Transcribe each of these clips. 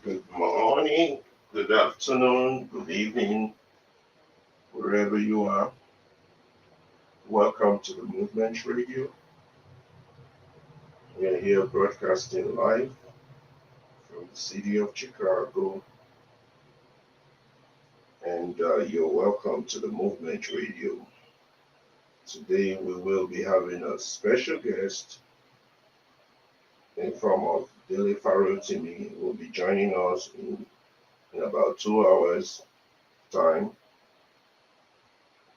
Good morning, good afternoon, good evening, wherever you are. Welcome to the Movement Radio. We are here broadcasting live from the city of Chicago, and you're welcome to the Movement Radio. Today we will be having a special guest in form of Dele Farotimi, who will be joining us in about 2 hours' time.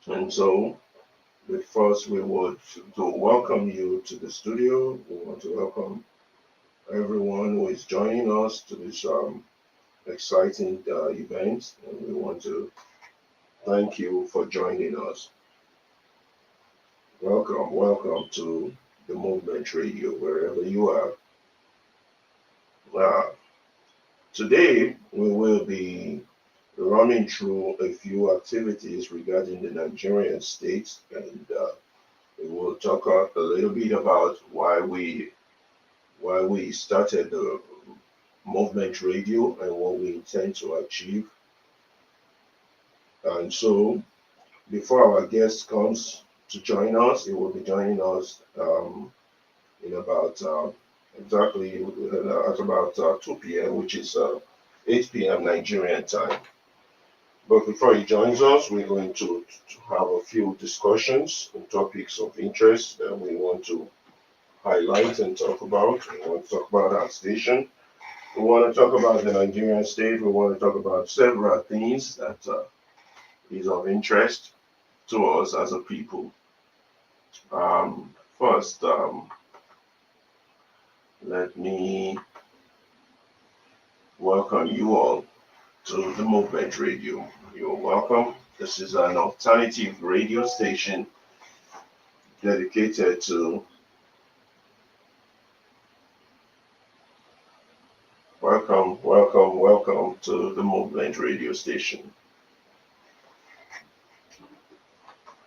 And so but first, we want to welcome you to the studio. We want to welcome everyone who is joining us to this exciting event, and we want to thank you for joining us. Welcome to the Movement Radio, wherever you are. Uh, Today, we will be running through a few activities regarding the Nigerian state, and we will talk a little bit about why we started the Movement Radio and what we intend to achieve. And so, before our guest comes to join us, he will be joining us in about exactly at about 2 p.m., which is 8 p.m. Nigerian time. But before he joins us, we're going to have a few discussions on topics of interest that we want to highlight and talk about. We want to talk about our station. We want to talk about the Nigerian state. We want to talk about several things that is of interest to us as a people. First, let me welcome you all to the Movement Radio. You're welcome. This is an alternative radio station dedicated to welcome to the Movement Radio station.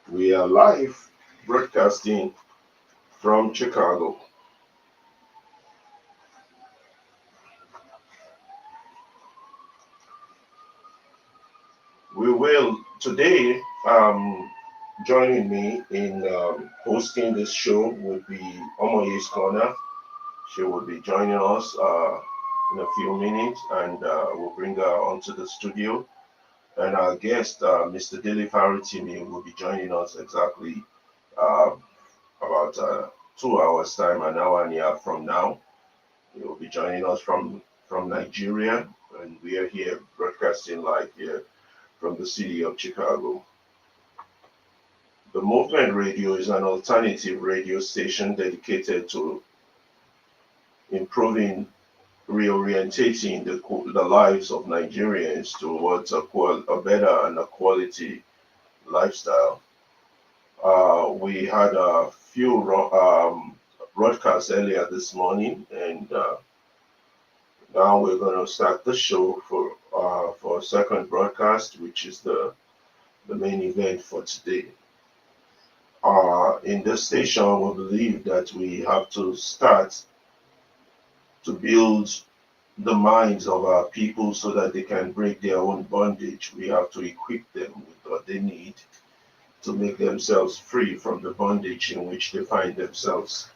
We are live broadcasting from Chicago. We will today, joining me in hosting this show would be Omoye's Corner. She will be joining us in a few minutes, and we'll bring her onto the studio. And our guest, Mr. Dele Farotimi, will be joining us exactly uh, about 2 hours time, an hour and a half from now. He will be joining us from Nigeria, and we are here broadcasting live here from the city of Chicago. The Movement Radio is an alternative radio station dedicated to improving, reorientating the lives of Nigerians towards a better and a quality lifestyle. We had a few broadcasts earlier this morning, and now we're going to start the show for a second broadcast, which is the main event for today. In this station, we believe that we have to start to build the minds of our people so that they can break their own bondage. We have to equip them with what they need to make themselves free from the bondage in which they find themselves.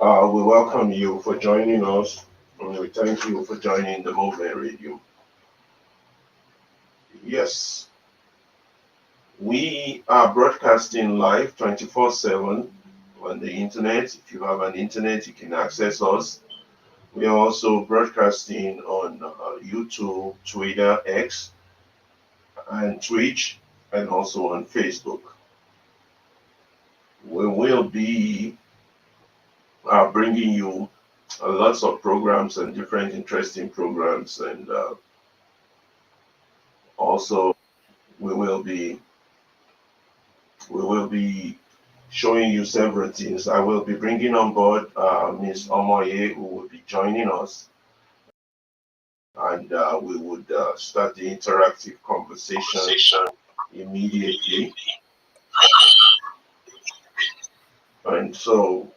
We welcome you for joining us, and we thank you for joining the Movement Radio. Yes, we are broadcasting live 24/7 on the internet. If you have an internet, you can access us. We are also broadcasting on YouTube, Twitter, X, and Twitch, and also on Facebook. We will be bringing you lots of programs and different interesting programs, and also we will be showing you several things. I will be bringing on board Ms. Omoye, who will be joining us, and we would start the interactive conversation immediately. And so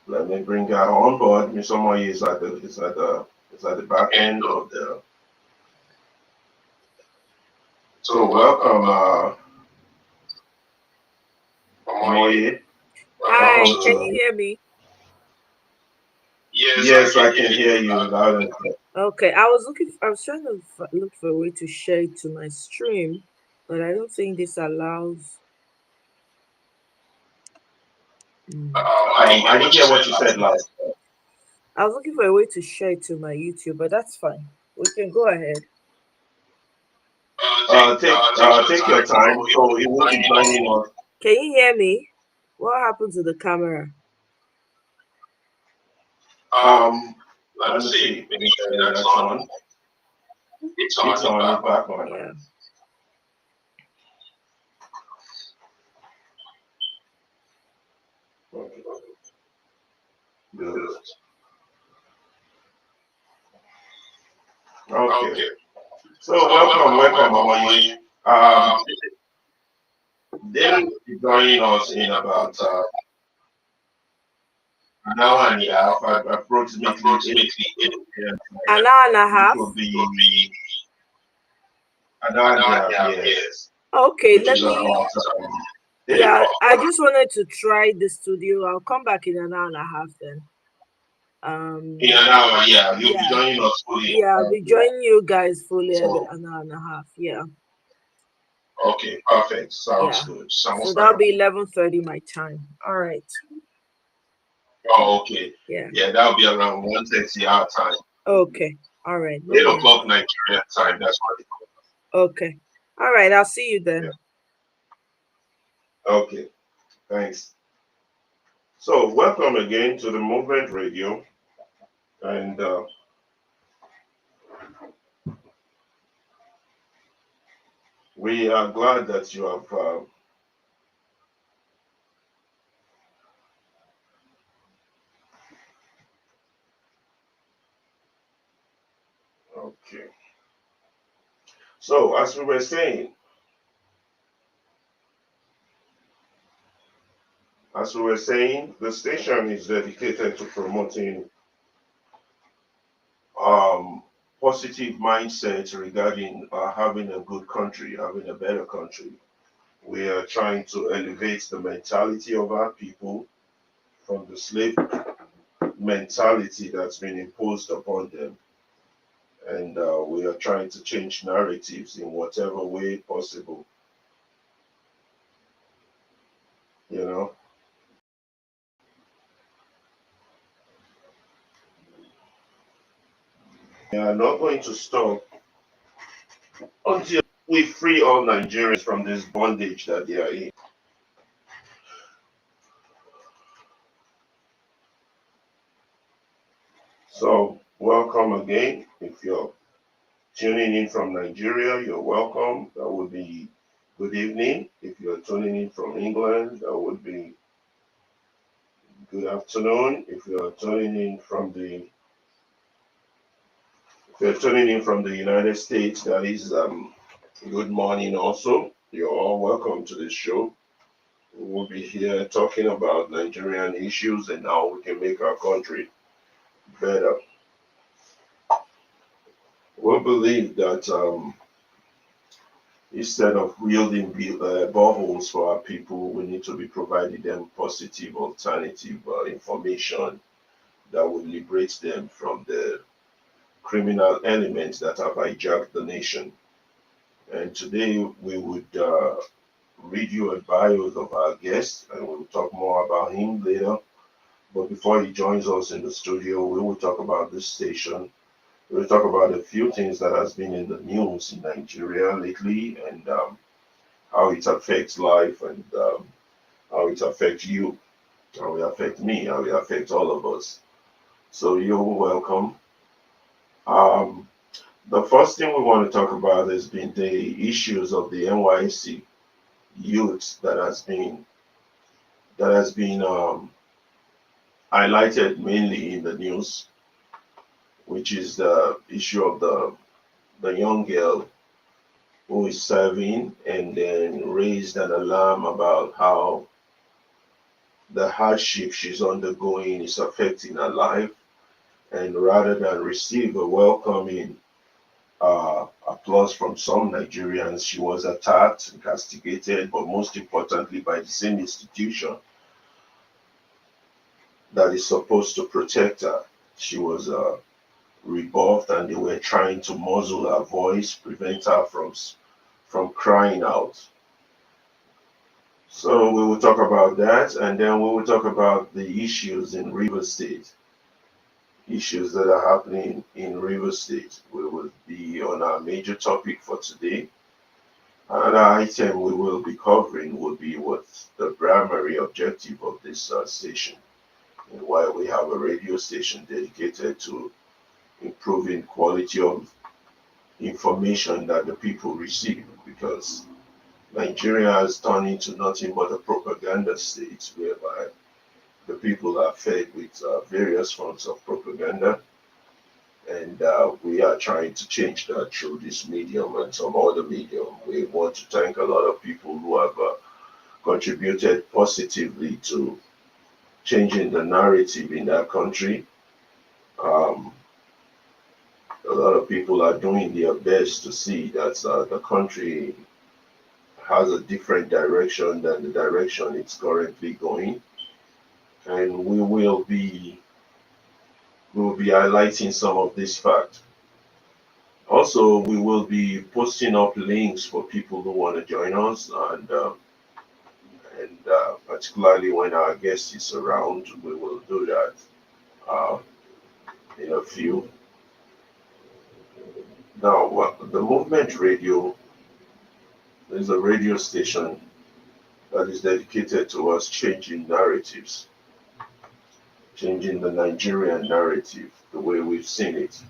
Let me bring her on board. Miss Omoye is at the back end of the. So welcome, Omoye. Hi, Welcome can you to. hear me? Yes, I can hear you loud and clear. Okay, I was trying to look for a way to share it to my stream, but I don't think this allows. I didn't hear what you said last. I was looking for a way to share it to my YouTube, but that's fine. We can go ahead. Take your time. So it will be joining us. Can you hear me? What happened to the camera? Let me see. Make sure that's on. It's on. It's back on. Yeah. Okay. Good. Okay. So welcome, Omoye. They'll be joining us in about an hour and a half, approximately 8 p.m. An hour and a half. It will be an hour and a half, yes. Okay, Which let is me. about, Yeah, I just wanted to try the studio. I'll come back in an hour and a half then. In an hour, yeah. You'll be joining us fully. Yeah, I'll be joining you guys fully at So, an hour and a half. Yeah. Okay, perfect. Sounds good. So that'll be 11:30 my time. All right. Oh, okay. Yeah. Yeah, that'll be around 1:30 our time. Okay. All right. 8 o'clock Nigerian time. That's what it is. Okay. All right. I'll see you then. Yeah. Okay. Thanks. So, welcome again to the Movement Radio, and we are glad that you have. Okay. So, as we were saying, the station is dedicated to promoting positive mindset regarding having a good country, having a better country. We are trying to elevate the mentality of our people from the slave mentality that's been imposed upon them. And we are trying to change narratives in whatever way possible. You know, we are not going to stop until we free all Nigerians from this bondage that they are in. So, welcome again. If you're tuning in from Nigeria, you're welcome. That would be good evening. If you're tuning in from England, that would be good afternoon. If you're tuning in from the United States, that is good morning also. You're all welcome to this show. We'll be here talking about Nigerian issues and how we can make our country better. We believe that instead of building boreholes for our people, we need to be providing them positive alternative information that will liberate them from the criminal elements that have hijacked the nation. And today we would read you a bio of our guest, and we'll talk more about him later. But before he joins us in the studio, we will talk about this station. We'll talk about a few things that has been in the news in Nigeria lately, and how it affects life, and how it affects you, how it affects me, how it affects all of us. So you're welcome. Um, the first thing we want to talk about has been the issues of the NYC youth that has been highlighted mainly in the news, which is the issue of the young girl who is serving and then raised an alarm about how the hardship she's undergoing is affecting her life, and rather than receive a welcoming applause from some Nigerians, she was attacked and castigated, but most importantly by the same institution that is supposed to protect her. She was rebuffed, and they were trying to muzzle her voice, prevent her from crying out. So we will talk about that, and then we will talk about the issues in Rivers State, issues that are happening in Rivers State. We will be on our major topic for today. Another item we will be covering will be what's the primary objective of this station, and why we have a radio station dedicated to improving quality of information that the people receive, because Nigeria has turned into nothing but a propaganda state whereby the people are fed with various forms of propaganda, and we are trying to change that through this medium and some other medium. We want to thank a lot of people who have contributed positively to changing the narrative in that country. Um, a lot of people are doing their best to see that the country has a different direction than the direction it's currently going, and we will be highlighting some of this fact. Also, we will be posting up links for people who want to join us, and particularly when our guest is around, we will do that uh, in a few. Now, the Movement Radio is a radio station that is dedicated to us changing narratives, changing the Nigerian narrative, the way we've seen it.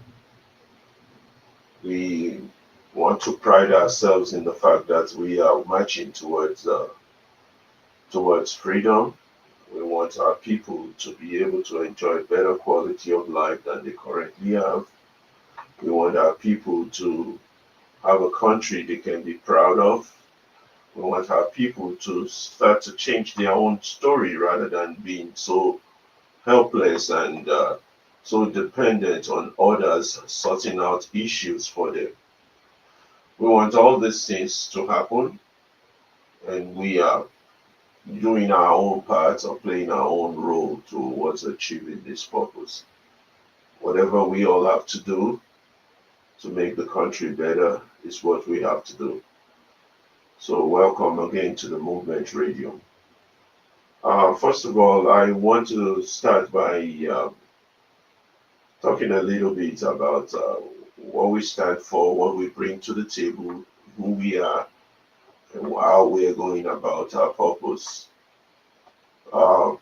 We want to pride ourselves in the fact that we are marching towards freedom. We want our people to be able to enjoy better quality of life than they currently have. We want our people to have a country they can be proud of. We want our people to start to change their own story rather than being so helpless and so dependent on others sorting out issues for them. We want all these things to happen, and we are doing our own part or playing our own role towards achieving this purpose. Whatever we all have to do to make the country better is what we have to do. So, welcome again to the Movement Radio. First of all, I want to start by talking a little bit about what we stand for, what we bring to the table, who we are, and how we are going about our purpose. Uh,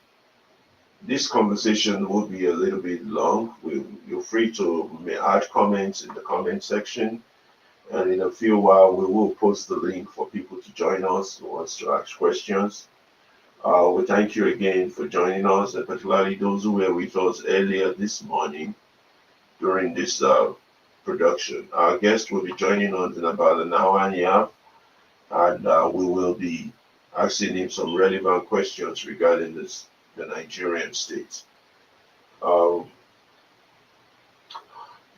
this conversation will be a little bit long. You're free to add comments in the comment section, and in a few while we will post the link for people to join us who wants to ask questions. We thank you again for joining us, and particularly those who were with us earlier this morning during this production. Our guest will be joining us in about an hour and a half, and we will be asking him some relevant questions regarding the Nigerian state. Um,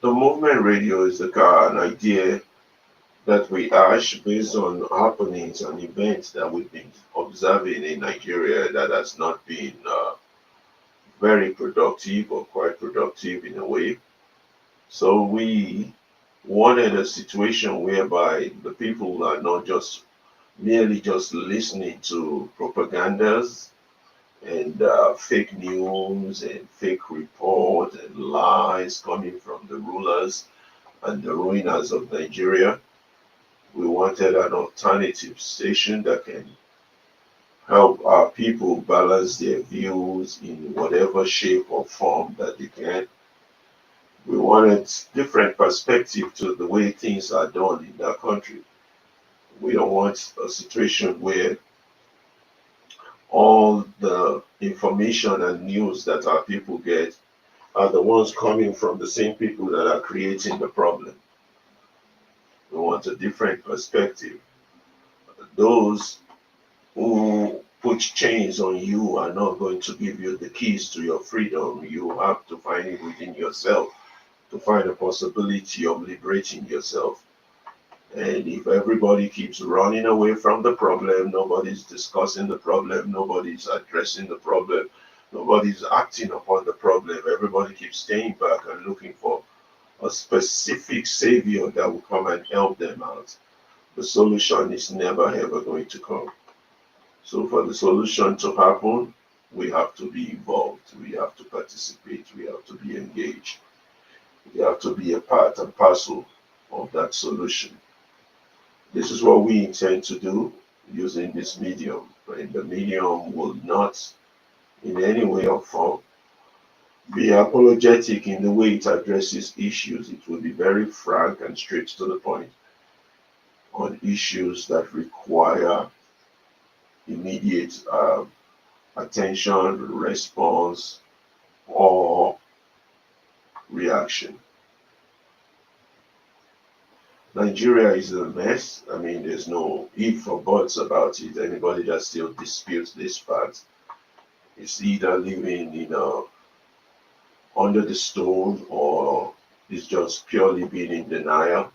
the Movement Radio is an idea that we ash based on happenings and events that we've been observing in Nigeria that has not been very productive or quite productive in a way. So we wanted a situation whereby the people are not just merely just listening to propagandas and fake news and fake reports and lies coming from the rulers and the ruiners of Nigeria. We wanted an alternative station that can help our people balance their views in whatever shape or form that they can. We wanted different perspective to the way things are done in that country. We don't want a situation where all the information and news that our people get are the ones coming from the same people that are creating the problem. We want a different perspective. Those who put chains on you are not going to give you the keys to your freedom. You have to find it within yourself to find a possibility of liberating yourself. And if everybody keeps running away from the problem, nobody's discussing the problem, nobody's addressing the problem, nobody's acting upon the problem, everybody keeps staying back and looking for a specific savior that will come and help them out, the solution is never ever going to come. So for the solution to happen, we have to be involved, we have to participate, we have to be engaged, we have to be a part and parcel of that solution. This is what we intend to do using this medium. And the medium will not in any way or form be apologetic in the way it addresses issues. It will be very frank and straight to the point on issues that require immediate attention, response, or reaction. Nigeria is a mess. I mean, there's no if or buts about it. Anybody that still disputes this fact is either living under the stone or is just purely being in denial.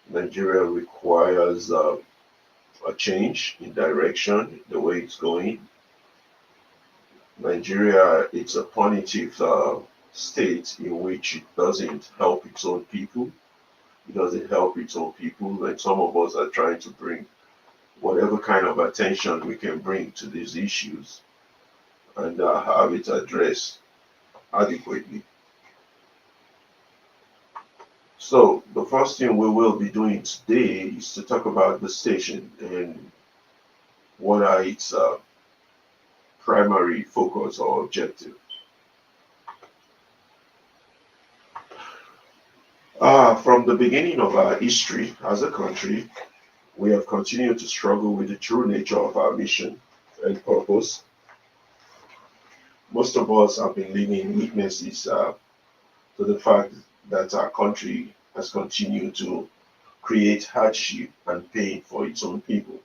Nigeria requires a change in direction, the way it's going. Nigeria, it's a punitive state in which it doesn't help its own people. It doesn't help its own people, and some of us are trying to bring whatever kind of attention we can bring to these issues and have it addressed adequately. So the first thing we will be doing today is to talk about the station and what are its primary focus or objective. From the beginning of our history as a country, we have continued to struggle with the true nature of our mission and purpose. Most of us have been living witnesses to the fact that our country has continued to create hardship and pain for its own people.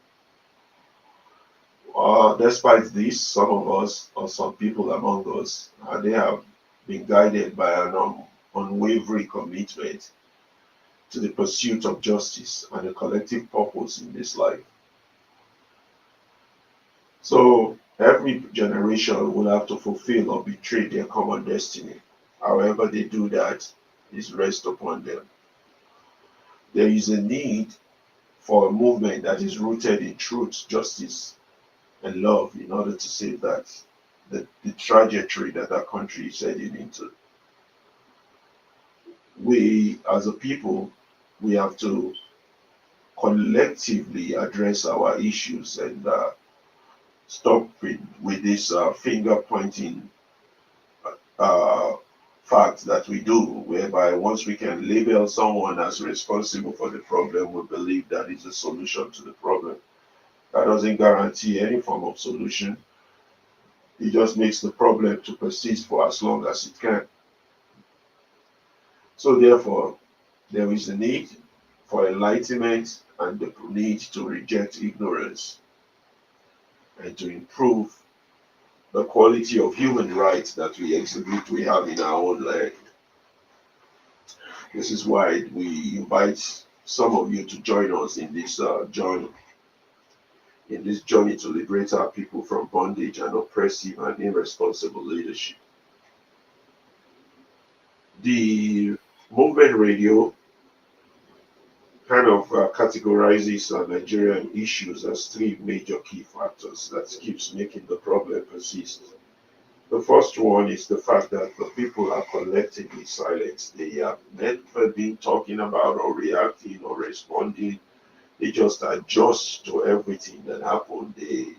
Despite this, some of us, or some people among us, they have been guided by an unwavering commitment to the pursuit of justice and a collective purpose in this life. So every generation will have to fulfill or betray their common destiny. However, they do that is rest upon them. There is a need for a movement that is rooted in truth, justice, and love in order to save the trajectory that our country is heading into. We, as a people, we have to collectively address our issues and stop with this finger pointing uh, fact that we do, whereby once we can label someone as responsible for the problem, we believe that is a solution to the problem. That doesn't guarantee any form of solution. It just makes the problem to persist for as long as it can. So therefore, there is a need for enlightenment and the need to reject ignorance and to improve the quality of human rights that we exhibit, we have in our own land. This is why we invite some of you to join us in this journey to liberate our people from bondage and oppressive and irresponsible leadership. The movement radio kind of categorizes Nigerian issues as three major key factors that keeps making the problem persist. The first one is the fact that the people are collectively silent. They have never been talking about or reacting or responding. They just adjust to everything that happened. They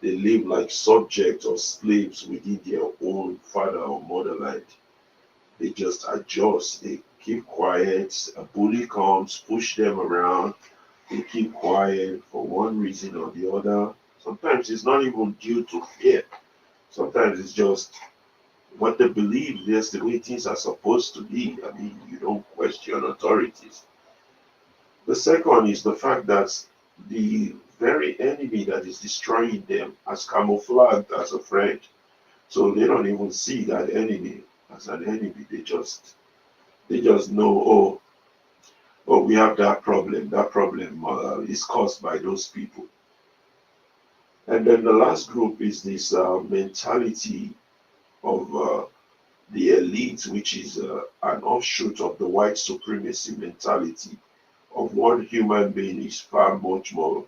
live like subjects or slaves within their own father or motherland. They just adjust. They keep quiet. A bully comes, push them around. They keep quiet for one reason or the other. Sometimes it's not even due to fear. Sometimes it's just what they believe. That's the way things are supposed to be. I mean, you don't question authorities. The second is the fact that the very enemy that is destroying them as camouflaged as a friend. So they don't even see that enemy as an enemy. They just know, oh, we have that problem. That problem is caused by those people. And then the last group is this mentality of the elite, which is an offshoot of the white supremacy mentality of one human being is far much more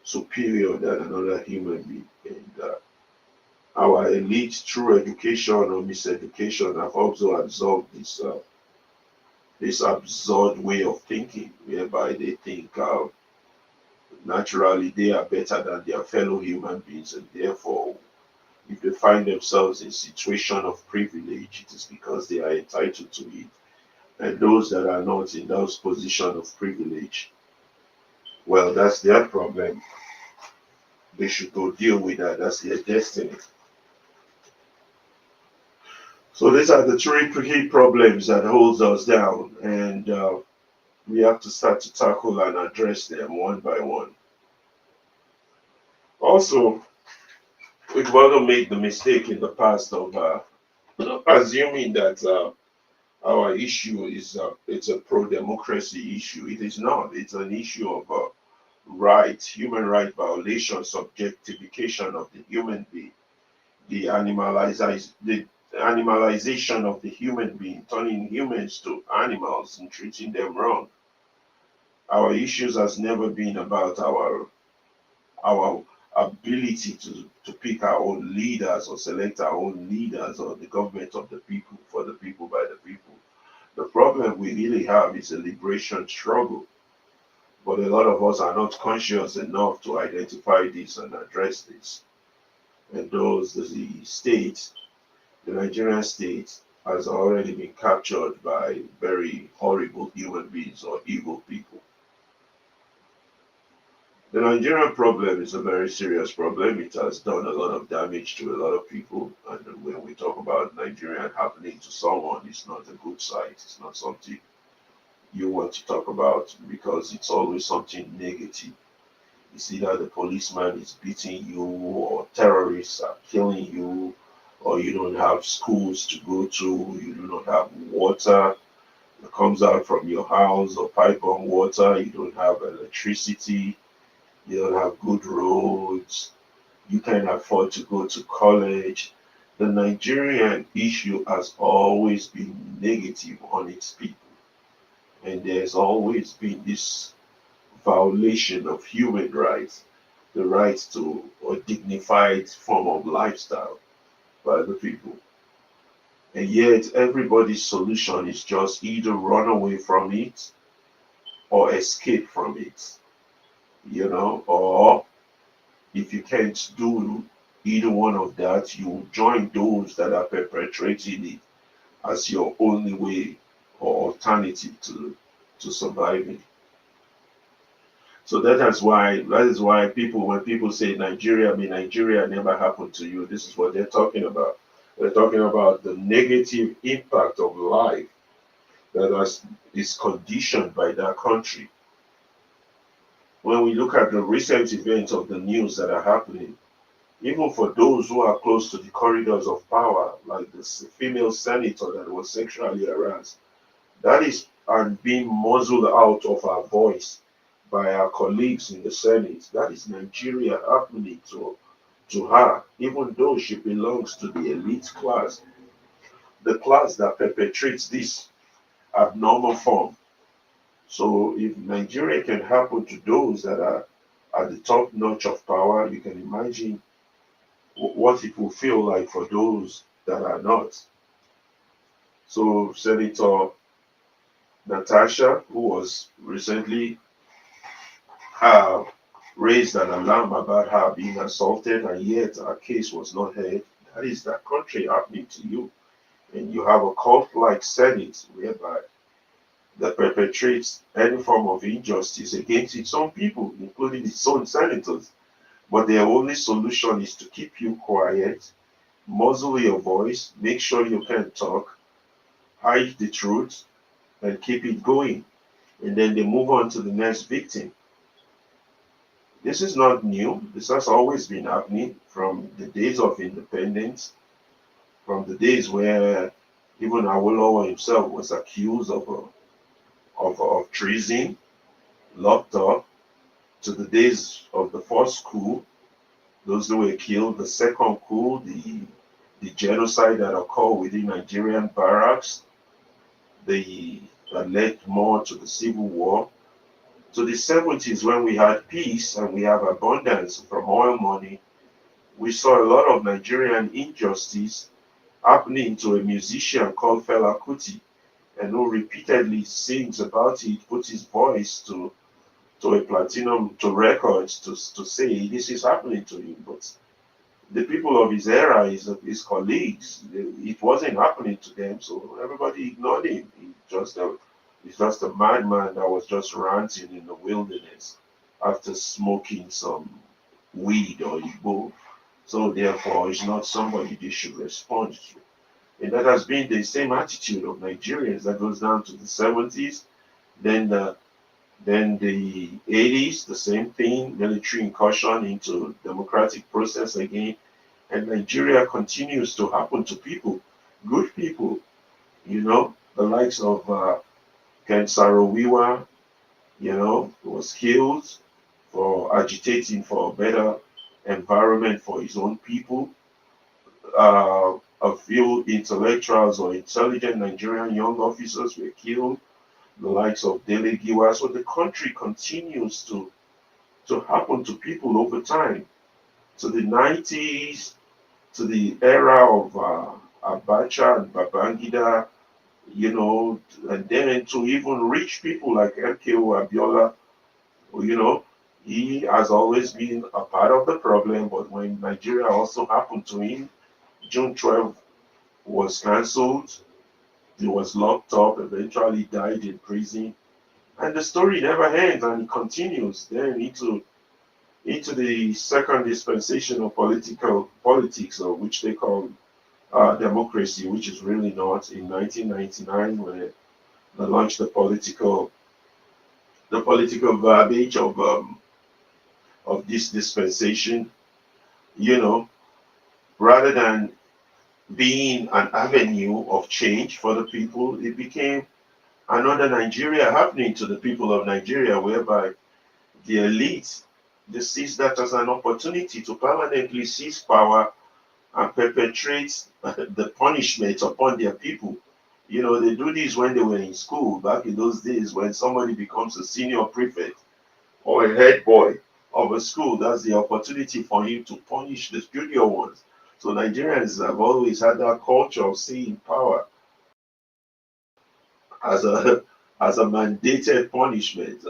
superior than another human being. And our elite, through education or miseducation, have also absorbed this absurd way of thinking, whereby they think naturally they are better than their fellow human beings, and therefore, if they find themselves in situation of privilege, it is because they are entitled to it. And those that are not in those position of privilege, well, that's their problem. They should go deal with that. That's their destiny. So these are the three key problems that holds us down, and we have to start to tackle and address them one by one. Also, we've also made the mistake in the past of assuming that our issue is it's a pro-democracy issue. It is not. It's an issue of rights, human right violation, subjectification of the human being, the animalization of the human being, turning humans to animals and treating them wrong. Our issues has never been about our ability to pick our own leaders or select our own leaders or the government of the people, for the people, by the people. The problem we really have is a liberation struggle, but a lot of us are not conscious enough to identify this and address this. And the state, the Nigerian state, has already been captured by very horrible human beings or evil people. The Nigerian problem is a very serious problem. It has done a lot of damage to a lot of people. And when we talk about Nigeria happening to someone, it's not a good sight. It's not something you want to talk about because it's always something negative. It's either the policeman is beating you, or terrorists are killing you, or you don't have schools to go to, you do not have water that comes out from your house or pipe on water, you don't have electricity, you don't have good roads, you can't afford to go to college. The Nigerian issue has always been negative on its people, and there's always been this violation of human rights, the right to a dignified form of lifestyle by the people. And yet, everybody's solution is just either run away from it or escape from it, or if you can't do either one of that, you join those that are perpetrating it as your only way or alternative to surviving. So that is why people, when people say Nigeria, I mean Nigeria never happened to you, this is what they're talking about. They're talking about the negative impact of life is conditioned by that country. When we look at the recent events of the news that are happening, even for those who are close to the corridors of power, like this female senator that was sexually harassed, that is and being muzzled out of our voice by our colleagues in the Senate. That is Nigeria happening to her, even though she belongs to the elite class, the class that perpetrates this abnormal form. So if Nigeria can happen to those that are at the top notch of power, you can imagine what it will feel like for those that are not. So Senator Natasha, who was recently uh, raised an alarm about her being assaulted, and yet her case was not heard. That is that country happening to you. And you have a cult like Senate whereby that perpetrates any form of injustice against its own people, including its own senators. But their only solution is to keep you quiet, muzzle your voice, make sure you can't talk, hide the truth, and keep it going. And then they move on to the next victim. This is not new. This has always been happening from the days of independence, from the days where even Awolowo himself was accused of treason, locked up, to the days of the first coup, those who were killed, the second coup, the genocide that occurred within Nigerian barracks, the that led more to the civil war, to the 70s when we had peace and we have abundance from oil money. We saw a lot of Nigerian injustice happening to a musician called Fela Kuti, and who repeatedly sings about it, puts his voice to a platinum to records to say this is happening to him. But the people of his era, his colleagues, it wasn't happening to them, so everybody ignored him. He's just a madman that was just ranting in the wilderness after smoking some weed or igbo. So therefore, it's not somebody they should respond to. And that has been the same attitude of Nigerians that goes down to the 70s, then the 80s, the same thing, military incursion into democratic process again. And Nigeria continues to happen to people, good people, the likes of Ken Saro-Wiwa, who was killed for agitating for a better environment for his own people. A few intellectuals or intelligent Nigerian young officers were killed, the likes of Dele Giwa. So the country continues to happen to people over time. To the 90s, to the era of Abacha and Babangida, and then to even rich people like MKO Abiola, you know, he has always been a part of the problem. But when Nigeria also happened to him, June 12th was cancelled. He was locked up, eventually died in prison. And the story never ends and it continues then into the second dispensation of politics, or which they call democracy, which is really not, in 1999 when they launched the political verbiage of this dispensation. You know, rather than being an avenue of change for the people, it became another Nigeria happening to the people of Nigeria, whereby the elite they sees that as an opportunity to permanently seize power and perpetrate the punishment upon their people. They do this when they were in school back in those days. When somebody becomes a senior prefect or a head boy of a school, that's the opportunity for him to punish the junior ones. So Nigerians have always had that culture of seeing power as a as a mandated punishment,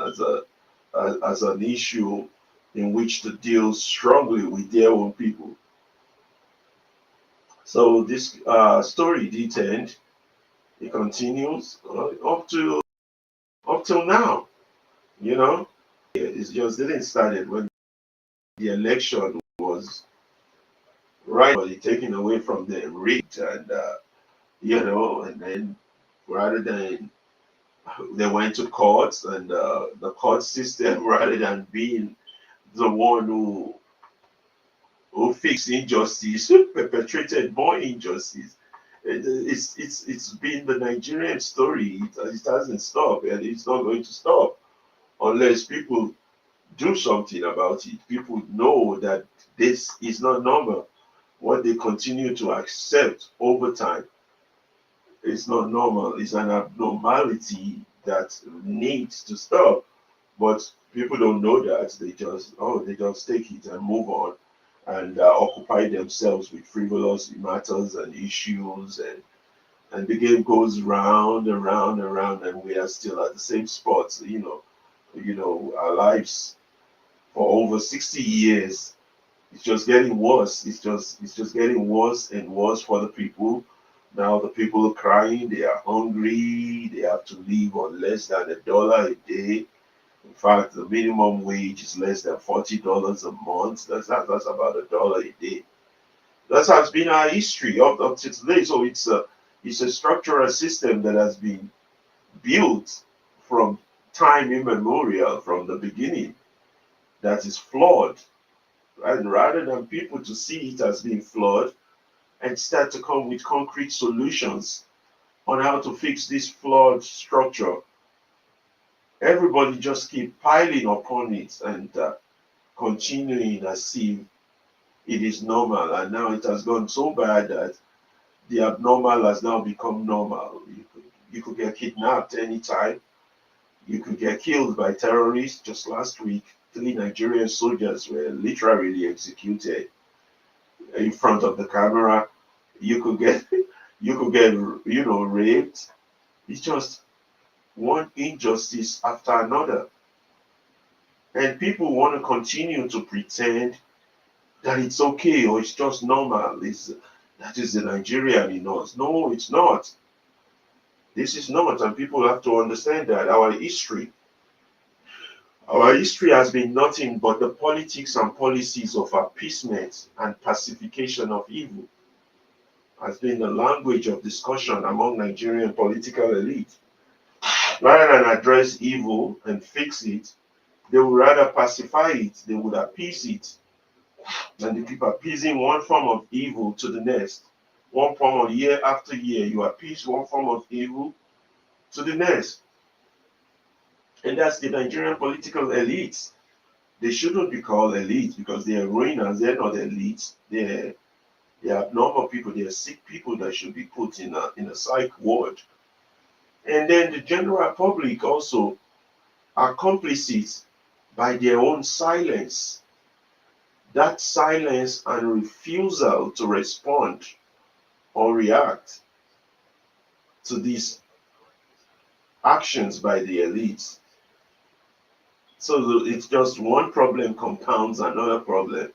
as an issue in which to deal strongly with their own people. So this story did end. It continues up till now. You know, it just didn't start when the election was rightfully taken away from them, rigged, and and then rather than they went to courts and the court system, rather than being the one who fixed injustice, perpetrated more injustice. It's been the Nigerian story. It hasn't stopped, and it's not going to stop unless people do something about it. People know that this is not normal. What they continue to accept over time is not normal. It's an abnormality that needs to stop. But people don't know that. They just take it and move on and occupy themselves with frivolous matters and issues, and the game goes round and round and round, and we are still at the same spot. Our lives for over 60 years, it's just getting worse. It's just getting worse and worse for the people. Now the people are crying, they are hungry, they have to live on less than $1 a day. In fact, the minimum wage is less than $40 a month. That's about $1 a day. That has been our history up to today. So it's a structural system that has been built from time immemorial, from the beginning. that is flawed. And rather than people to see it as being flawed and start to come with concrete solutions on how to fix this flawed structure, everybody just keep piling upon it and continuing as if it is normal. And now it has gone so bad that the abnormal has now become normal. You could get kidnapped anytime. You could get killed by terrorists. Just last week, 3 Nigerian soldiers were literally executed in front of the camera. You could get, raped. It's just one injustice after another, and people want to continue to pretend that it's okay or it's just normal. That is the Nigerian in us. No, it's not. This is not, and people have to understand that our history has been nothing but the politics and policies of appeasement and pacification of evil, has been the language of discussion among Nigerian political elite. Rather than address evil and fix it, they would rather pacify it, they would appease it, and they keep appeasing one form of evil to the next. One form of year after year, you appease one form of evil to the next. And that's the Nigerian political elites. They shouldn't be called elites because they are ruiners. They're not elites. They're abnormal people. They're sick people that should be put in a psych ward. And then the general public also are complicit by their own silence. That silence and refusal to respond or react to these actions by the elites. So it's just one problem compounds another problem.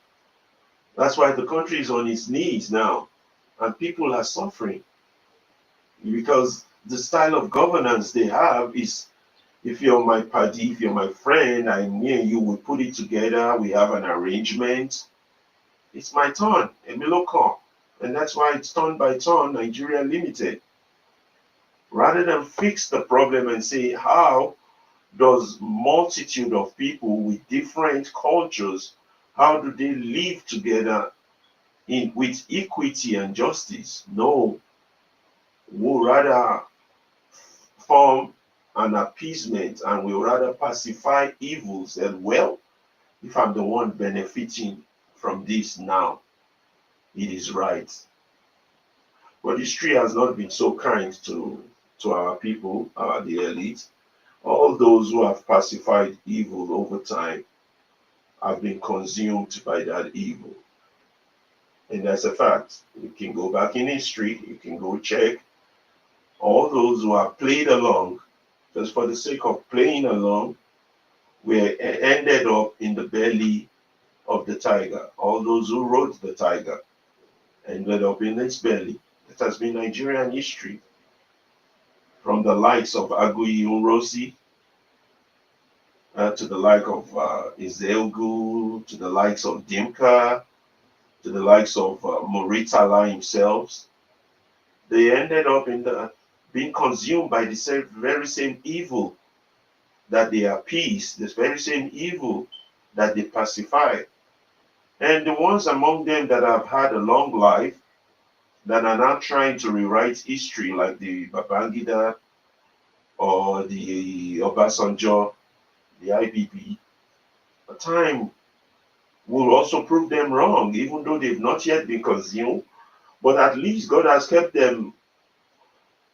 That's why the country is on its knees now, and people are suffering because the style of governance they have is, if you're my party, if you're my friend, me and you will put it together. We have an arrangement. It's my turn, Emiloko. And that's why it's turn by turn, Nigeria Limited. Rather than fix the problem and say, how does multitude of people with different cultures, how do they live together with equity and justice? No, we'll rather form an appeasement and we'll rather pacify evils. And well, if I'm the one benefiting from this now, it is right. But history has not been so kind to our people, the elite. All those who have pacified evil over time have been consumed by that evil. And that's a fact. You can go back in history, you can go check. All those who have played along, just for the sake of playing along, were ended up in the belly of the tiger. All those who rode the tiger ended up in its belly. It has been Nigerian history, from the likes of Aguiyi Ironsi to the like of Izelgu, to the likes of Dimka, to the likes of Moritala himself. They ended up being consumed by the very same evil that they appease, this very same evil that they pacify. And the ones among them that have had a long life, that are now trying to rewrite history, like the Babangida or the Obasanjo, the IBB, a time will also prove them wrong, even though they've not yet been consumed. But at least God has kept them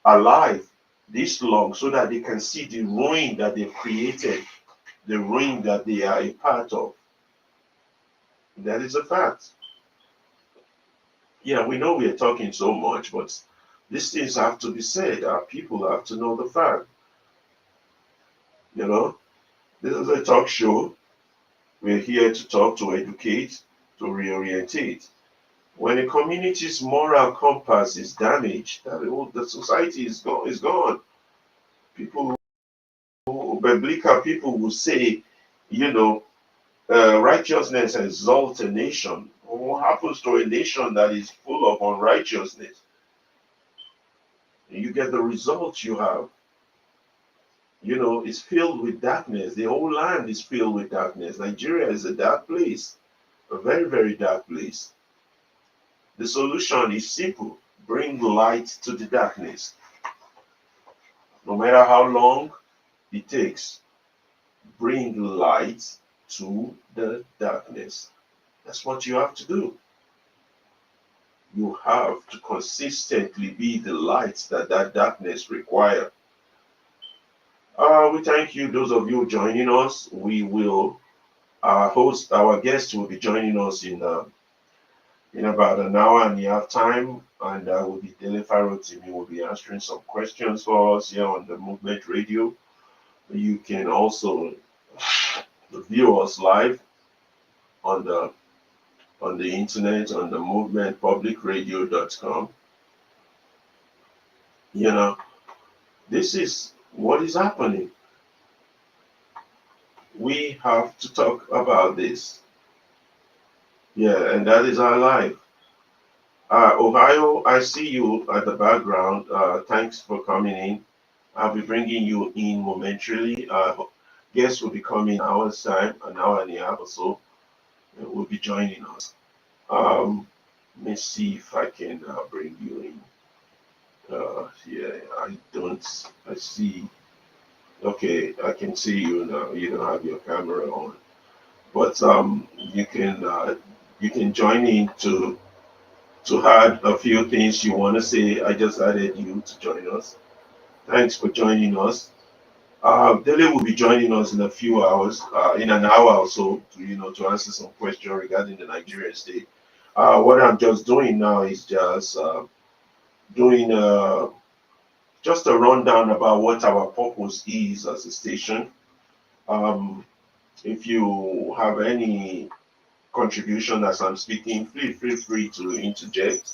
alive this long so that they can see the ruin that they've created, the ruin that they are a part of. That is a fact. Yeah, we know we are talking so much, but these things have to be said. Our people have to know the fact. You know, this is a talk show. We're here to talk, to educate, to reorientate. When a community's moral compass is damaged, the society is gone. People, biblical people will say, you know, righteousness exalts a nation. What happens to a nation that is full of unrighteousness? You get the results you have. It's filled with darkness. The whole land is filled with darkness. Nigeria is a dark place, a very, very dark place. The solution is simple: bring light to the darkness. No matter how long it takes, bring light to the darkness. That's what you have to do. You have to consistently be the light that darkness requires. We thank you, those of you joining us. We will our guest will be joining us in about an hour and a half time, and will be Dele Farotimi. Will be answering some questions for us here on the Movement Radio. You can also view us live on the internet on the movementpublicradio.com. You know, this is what is happening. We have to talk about this. Yeah, and that is our life. Ohio, I see you at the background. Thanks for coming in. I'll be bringing you in momentarily. Guests will be coming in an hour's time, an hour and a half or so, and will be joining us. Let me see if I can bring you in. Yeah, I don't. I see. Okay, I can see you now. You don't have your camera on, but you can join in to add a few things you want to say. I just added you to join us. Thanks for joining us. Dele will be joining us in a few hours, in an hour or so, to answer some questions regarding the Nigerian state. What I'm just doing now is just doing just a rundown about what our purpose is as a station. Um, if you have any contribution as I'm speaking, please feel free to interject,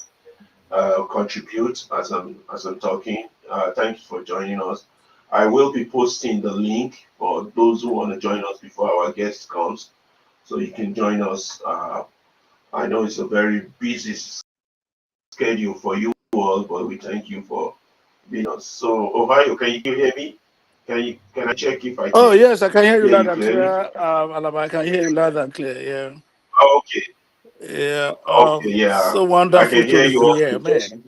contribute as I'm talking. Thank you for joining us. I will be posting the link for those who want to join us before our guest comes, so you can join us. I know it's a very busy schedule for you all, but we thank you for being us. So, Ohio, can you hear me? Can I check if I Oh can yes, I can hear you hear loud you and clearly? clear. Alaba, I can hear you loud and clear. Yeah, Oh, okay, yeah. okay, yeah, So I wonderful can hear to you be also. here, Just man.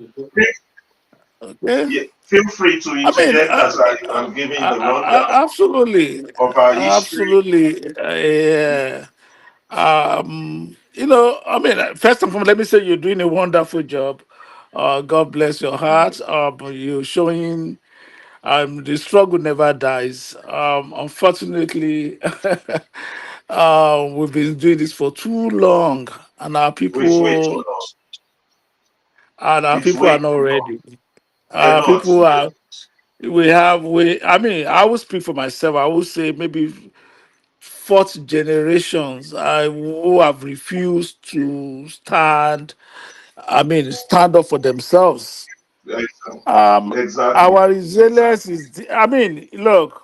Okay. yeah, feel free to I mean, interject as I'm giving the rundown absolutely, of our history. absolutely. Yeah. I mean, first of all, let me say you're doing a wonderful job. God bless your heart. You're showing the struggle never dies. Unfortunately, we've been doing this for too long, and It's way too long. our It's people are way not too long. ready. They're not. People are. I mean, I will speak for myself. I will say maybe fourth generations who have refused to stand. I mean, stand up for themselves. Exactly. Um, Exactly. our resilience is. I mean, look.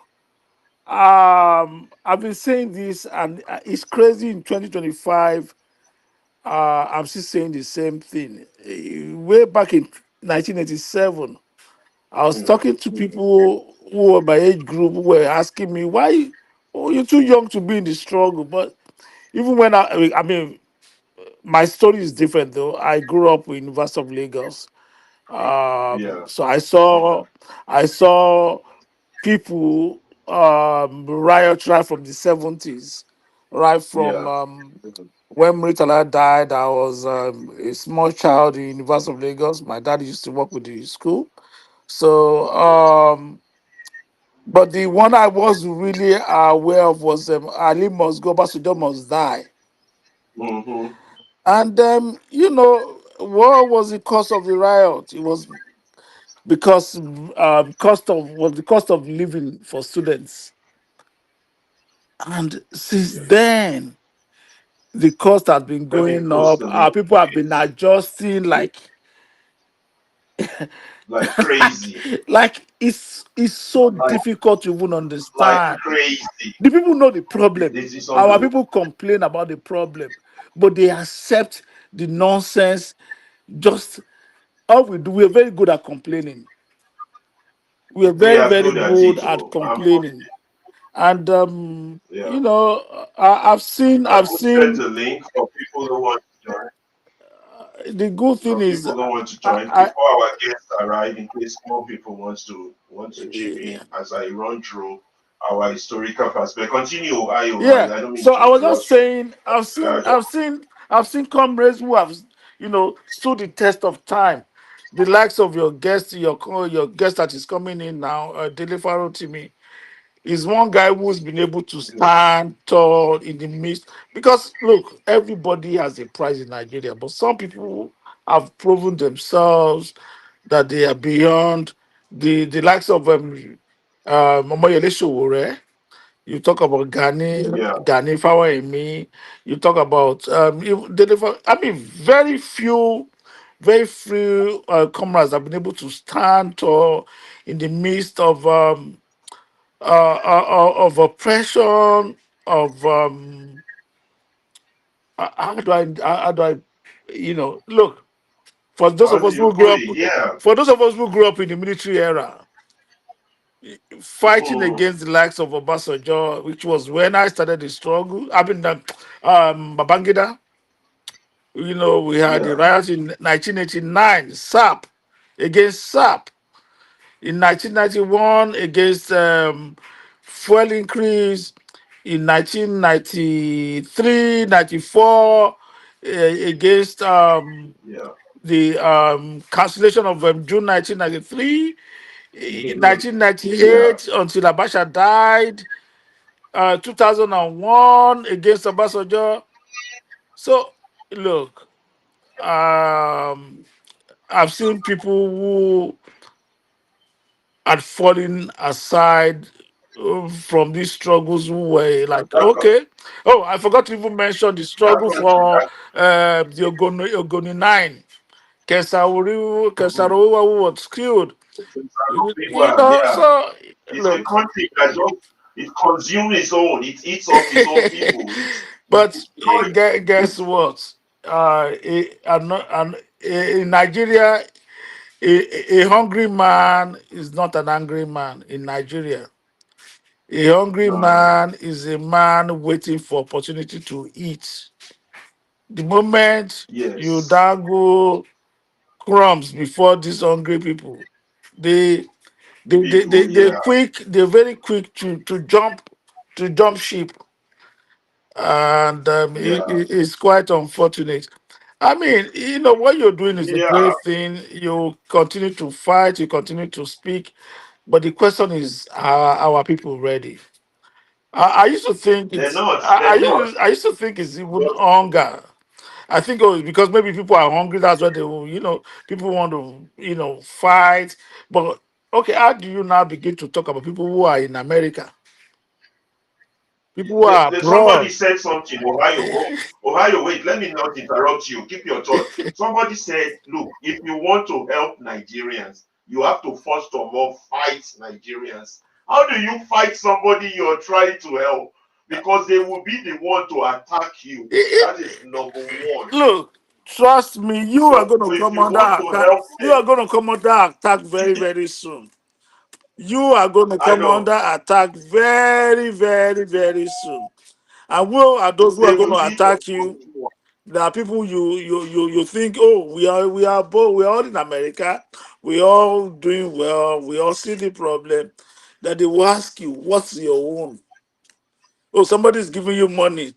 I've been saying this, and it's crazy. In 2025, I'm still saying the same thing. Way back in 1987, I was Yeah. talking to people who were my age group who were asking me why. Oh, you're too young to be in the struggle. But even when I mean, my story is different though. I grew up in University of Lagos. Yeah. So I saw people riot right from the 70s, right from Yeah. when Muritala died. I was a small child in University of Lagos. My dad used to work with the school. So, but the one I was really aware of was Ali must go, Basudo must die. Mm-hmm. And, what was the cause of the riot? It was because the cost of living for students. And since then, the cost has been Living going cost up. of living People have been is adjusting like crazy. like it's so Like difficult to even like understand. crazy. The people know the problem. This is Our unbelievable. people complain about the problem, but they accept the nonsense. Just all we do, we're very good at complaining. We are We very, are very good at good it. at Oh, complaining. And yeah. I've I will set seen a link for people who want to join. the good thing For is, people who want to I, join I before our guests arrive, in case more people want to chip in as I run through our historical perspective. Continue, Ayo. yeah. I don't mean So to I was just interrupt you. saying, I've seen comrades who have, stood the test of time. The likes of your guest, your guest that is coming in now, Dele Farotimi, is one guy who's been able to Yeah. stand tall in the midst. Because look, everybody has a price in Nigeria, but some people have proven themselves that they are beyond the likes of Momoyele Sowore. You talk about Yeah. Gani Fawayemi. You talk about deliver. I mean, very few comrades have been able to stand tall in the midst of oppression, of how do I, look, for those How of do us you who grew put up it? Yeah. for those of us who grew up in the military era, fighting Mm, against the likes of Obasanjo, which was when I started the struggle. I mean, Babangida. We had the yeah. riots in 1989, SAP against SAP. In 1991, against fuel increase. In 1993, 94, against Yeah. the cancellation of June 1993. In Yeah. 1998, until Abacha died. 2001 against Obasanjo. So, look, um, I've seen people who had fallen aside from these struggles who were like, That, co- okay. Oh, I forgot to even mention the that struggle country. for That, the Ogoni Nine. mm, Kesauriwa who was killed. yeah. So, It's a look. country that just it consumes its own. It eats up its own people. It But destroys. guess what? In Nigeria, a hungry man is not an angry man. In Nigeria, a hungry No. man is a man waiting for opportunity to eat. The moment you Yes. dangle crumbs before these hungry people, they People. Yeah. they're very quick to jump ship, and Yeah. it's quite unfortunate. I mean, what you're doing is a Yeah. great thing. You continue to fight, you continue to speak, but the question is, are our people ready? I used to think They're it's not. They're not. I used to think it's even But hunger. I think, oh, it's because maybe people are hungry. That's why they will, people want to, fight. But okay, how do you now begin to talk about people who are in America, people who are somebody abroad? said something, Ohio. Ohio, wait, let me not interrupt you. Keep your thought. Somebody said, look, if you want to help Nigerians, you have to first of all fight Nigerians. How do you fight somebody you're trying to help? Because they will be the one to attack you. That is number one. Look, trust me, you are So going to if come you under want to attack. help You them, are going to come under attack very, very soon. You are going to I come know under attack very, very, very soon. And who are those who they are going will to be the attack you? There are people you think, oh, we are all in America, we all doing well, we all see the problem. That they will ask you, what's your own? Oh, somebody's giving you money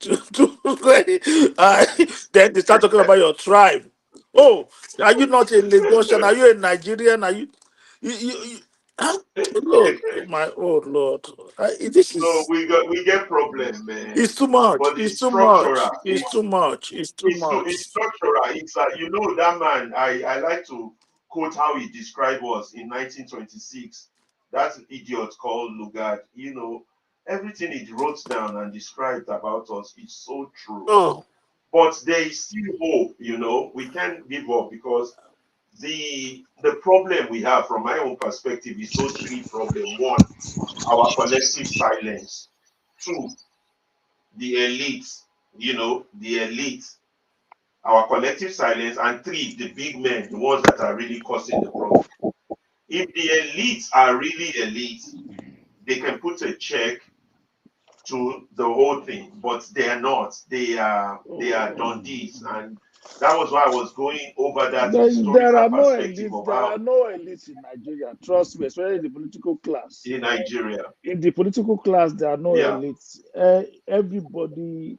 uh, then they start talking about your tribe. Oh, are you not a Lagosian? Are you a Nigerian? Are you huh? Lord, my oh Lord, this so is we get problem, man. it's too much. But It's it's too much. structural. It's too much. It's too It's much. structural. It's that man. I like to quote how he described us in 1926. That idiot called Lugard. Everything he wrote down and described about us is so true. Oh, But there is still hope. We can't give up because the problem we have, from my own perspective, is those three problems. One, our collective silence. Two, the elite. The elite, our collective silence. And three, the big men, the ones that are really causing the problem. if the elites are really elite, they can put a check to the whole thing, but they are not. They are Dundies, and that was why I was going over that There historical are no perspective elites. of There how are no elites in Nigeria. Trust me, especially in the political class. in Nigeria, In the political class, there are no yeah, elites. Everybody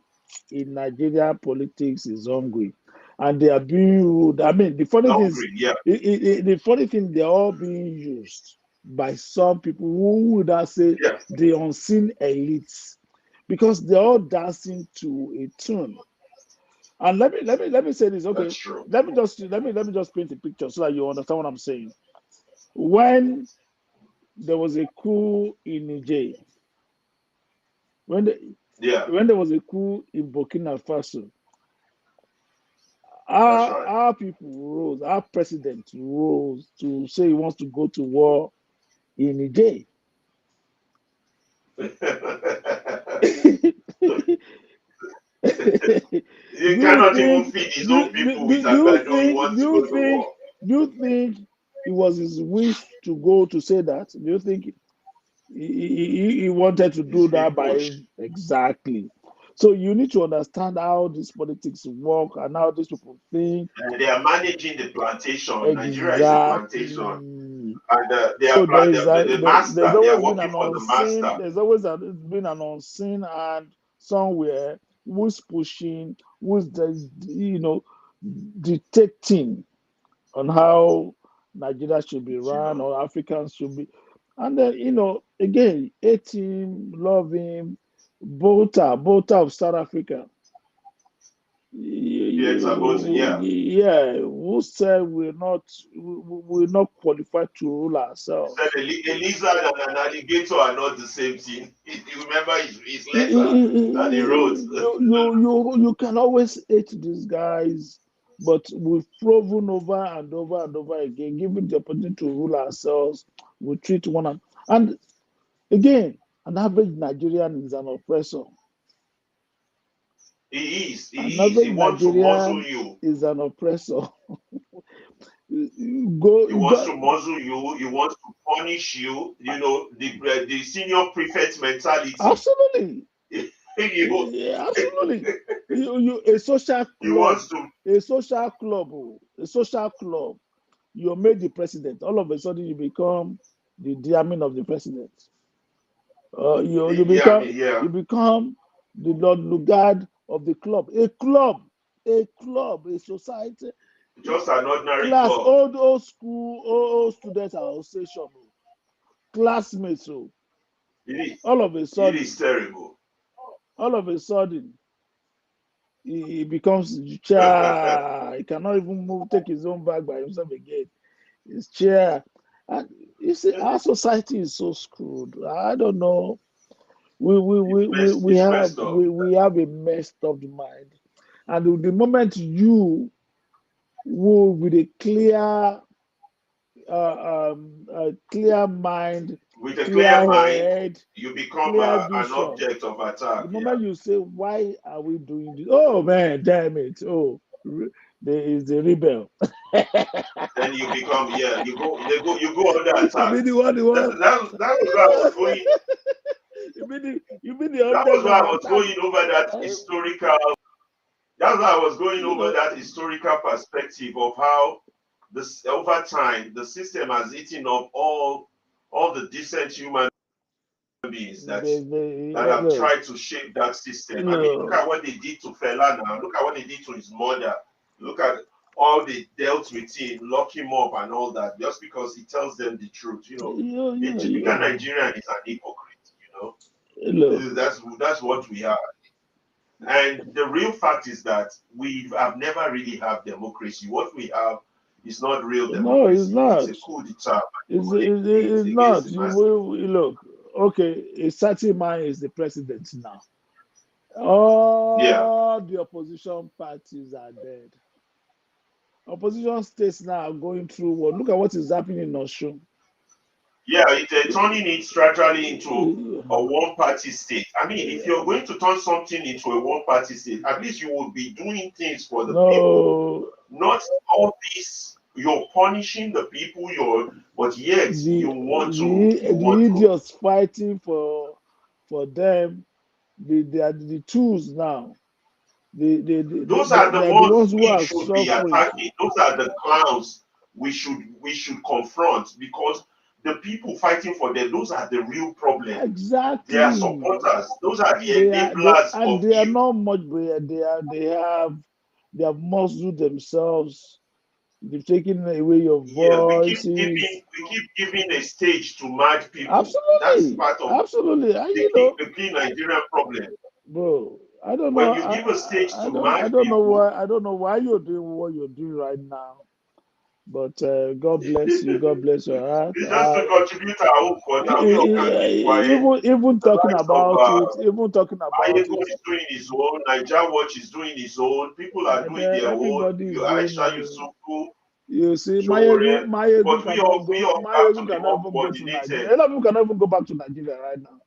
in Nigeria politics is hungry, and they are being ruled. I mean, the funny thing is, hungry, yeah, the funny thing, they're all being used by some people who would I say yeah, the unseen elites, because they're all dancing to a tune. And let me say this. Okay, that's true. let me just paint a picture so that you understand what I'm saying. When there was a coup in Niger, when the, Yeah, when there was a coup in Burkina Faso, that's our right. our people rose, our president rose to say he wants to go to war in Niger. do You you cannot even think feed his do, own do, people with do do you agbado. He think wants do to go you to think war. do you think it was his wish to go to say that? Do you think he wanted to He's do being that by pushed. exactly? So you need to understand how these politics work and how these people think And they are managing the plantation. Nigeria is a plantation, exactly. and So the there's master. They are always been working an for the unseen, master. there's always been an unseen hand somewhere who's pushing, who's dictating on how Nigeria should be You run know, or Africans should be. And then, again, hate him, love him, Bota of South Africa. yes, about yeah. Yeah, who said we're not qualified to rule Said ourselves? a lizard and an alligator are not the same thing. You remember his You, letter that he wrote. you can always hate these guys, but we've proven over and over and over again, given the opportunity to rule ourselves, we treat one another. And again, an average Nigerian is an oppressor. He is. An He is. He average wants to muzzle Nigerian you. is an oppressor. He wants Go. to muzzle you. He wants to punish you. You know the senior prefect mentality. Absolutely. you, Yeah, absolutely. A social he club, wants to. a social club. You're made the president. All of a sudden, you become the diamond of the president. You Yeah, I become mean, yeah. you become the Lord Lugard of the club. A club, a society, Just an ordinary class, club. old school, old student association, classmates. So It is. all of a It is sudden, terrible. all of a sudden, he becomes chair. He cannot even move, take his own bag by himself again. His chair. And you see, our society is so screwed. I don't know. We we we we, we It's have messed up. we have a messed up mind. And the moment you will with a clear mind, With a clear clear mind, head, you become clear an vision. object of attack. The Yeah. moment you say, "Why are we doing this?" Oh man, damn it! Oh, there is the rebel. Then you become, yeah, you go under You attack. mean the one, the one. That was why I was going. You mean the That was object why of I was attack? going over that Uh, historical. That's why I was going you over know, that historical perspective of how this over time the system has eaten up all the decent human beings that have look, tried to shape that system. I mean, look look, at what they did to Fela now. Look at what they did to his mother. Look at all they dealt with him, lock him up and all that, just because he tells them the truth. You know, a typical Nigerian is an hypocrite. You know, look. that's what we are. And the real fact is that we have never really had democracy. What we have is not real No, it's democracy. It's not. a coup d'etat It's against not. the masses. Look. Okay, a certain man is the president now. Yeah, All the opposition parties are dead. Opposition states now are going through what? Look at what is happening in Osun. yeah, it's turning it gradually into a one-party state. I mean, if you're going to turn something into a one-party state, at least you would be doing things for the people, No, not all these you're punishing the people, but yet The you the want to. idiots fighting for them, they are the tools now. Those are the They are the ones ones who we are should be suffering. attacking. Those are the clowns we should confront, because the people fighting for them, those are the real problem. They are Exactly. supporters. Those are the They enablers and of they are evil. not much brain. They have muscled themselves. They've taken away your Yeah, we keep voices. giving we keep giving a stage to mad people. That's Absolutely, part of absolutely. And the key the key Nigerian problem. bro, I don't know. When you give a stage to I mad don't know people, why. I don't know why you're doing what you're doing right now. But God bless you. God bless your heart. it's just to contribute our own for now. We all can keep quiet. Even The talking likes of about it, even talking about Ayeko it, is doing his own, Niger Watch is doing his own, people are my doing dear, their own, everybody is you doing Aisha it. Yusufu, You see, Showore, Mayegun but cannot we go. all have to Mayegun be cannot more even go to Nigeria. coordinated. A lot of people cannot even go back to Nigeria right now.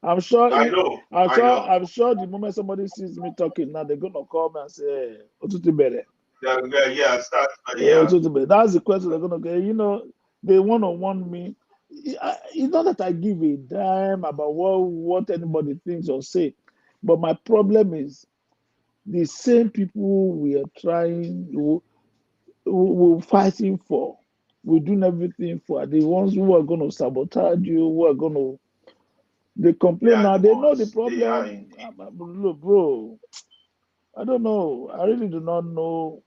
I'm sure. I know, I know. I'm sure. The moment somebody sees me talking now, they're gonna call me and say, "Hey, Otutu Bere." Yeah, start, yeah, That's the question they're gonna get. They one-on-one me. It's not that I give a damn about what anybody thinks or say, but my problem is the same people we are we're fighting for, we're doing everything for, are the ones who are going to sabotage you, who are going to. They they complain are now. the They know the ones. They are problem. indeed. Look, bro, I don't know. I really do not know.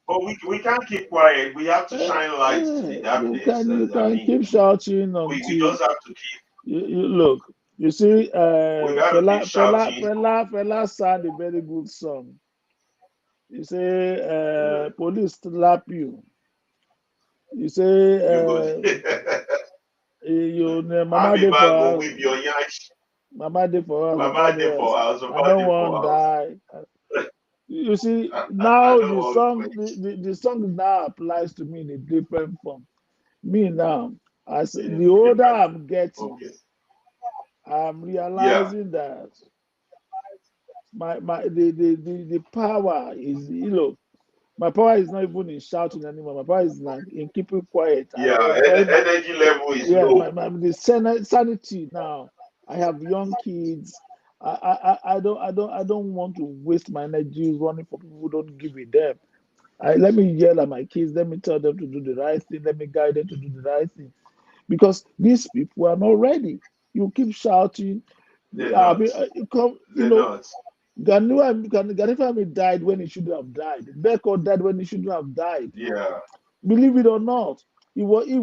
But we can't keep quiet. We have to shine light to the darkness. You I can mean, keep shouting we until just have to keep. you look. You see, We got to keep shouting. Fela sang a very good song. You say, Yeah. police slap you. You say, You go. mama dey for RAMINBA go house, whip your yansh. mama dey for house, papa Mama dey dey house. for house. I Papa no dey for wan house. die. You see, I now don't want to. the song now applies to me in a different form. Me now, as In a the older different. I'm getting, Okay. I'm Yeah. realizing that the power is, my power is not even in shouting anymore. My power is in keeping quiet and Yeah. enjoying my. Energy level is Yeah, low. sanity now. I have young kids. I don't want to waste my energy running for people who don't give a damn. Let me yell at my kids. Let me tell them to do the right thing. Let me guide them to do the right thing. Because these people are not ready. You keep shouting. They're not. You They're know, not. Ganifami died when he shouldn't have died. Beko died when he shouldn't have died. Yeah. Believe it or not,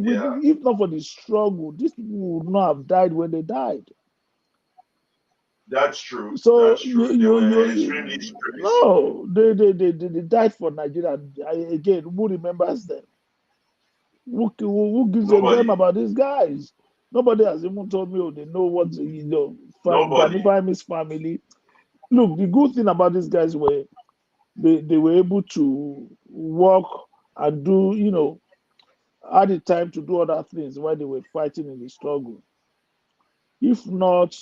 Yeah. if not for the struggle, these people would not have died when they died. That's true. So That's true. They were extremely stressed. no, they died for Nigeria. Again, who remembers them? Who gives a damn Nobody. about these guys? Nobody has even told me, oh, they know what, Nobody. Ganifami's family. Look, the good thing about these guys were they were able to work and do, had the time to do other things while they were fighting in the struggle. If not,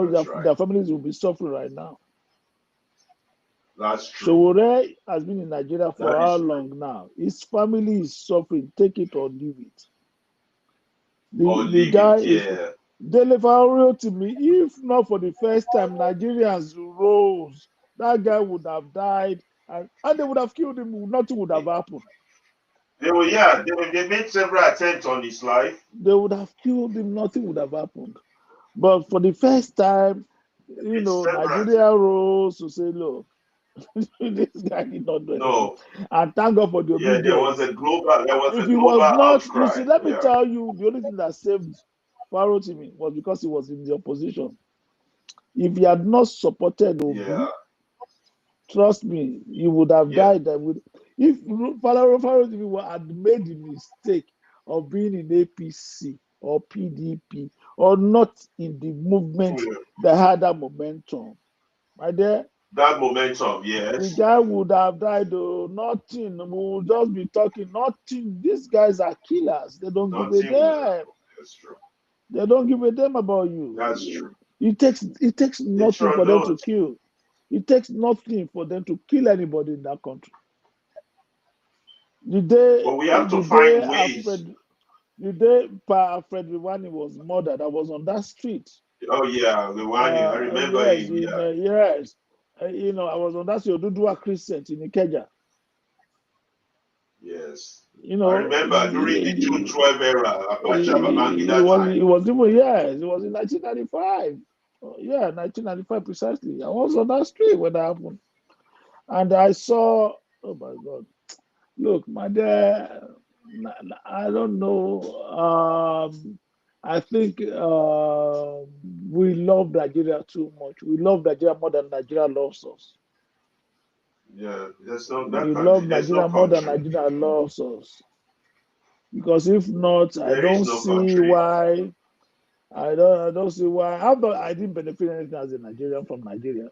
That's right. their families will be suffering right now. That's true. Showore has been in Nigeria for That how is true. long now? His family is suffering. Take it or leave it. Or The leave guy it. is Yeah. Dele Farotimi. If not for the first time Nigerians rose, that guy would have died, and they would have killed him. Nothing would have happened. They made several attempts on his life. They would have killed him. Nothing would have happened. But for the first time, They made several attempts. Nigeria rose to say, look, this guy did not do anything. No. And thank God for the Yeah, obedience. there was If a he global was not, you outcry. see, let me Yeah. tell you, the only thing that saved Farotimi was because he was in the opposition. If he had not supported Yeah. Obi, trust me, he would have Yeah. died. If Farotimi had made the mistake of being in APC or PDP or not in the movement Yeah. that had that momentum, my dear, That momentum, the yes. guy would have died. Oh, nothing. We will just be talking. Nothing. These guys are killers. They don't give a Nothing would damn. happen. That's true. They don't give a damn about That's you. true. It takes They nothing sure for them to don't. kill. It takes nothing for them to kill anybody in that country. But we have to find ways. The day Pa Alfred Riwani was murdered, I was on that street. Oh yeah, Rwani, I remember Yes, him. Yeah. yes. You know, I was on that street, Dudua Crescent in Ikeja. Yes. You I know, remember during the June 12 era, Abacha it Babangida was time. it was even yes, it was in 1995. Yeah, 1995 precisely. I was on that street when that happened, and I saw. Oh my God! Look, my dear, I don't know. I think we love Nigeria too much. We love Nigeria more than Nigeria loves us. Yeah, there's no that We country. love There's no Nigeria more than country. Nigeria loves us. Because if not, I There is don't no see country. why. I don't see why. I didn't benefit anything as a Nigerian from Nigeria.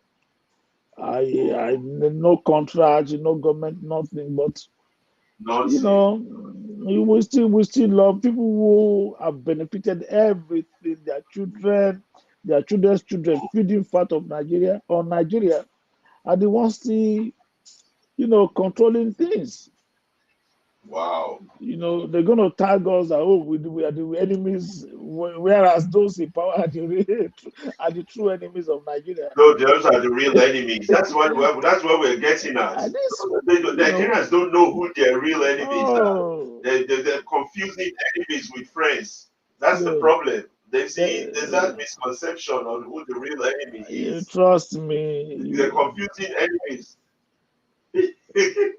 I no contract, no government, nothing. But you Nothing. know, we still love people who have benefited everything. Their children's children, feeding fat of Nigeria or Nigeria, are the ones still, controlling things. Wow. They're going to tag us that, oh, we are the enemies, whereas those in power are the true enemies of Nigeria. No, those are the real enemies. That's what we're getting at. And this, Nigerians don't know who their real enemies are. oh, They're confusing enemies with friends. That's the look, problem. There's that the, misconception on who the real enemy you is. trust me. They're confusing enemies.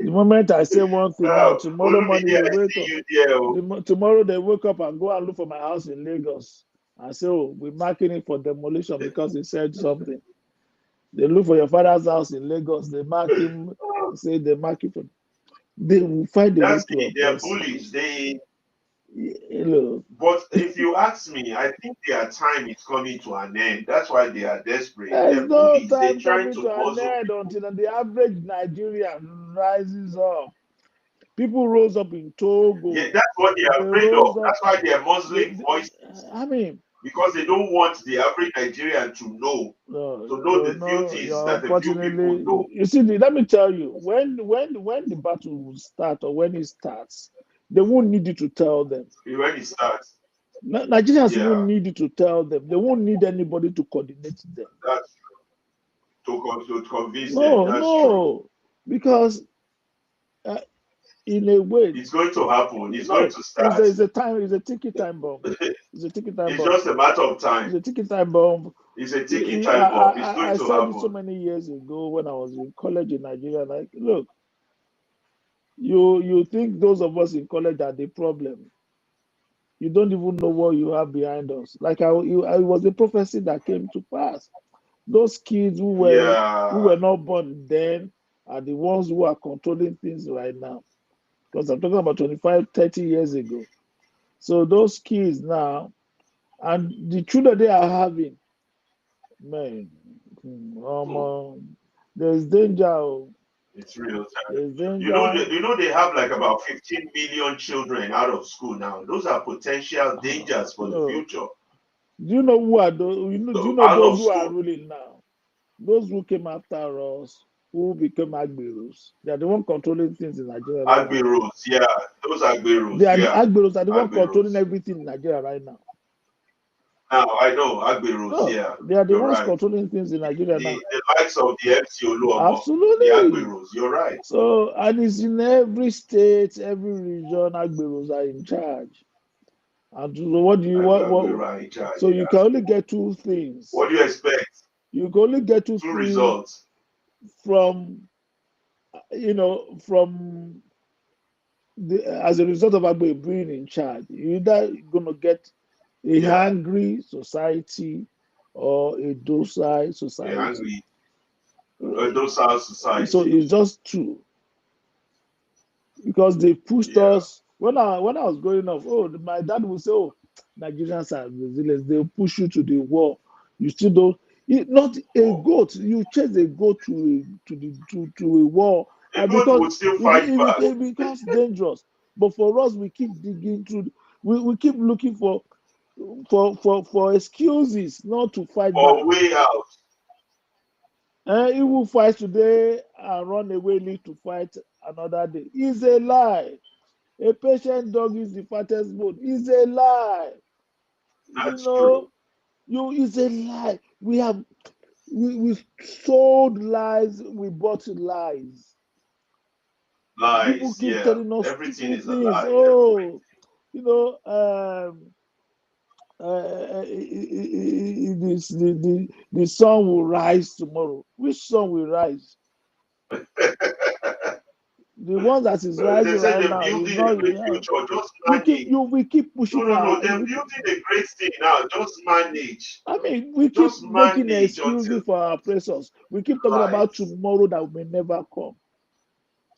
The moment I say one thing now, tomorrow morning Olumide, they I wake see up. you there. Oh. Tomorrow they wake up and go and look for my house in Lagos and say, oh, we're marking it for demolition because he said something. They look for your father's house in Lagos. They mark him. Say they mark him for. They will find a way That's to they're oppress you. bullies. Look, But if you ask me, I think their time is coming to an end. That's why they are desperate. there's They're no bullies. They're time trying coming to to an muzzle end people. until the average Nigerian rises up. People rose up in Yeah, Togo. that's what they are They afraid of. rose up. That's why they are They, muzzling they, voices I mean, because they don't want the average Nigerian to know the no. duties that a few people Unfortunately, know. you see, let me tell you, when the battle will start or when it starts, they won't need you to tell them. When it starts, Nigerians won't yeah, need you to tell them. They won't need anybody to coordinate them. that's to convince them. No, That's true. no, because uh, in a way, It's going to happen. It's going no, to start. it's a ticking time bomb. It's a ticking time It's bomb. just a matter of It's time. a ticking time bomb. It's a ticking time bomb. It's going I to said it so happen. many years ago when I was in college in Nigeria. Like, look, you think those of us in college are the problem. You don't even know what you have behind us. Like I was a prophecy that came to pass. Those kids who Yeah. were not born then are the ones who are controlling things right now. Because I'm talking about 25, 30 years ago. So those kids now and the children they are having, man, Oh, there's danger. it's real time. There's danger. You know they have like about 15 million children out of school now. Those are potential dangers for the Look, future. do you know who are those? Do you know Out those of who are school. ruling now? Those who came after us, who became Agberos. They are the one controlling things in Nigeria right now. Agbe rules, yeah. Those Agbe rules, They are the yeah. Agberos are the one Agbe controlling rules. everything in Nigeria right now. Now I know Agbe rules, No, yeah. they are the You're ones right. controlling things in Nigeria now. The likes of the MC Oluomo, the Agbe Absolutely. rules. You're right. So, and it's in every state, every region, Agberos are in charge. And so what do you Agbe what? right in charge, So you yeah. can only get two things. What do you expect? You can only get two Two things results. from from as a result of Agbe being in charge. You're either gonna get a Yeah. hungry society or a docile They're society. angry. Those are So society. it's just two because they pushed Yeah. us when I was growing up. Oh, my dad would say, "Oh, Nigerians are resilient. They'll push you to the wall. You still don't. Not a Whoa. goat. You chase a goat to a wall, The and goat because would still fight back. it becomes dangerous. But for us, we keep digging through. We keep looking for excuses not to fight back. For way out. He who fights today and run away live to fight another day. It's a lie. A patient dog is the fattest bone. It's a lie. You That's true. know, it's a lie. We sold lies, we bought lies. People Lies, keep yeah. telling us Everything stupid is a things. lie. Oh, you know, the sun will rise tomorrow. Which sun will rise? The one that is They rising say right they're now is building a not. great Yeah. future. Just manage. We keep No, pushing no, our. no. They're building a great thing now. Just manage. I mean, we keep Just making manage excuses until for our oppressors. We keep talking about lies. tomorrow that may never come.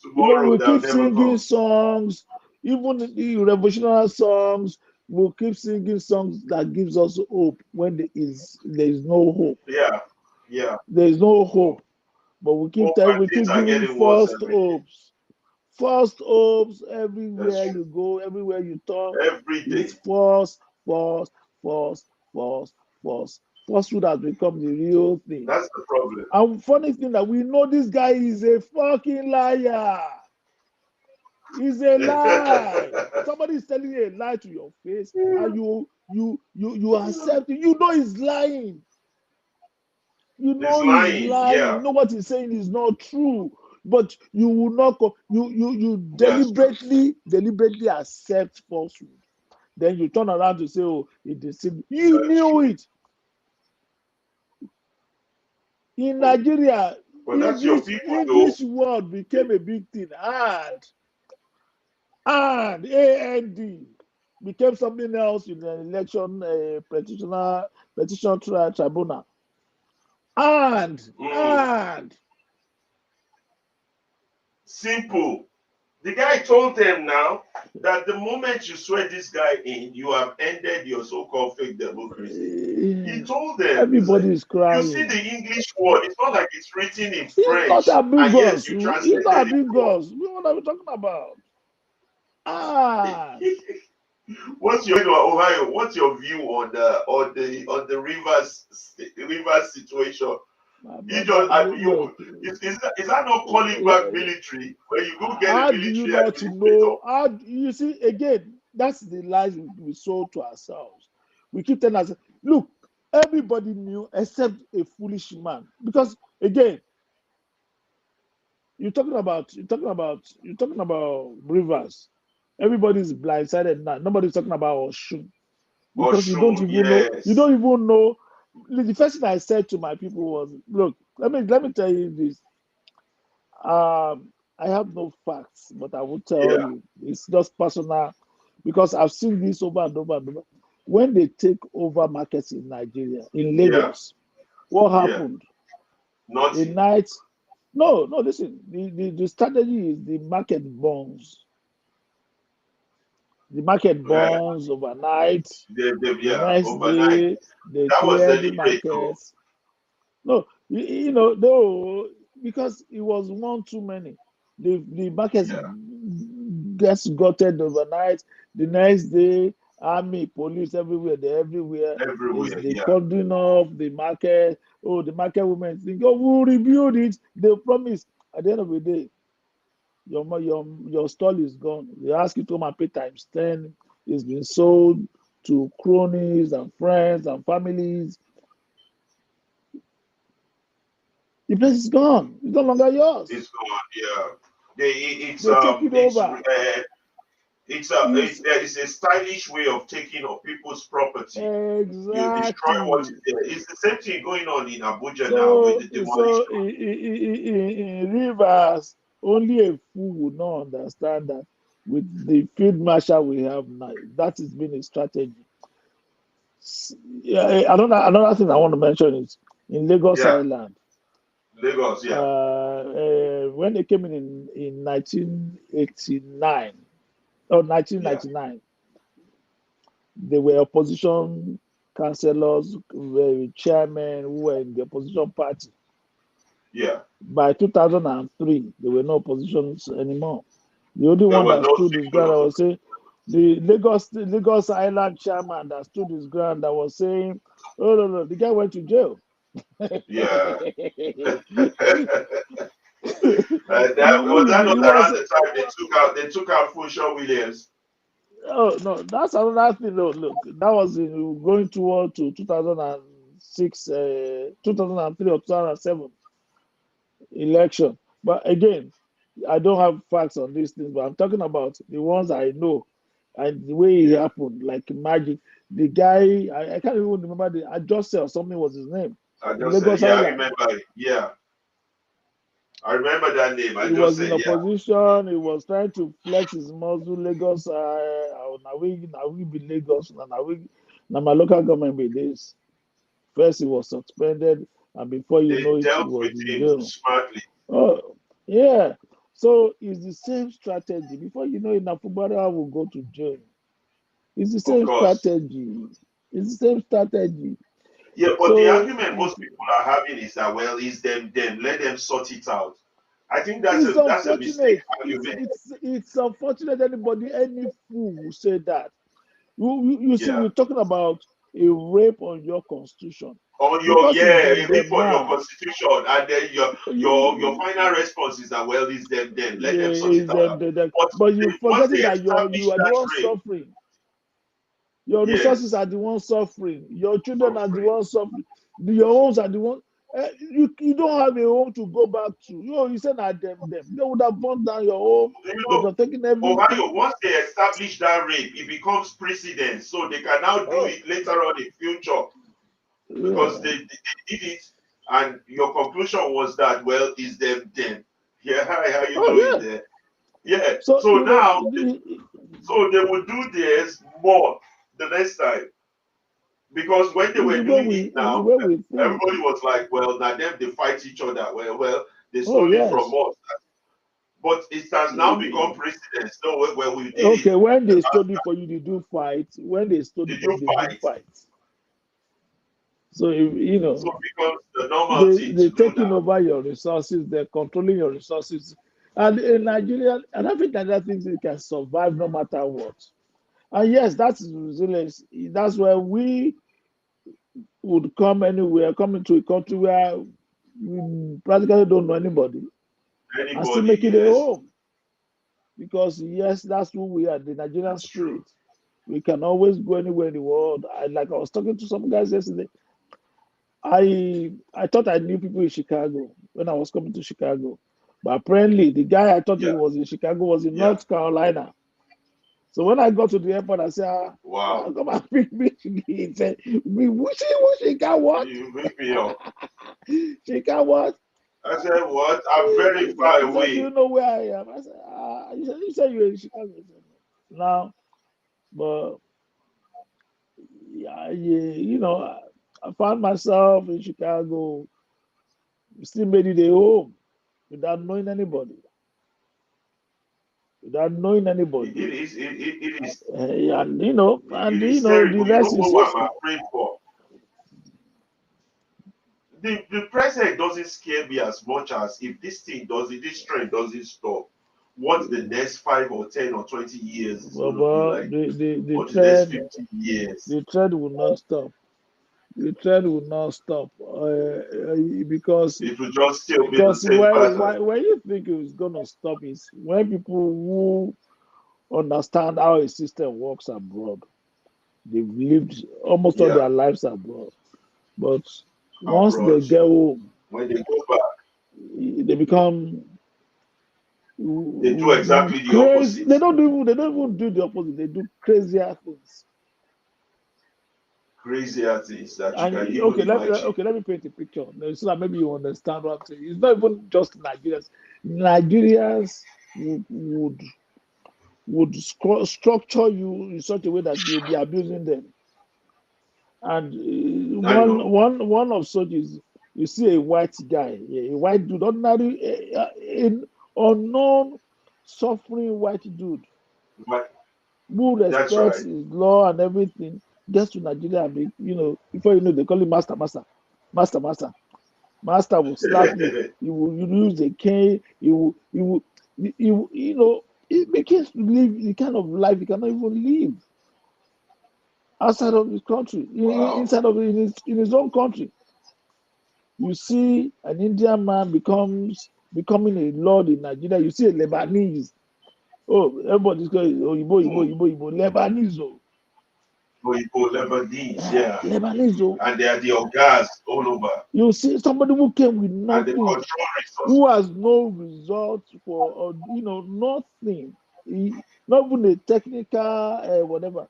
Tomorrow We they'll keep never singing come. songs, even the revolutionary songs. We'll keep singing songs that gives us hope when there is no hope. Yeah, yeah. There is no hope, but Hope and we things keep are giving getting worse false every day. hopes. False hopes That's everywhere true. you go, everywhere you turn. Every It's day. false, false, false, false, false. Falsehood has become the real thing. That's the problem. And funny thing that we know this guy is a fucking liar. He's a lie. Somebody is telling you a lie to your face, and you accept it. You know he's lying. You He's know he's lying. lying. Yeah, You know what he's saying is not true. But you will not. You that's true. deliberately accept falsehood. Then you turn around to say, "Oh, it deceived." You That's knew true. it. In Hmm. Nigeria, But that's your people, though. English word became a big thing. And AND became something else in the election petition tribunal. Mm. And Simple. The guy told them now that the moment you swear this guy in, you have ended your so-called fake democracy. He told them, he said, everybody is you see crying. the English word, it's not like it's written in He's not French, and yes, ambiguous. you He's not translated it wrong. ambiguous. What are we talking about? And What's your Ohio? What's your view on the Rivers situation? my You brother, just look, is that not calling back military when you go get a how do you military not administrator? know? You see again? That's the lies we sold to ourselves. We keep telling us, look, everybody knew except a foolish man. Because again, you're talking about rivers. Everybody's blindsided now. Nobody's talking about Oshun because you don't Oshun, even know. You yes. don't even know. The first thing I said to my people was, "Look, let me tell you this. I have no facts, but I will tell Yeah, you it's just personal because I've seen this over and over and over. When they take over markets in Nigeria, in yeah, Lagos, what yeah. happened? A Nothing. night. No, no. Listen, the strategy is the market bonds. The market Yeah, bonds overnight. The yeah, next overnight. day, they That was clear the deliberate, though. markets. No, no, because it was one too many. The markets Yeah, gets gutted overnight. The next day, army, police everywhere. They're everywhere. Is everywhere. the Yeah, cordon off the market. Oh, the market women think, oh, we'll rebuild it. They promise. At the end of the day, your stall is gone. They ask you to come and pay times 10. It's been sold to cronies and friends and families. The place is gone. It's no longer yours. it's gone. Yeah, They take it over. it's a stylish way of taking of people's property. You destroy what is Exactly. there. It's the same thing going on in Abuja now with So, the demolition. so in Rivers, only a fool would not understand that with the field marshal we have now, that has been a strategy. Yeah, another thing I want to mention is in Lagos Yeah, Island. Lagos. Yeah, When they came in 1989 or yeah, 1999, they were opposition councillors, were chairmen who were in the opposition party. yeah. By 2003, there were no oppositions anymore. The only There one was that no stood his single ground, I was saying, the Lagos Island chairman that stood his ground, that was saying, oh no, no, the guy went to jail. Yeah. That was he, that not he around was. the time they took out Funshaw Williams. Oh no, that's another thing. No, look, that was going toward to 2006, 2003 or 2007 election. But again, I don't have facts on these things, but I'm talking about the ones I know and the way it Yeah. happened, like magic. The guy, I can't even remember the Adjusted or something was his name I in just said, Lagos yeah, I Island. remember it. Yeah, I remember that name. I He just was in said, yeah, opposition. He was trying to flex his muscle. Lagos, now we be Lagos, now my local government be this. First, he was suspended, and before you they know it, he dealt was with in him jail. smartly. Oh, yeah. So it's the same strategy. Before you know it, Nafubara will go to jail. It's the Of same course. strategy. It's the same strategy. Yeah, but the So argument if most people are having is that, well, it's them, let them sort it out. I think that's it's a mistake unfortunate, argument. it's unfortunate any fool will say that. You see, Yeah. we're talking about a rape on your constitution On your, because it's yeah, them a rip on your now. constitution, and then your final response is that, well, it's them, let Yeah, them sort it it's out. them. But But you once forgetting they that establish you are the that one rape, suffering. Your resources yes, are the ones suffering. Your children are the suffering. ones suffering. Your homes are the ones. You don't have a home to go back to. You said that them. They would have burned down your home. You They would know, have taken everything. Ohio, once they establish that rape, it becomes precedent. So they can now do Oh, it later on in future because yeah. they did it. And your conclusion was that, well, is them. Yeah, hi, how you Oh, doing yeah. there? Yeah. So So you know, now, so they will do this more the next time. Because when they it's were the way doing it it's the now, way we think. everybody was like, well, now them, they fight each other. Well, they Oh, stole it from yes. us. But it has now become precedent. So when we did it Okay, when the they last stole it time, for you, they do fight. When they stole it did from you you, they do fight? fight. So if, So it becomes the normal they thing they to do taking now. over your resources, they're controlling your resources, and in Nigeria, and I think that thinks it can survive no matter what. And yes, that's resilience. That's where we would come into a country where we practically don't know anybody and still Anybody, make it a yes. home. Because yes, that's who we are, the Nigerian That's true. spirit. We can always go anywhere in the world. I was talking to some guys yesterday. I thought I knew people in Chicago when I was coming to Chicago, but apparently the guy I thought he Yeah, was in Chicago was in yeah. North Carolina. So when I got to the airport, I said, Wow. come and pick me." He said, "We she got what? You pick me up. She got what?" I said, what? I'm very He said, far he said, "Do you away. know where I am?" I said, you said you're in Chicago." He said, "No." Now, but yeah, I found myself in Chicago, still made it a home without knowing anybody. Without knowing It anybody. is it is The terrible. You know rest is what I'm history. afraid for? The present doesn't scare me as much as if this trend doesn't stop. What the next 5 or 10 or 20 years is But, going to be like, the or the next trend 50 years. the trend will not stop. The trend will not stop because It will just still be the same pattern. when you think it's gonna stop is when people who understand how a system works abroad. They've lived almost all Yeah, their lives abroad, but once they abroad. get home, When they go back, they become they do exactly the crazy. opposite. They don't even do the opposite. They do crazier things. Crazier things that you And can even imagine. let me paint a picture so that maybe you understand what I'm saying. It's not even just Nigerians. Nigerians would structure you in such a way that you'll be abusing them. And I know. one of such is you see a white guy, a white dude, ordinary, an unknown, suffering white dude But who that's respects right. his law and everything, gets to Nigeria and before you know, they call him master, master will slap you. You use a cane. It begins to live the kind of life he cannot even live outside of his country, Wow. inside of in his own country. You see an Indian man becoming a lord in Nigeria. You see a Lebanese. Oh, everybody's going, oh, Igbo, Lebanese. Oh, Lebanese, yeah. Lebanese. Oh, And they are the organs all over. you see somebody who came with And they nothing, control who resources. has no result for, nothing. Not even a technical whatever.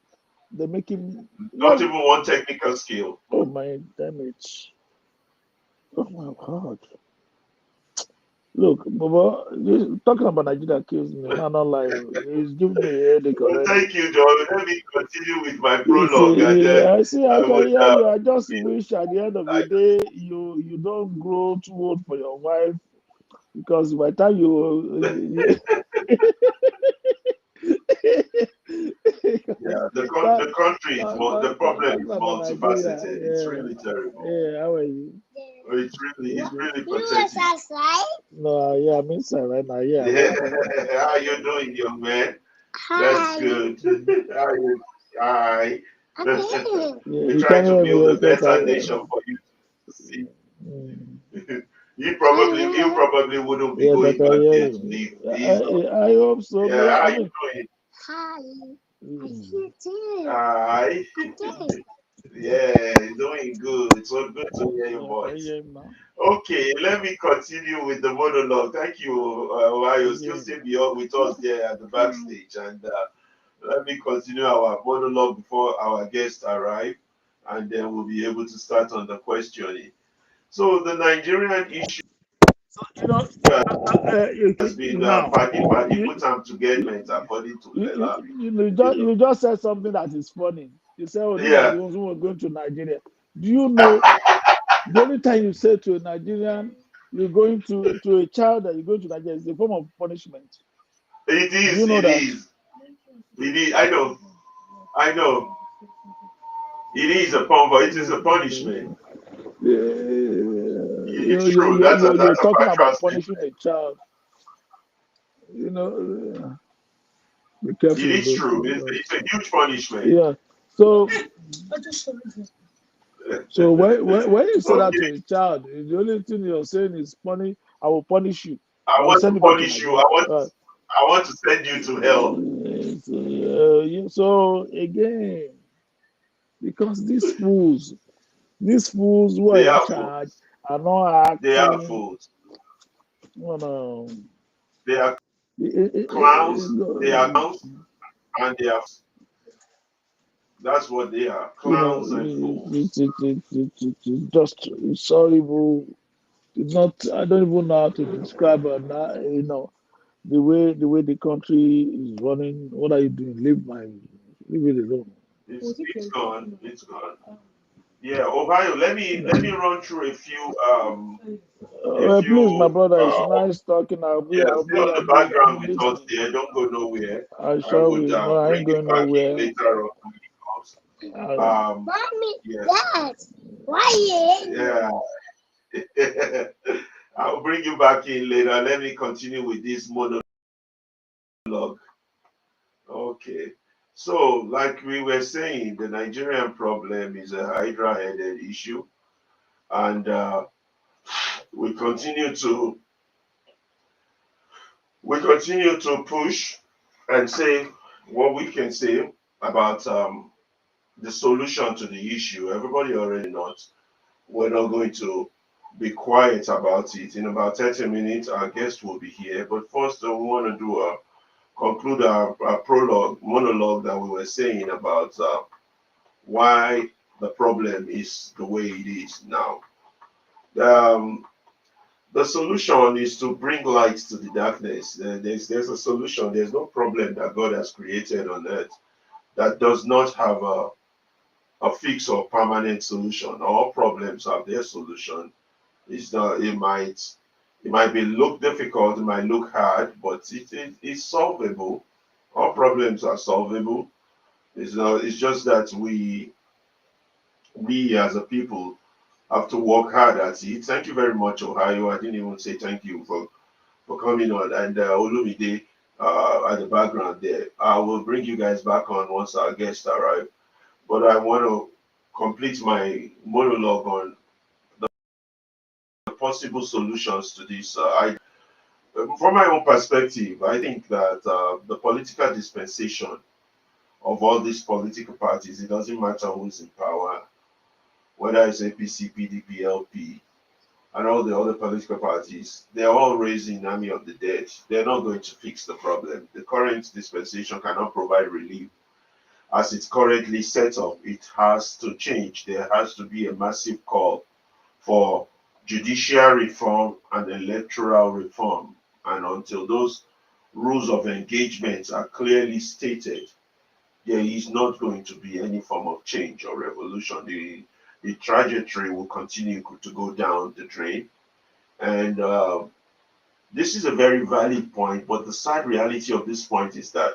They make him Not not. even one technical skill. Oh my damage. Oh my God. Look, Baba, talking about Nigeria kills me. Man, not like it's giving me a headache Well, already. thank you, John. Let me continue with my You prologue, and see, then I see, I I can would, hear you. I just you wish at the end of I, the day you don't grow too old for your wife because by the time yeah, talk, the country is the problem talking is about Nigeria, multifaceted. It's really terrible. yeah, how are you? It's Okay. really pathetic. No, yeah, I'm inside right now. Yeah, I'm Yeah, outside. how you doing, young man? That's good. How you? Hi. Yeah, We're you trying can to hear me, build a okay? better nation for you to see. Mm. You probably wouldn't be Yes, I going can back hear there to you. live. Please. I hope so. Yeah, I how you mean, doing? mm, Hi. Yeah, doing good. It's so good to hear your yeah, I can voice. hear him now. Okay, let me continue with the monologue. Thank you, I Ohio. can Still hear stay him. beyond with us there at the backstage. And let me continue our monologue before our guests arrive. And then we'll be able to start on the questioning. So, the Nigerian issue You know, has been now paddy you, put them you, together according to Lela. just, You know. you just said something that is funny. You said, "Oh, these are Yeah. the ones who are going to Nigeria." Do you know the only time you say to a Nigerian you're going to a child that you're going to Nigeria is a form of punishment? It Do you is, know it that? is. It is. I know. It is a pun, but it is a punishment. It's true. You're That's a talking factual about punishing statement. a child. You know, be careful It with is those true. things. It's a huge punishment. Yeah. So when you say that Okay. to a child, the only thing you're saying is punish. I will punish you. I I will want to send you back to punish you. Nigeria. I want to send you to hell. So again, because these fools who are They in are charge fools. are not They are acting. fools. You know, They are it, it, clowns. They are it, clowns, and they are. That's what they are. you know, Clowns and fools. it's just it's horrible. It's not. I don't even know how to describe it. The way the country is running. What are you doing? Leave it alone. It's gone. It's gone. Yeah, Ohio. Let me run through a Please, my few brother, it's nice talking. yeah, stay on the I'll background be with us listening. there. Don't go nowhere. I I sure would will. No, I bring ain't you going back in nowhere. later on when it comes. I, Mommy, yes. Dad, why you? Yeah. I'll bring you back in later. Let me continue with this monologue. Okay. So, like we were saying, the Nigerian problem is a hydra-headed issue, and we continue to push and say what we can say about the solution to the issue. Everybody already knows. We're not going to be quiet about it. In about 30 minutes, our guest will be here. But first, we want to conclude our prologue, monologue that we were saying about why the problem is the way it is now. Um, the solution is to bring light to the darkness. There's a solution. There's no problem that God has created on earth that does not have a fixed or permanent solution. All problems have their solution. It might be look difficult, it might look hard, but it's solvable. All problems are solvable. It's just that we as a people have to work hard at it. Thank you very much, Ohio. I didn't even say thank you for coming on, and Olumide at the background there. I will bring you guys back on once our guests arrive. But I want to complete my monologue on possible solutions to this. From my own perspective, I think that the political dispensation of all these political parties, it doesn't matter who's in power, whether it's APC, PDP, LP, and all the other political parties, they're all raising army of the dead. They're not going to fix the problem. The current dispensation cannot provide relief. As it's currently set up, it has to change. There has to be a massive call for judicial reform and electoral reform. And until those rules of engagement are clearly stated, there is not going to be any form of change or revolution. The trajectory will continue to go down the drain. And this is a very valid point, but the sad reality of this point is that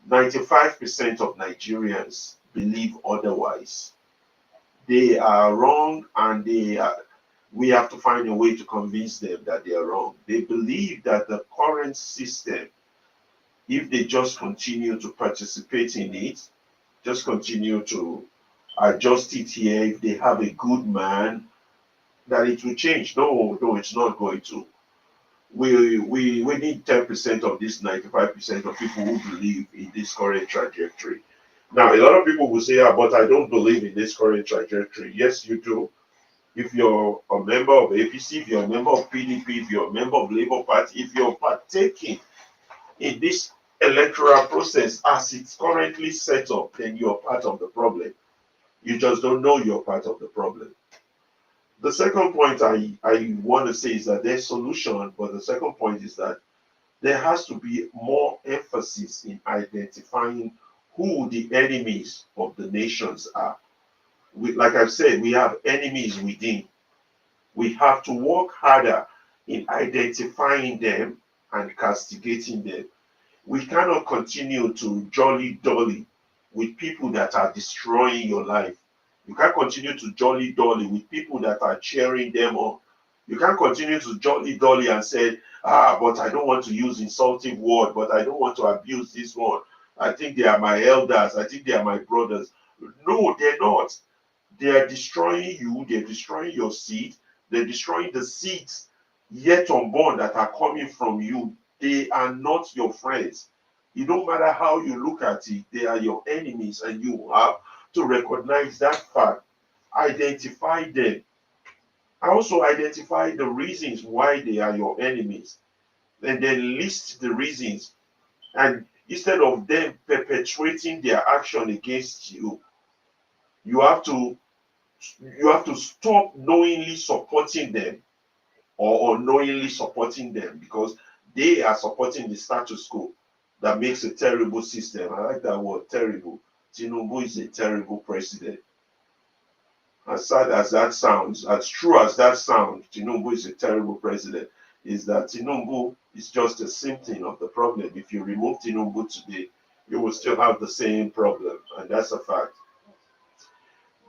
95% of Nigerians believe otherwise. They are wrong, and we have to find a way to convince them that they are wrong. They believe that the current system, if they just continue to participate in it, just continue to adjust it here, if they have a good man, that it will change. No, no, it's not going to. We need 10% of this 95% of people who believe in this current trajectory. Now, a lot of people will say, yeah, but I don't believe in this current trajectory. Yes, you do. If you're a member of APC, if you're a member of PDP, if you're a member of Labour Party, if you're partaking in this electoral process as it's currently set up, then you're part of the problem. You just don't know you're part of the problem. The second point I want to say is that there's solution, but the second point is that there has to be more emphasis in identifying who the enemies of the nations are. Like I've said, we have enemies within. We have to work harder in identifying them and castigating them. We cannot continue to jolly dolly with people that are destroying your life. You can't continue to jolly dolly with people that are cheering them on. You can't continue to jolly dolly and say, but I don't want to use insulting word, but I don't want to abuse this one. I think they are my elders. I think they are my brothers. No, they're not. They are destroying you. They're destroying your seed. They're destroying the seeds yet unborn that are coming from you. They are not your friends. It don't matter how you look at it. They are your enemies, and you have to recognize that fact. Identify them. Also identify the reasons why they are your enemies, and then list the reasons. And instead of them perpetuating their action against you, you have to stop knowingly supporting them or unknowingly supporting them, because they are supporting the status quo that makes a terrible system. I like that word, terrible. Tinubu is a terrible president. As sad as that sounds, as true as that sounds, Tinubu is a terrible president. Is that Tinubu is just a symptom of the problem. If you remove Tinubu today, you will still have the same problem, and that's a fact.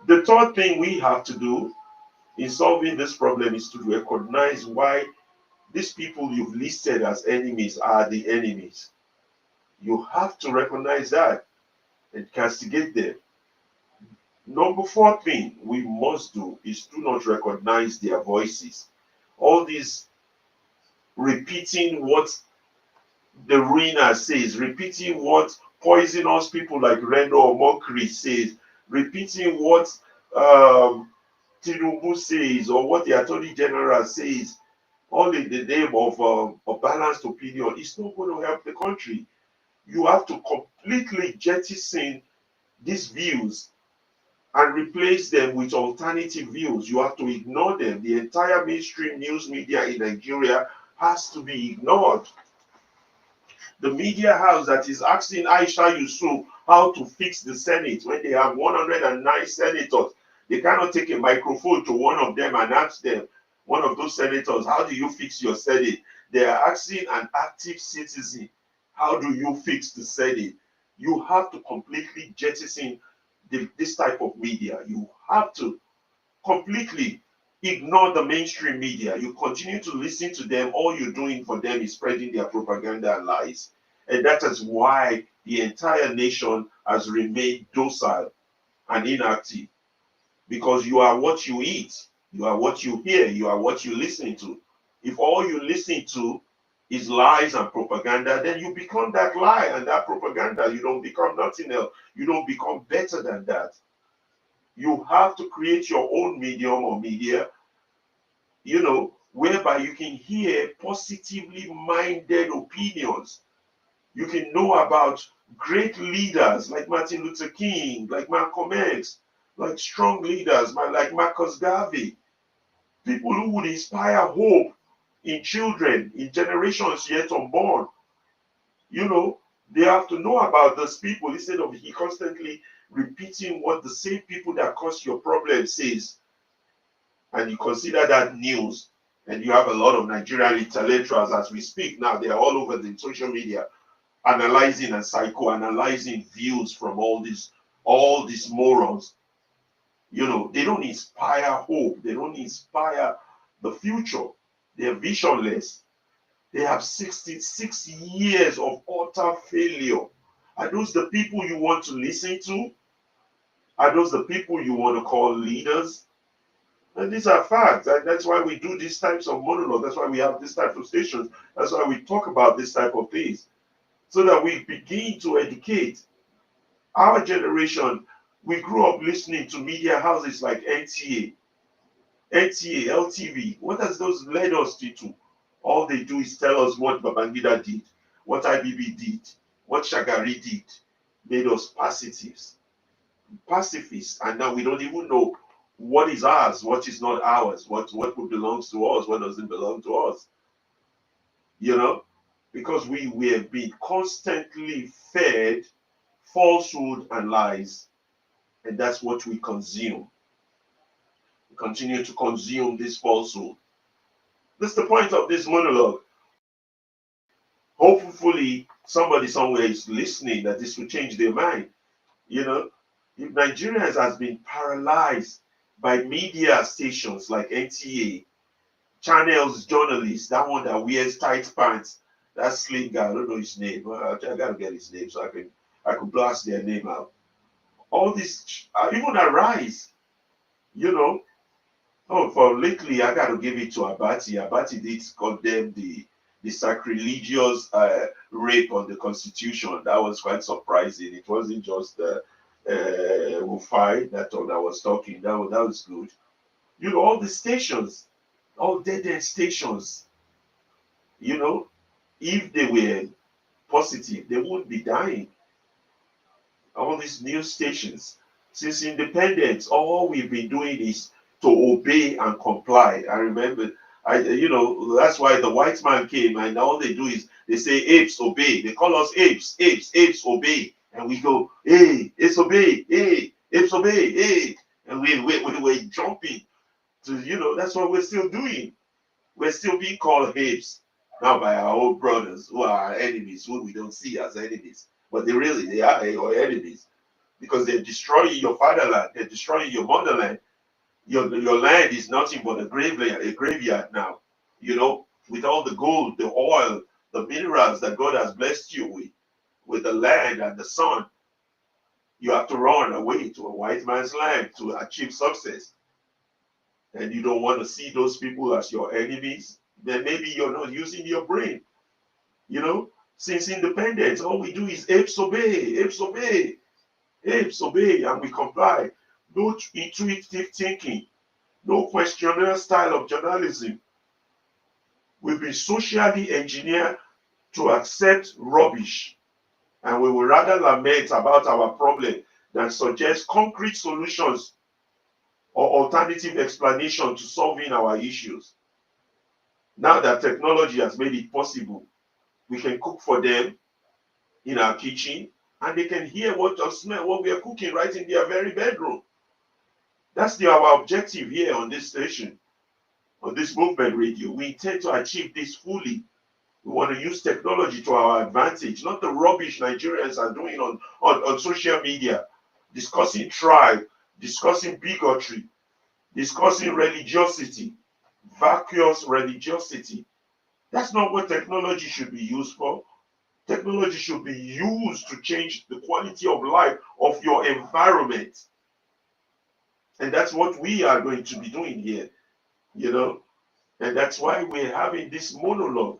The third thing we have to do in solving this problem is to recognize why these people you've listed as enemies are the enemies. You have to recognize that and castigate them. Number four thing we must do is do not recognize their voices. All these repeating what the ruiner says, repeating what poisonous people like Reno or Mockery says, repeating what Tinubu says or what the Attorney General says, all in the name of a balanced opinion. It's not going to help the country. You have to completely jettison these views and replace them with alternative views. You have to ignore them. The entire mainstream news media in Nigeria has to be ignored. The media house that is asking Aisha Yusuf how to fix the Senate when they have 109 senators, they cannot take a microphone to one of them and ask them, one of those senators, how do you fix your Senate? They are asking an active citizen, how do you fix the Senate? You have to completely jettison this type of media. You have to completely ignore the mainstream media. You continue to listen to them. All you're doing for them is spreading their propaganda and lies. And that is why the entire nation has remained docile and inactive, because you are what you eat. You are what you hear. You are what you listen to. If all you listen to is lies and propaganda, then you become that lie and that propaganda. You don't become nothing else. You don't become better than that. You have to create your own medium or media, whereby you can hear positively minded opinions. You can know about great leaders like Martin Luther King, like Malcolm X, like strong leaders like Marcus Garvey, people who would inspire hope in children, in generations yet unborn. They have to know about those people instead of he constantly repeating what the same people that cause your problem says. And you consider that news, and you have a lot of Nigerian intellectuals as we speak now. They are all over the social media analyzing and psychoanalyzing views from all these morons. They don't inspire hope. They don't inspire the future. They're visionless. They have 66 years of utter failure. Are those the people you want to listen to? Are those the people you want to call leaders? And these are facts. And that's why we do these types of monologue. That's why we have this type of stations. That's why we talk about this type of things. So that we begin to educate. Our generation, we grew up listening to media houses like NTA, LTV. What has those led us to? All they do is tell us what Babangida did, what IBB did, what Shagari did. Made us pacifists, and now we don't even know what is ours, what is not ours, what belongs to us, what doesn't belong to us. Because we have been constantly fed falsehood and lies, and that's what we consume. We continue to consume this falsehood. That's the point of this monologue. Hopefully, somebody somewhere is listening that this will change their mind. If Nigerians has been paralyzed by media stations like NTA, channels, journalists, that one that wears tight pants, that slim guy, I don't know his name. I gotta get his name so I could blast their name out. All this, even Arise, you know. Oh, for lately, I got to give it to Abati. Abati did condemn the sacrilegious rape on the Constitution. That was quite surprising. It wasn't just Rufai that was talking. That was good. All the stations, all dead-end stations, if they were positive, they wouldn't be dying. All these news stations, since independence, all we've been doing is to obey and comply. I remember, that's why the white man came, and all they do is they say, apes, obey. They call us apes, obey. And we go, hey, apes, obey, hey, apes, obey, hey. And we're jumping to, that's what we're still doing. We're still being called apes now by our own brothers who are our enemies, who we don't see as enemies. But they are your enemies because they're destroying your fatherland, they're destroying your motherland. Your land is nothing but a graveyard now, with all the gold, the oil, the minerals that God has blessed you with the land and the sun. You have to run away to a white man's land to achieve success. And you don't want to see those people as your enemies, then maybe you're not using your brain. Since independence, all we do is apes obey, apes obey, apes obey, and we comply. No intuitive thinking, no questionnaire style of journalism. We've been socially engineered to accept rubbish, and we will rather lament about our problem than suggest concrete solutions or alternative explanation to solving our issues. Now that technology has made it possible, we can cook for them in our kitchen, and they can hear what we are cooking right in their very bedroom. That's our objective here on this station, on this movement radio. We intend to achieve this fully. We want to use technology to our advantage, not the rubbish Nigerians are doing on social media, discussing tribe, discussing bigotry, discussing religiosity, vacuous religiosity. That's not what technology should be used for. Technology should be used to change the quality of life of your environment. And that's what we are going to be doing here. you know, and that's why we're having this monologue.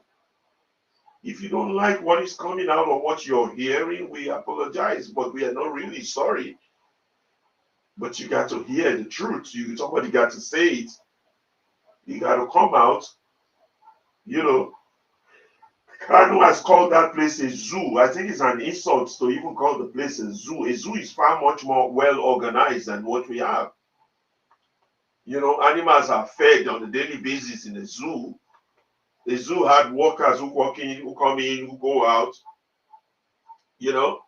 If you don't like what is coming out or what you're hearing, we apologize, but we are not really sorry. But you got to hear the truth. Somebody got to say it. You got to come out. You know, Kanu has called that place a zoo. I think it's an insult to even call the place a zoo. A zoo is far much more well organized than what we have. You know, animals are fed on a daily basis in a zoo. The zoo had workers who walk in, who come in, who go out. You know,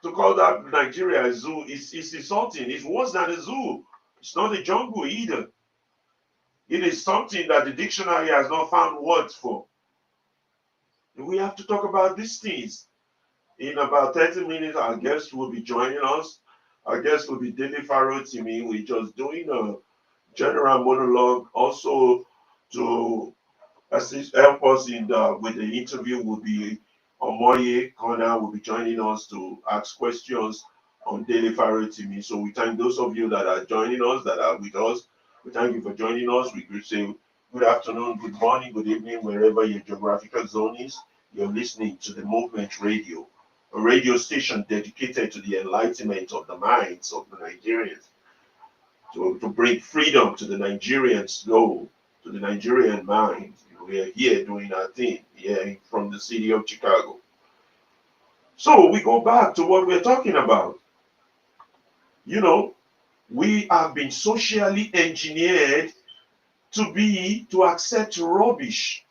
to call that Nigeria a zoo is insulting. It's worse than a zoo. It's not a jungle either. It is something that the dictionary has not found words for. And we have to talk about these things. In about 30 minutes, our guest will be joining us. Our guest will be Dele Farotimi. We're just doing a general monologue. Also, to assist, help us with the interview will be Omoye Kona will be joining us to ask questions on Dele Farotimi. So we thank those of you that are joining us, that are with us. We thank you for joining us. We could say good afternoon, good morning, good evening, wherever your geographical zone is. You're listening to the Movement Radio, a radio station dedicated to the enlightenment of the minds of the Nigerians, to bring freedom to the Nigerian soul, to the Nigerian mind. We are here doing our thing here from the city of Chicago. So we go back to what we're talking about. You know, we have been socially engineered to accept rubbish.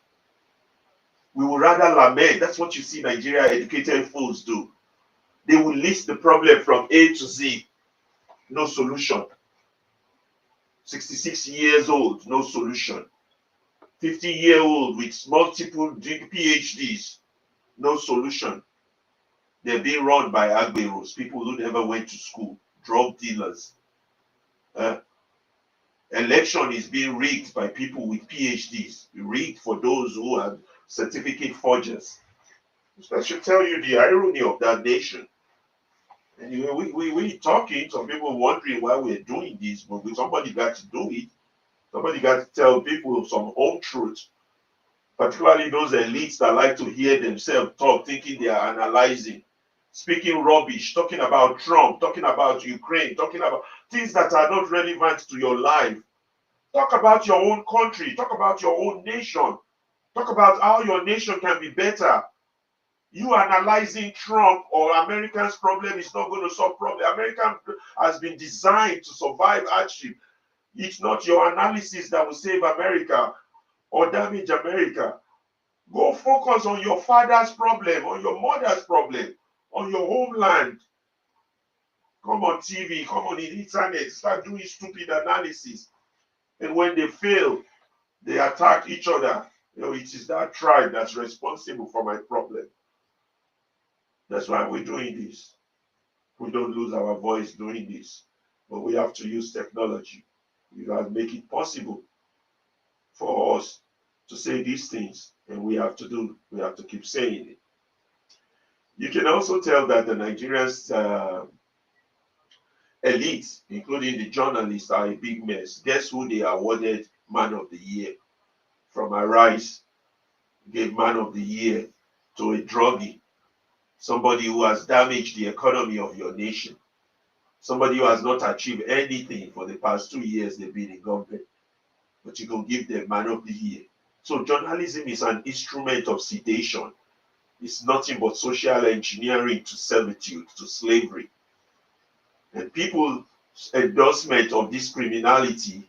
We would rather lament. That's what you see Nigeria educated fools do. They will list the problem from A to Z, no solution. 66 years old, no solution. 50-year-old with multiple PhDs, no solution. They're being run by agberos, people who never went to school, drug dealers. Election is being rigged by people with PhDs, rigged for those who are certificate forgers. That should tell you the irony of that nation. Anyway, we talking, some people wondering why we're doing this, but somebody got to do it. Somebody got to tell people some home truth, particularly those elites that like to hear themselves talk, thinking they are analyzing, speaking rubbish, talking about Trump, talking about Ukraine, talking about things that are not relevant to your life. Talk about your own country, talk about your own nation, talk about how your nation can be better. You analyzing Trump or America's problem is not going to solve problem. America has been designed to survive hardship. It's not your analysis that will save America or damage America. Go focus on your father's problem, on your mother's problem, on your homeland. Come on TV, come on the internet, start doing stupid analysis. And when they fail, they attack each other. You know, it is that tribe that's responsible for my problem. That's why we're doing this. We don't lose our voice doing this. But we have to use technology. We got to make it possible for us to say these things. And we have to keep saying it. You can also tell that the Nigerian elites, including the journalists, are a big mess. Guess who they awarded Man of the Year? From Arise, gave Man of the Year to a druggie, somebody who has damaged the economy of your nation, somebody who has not achieved anything for the past 2 years they've been in government, but you can give them Man of the Year. So journalism is an instrument of sedation. It's nothing but social engineering to servitude, to slavery. And people's endorsement of this criminality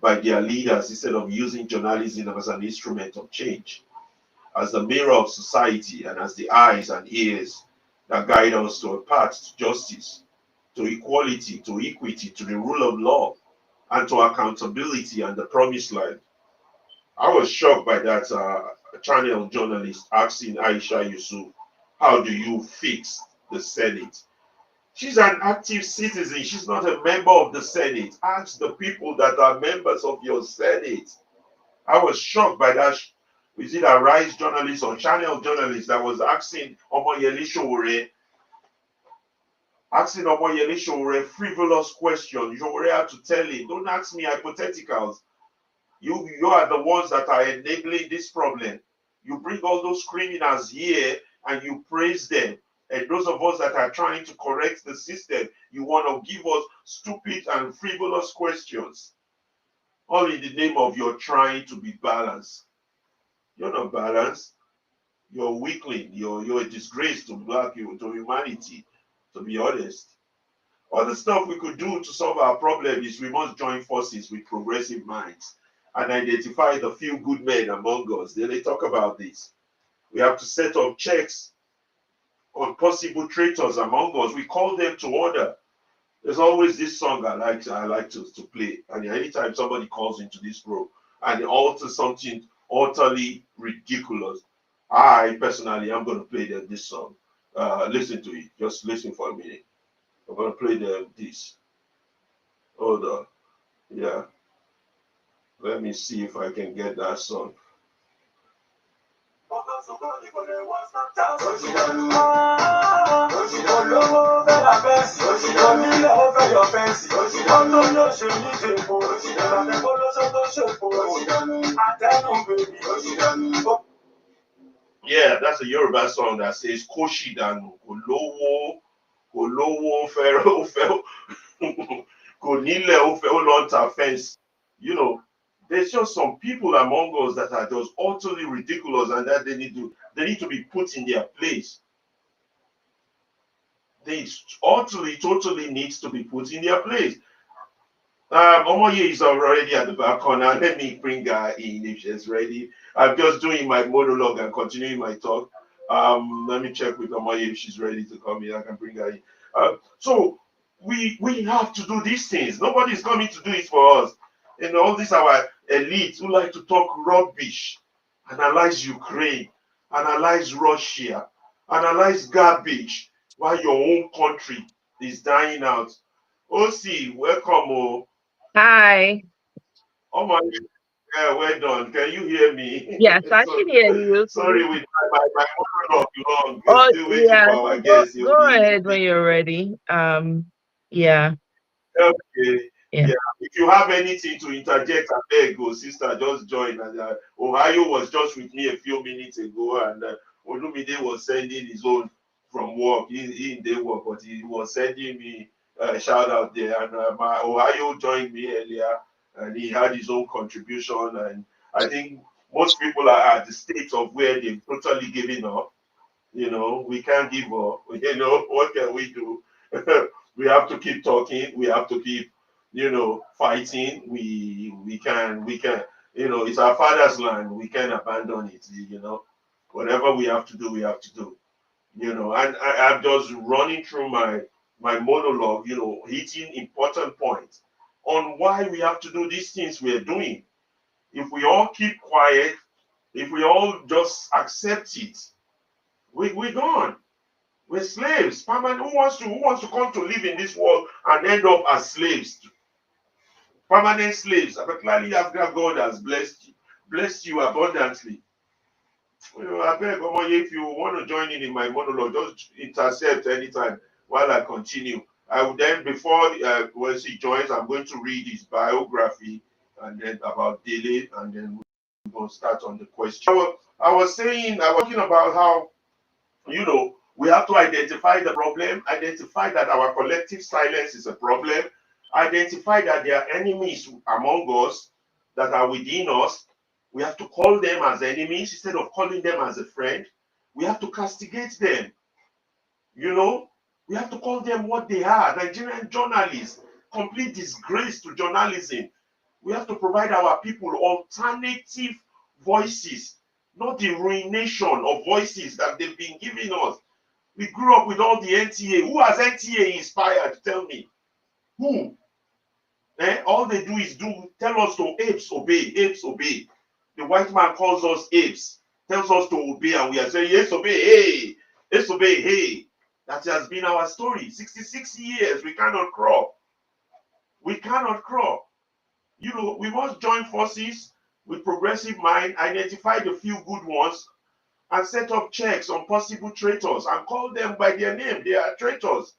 by their leaders instead of using journalism as an instrument of change, as the mirror of society and as the eyes and ears that guide us to a path to justice, to equality, to equity, to the rule of law, and to accountability and the promised land. I was shocked by that channel journalist asking Aisha Yusuf, how do you fix the Senate? She's an active citizen. She's not a member of the Senate. Ask the people that are members of your Senate. I was shocked by that. Is it a Rise journalist or channel journalist that was asking Omoyele Sowore a frivolous question? Sowore had to tell him, don't ask me hypotheticals. You are the ones that are enabling this problem. You bring all those criminals here and you praise them. And those of us that are trying to correct the system, you want to give us stupid and frivolous questions, all in the name of you're trying to be balanced. You're not balanced. You're a weakling. You're a disgrace to to humanity, to be honest. All the stuff we could do to solve our problem is we must join forces with progressive minds and identify the few good men among us. They talk about this. We have to set up checks on possible traitors among us. We call them to order. There's always this song I like to play. And anytime somebody calls into this room and they alter something utterly ridiculous, I personally am going to play them this song. Listen to it. Just listen for a minute. I'm going to play them this. Hold on. Yeah. Let me see if I can get that song. Yeah, that's a Yoruba song that says Koshi Danu, Kolowo, Kolowo, Pharaoh, Konile, Ofe, fence. You know, there's just some people among us that are just utterly ridiculous and that they need to be put in their place. They utterly, totally needs to be put in their place. Omoye is already at the back corner. Let me bring her in if she's ready. I'm just doing my monologue and continuing my talk. Let me check with Omoye if she's ready to come in. I can bring her in. So we have to do these things. Nobody's coming to do it for us. And all these our elites who like to talk rubbish, analyze Ukraine, analyze Russia, analyze garbage, while your own country is dying out. OC, welcome. Oh. Hi. Oh my, yeah, well done. Can you hear me? Yes, I So, can hear you. sorry, with my monologue long. We're Oh, still waiting yeah. for No, our go guests. He'll go be ahead when you're ready. Yeah, okay. yeah. Yeah. If you have anything to interject, I beg, go, sister, just join. And Ohio was just with me a few minutes ago, and Olumide was sending his own from work. He didn't work, but he was sending me a shout out there. And my Ohio joined me earlier, and he had his own contribution. And I think most people are at the state of where they've totally given up. We can't give up. What can we do? We have to keep talking. We have to keep, fighting. We can. It's our father's land. We can't abandon it. Whatever we have to do, we have to do. And I'm just running through my monologue. Hitting important points on why we have to do these things we are doing. If we all keep quiet, if we all just accept it, we're gone. We're slaves. Permanent. Who wants to come to live in this world and end up as slaves? Permanent slaves. Particularly after God has blessed you abundantly. I beg, if you want to join in my monologue, just intercept anytime while I continue. I will then, before when she joins, I'm going to read his biography and then about Dele, and then we're going to start on the question. I was talking about how we have to identify the problem, identify that our collective silence is a problem, identify that there are enemies among us that are within us. We have to call them as enemies instead of calling them as a friend. We have to castigate them. You know, we have to call them what they are, Nigerian journalists, complete disgrace to journalism. We have to provide our people alternative voices, not the ruination of voices that they've been giving us. We grew up with all the NTA. Who has NTA inspired? Tell me. Who? All they do is tell us to apes obey, apes obey. The white man calls us apes, tells us to obey, and we are saying, yes, obey, hey, yes, obey, hey. That has been our story. 66 years, we cannot crawl. We cannot crawl. We must join forces with progressive mind, identify the few good ones, and set up checks on possible traitors and call them by their name. They are traitors.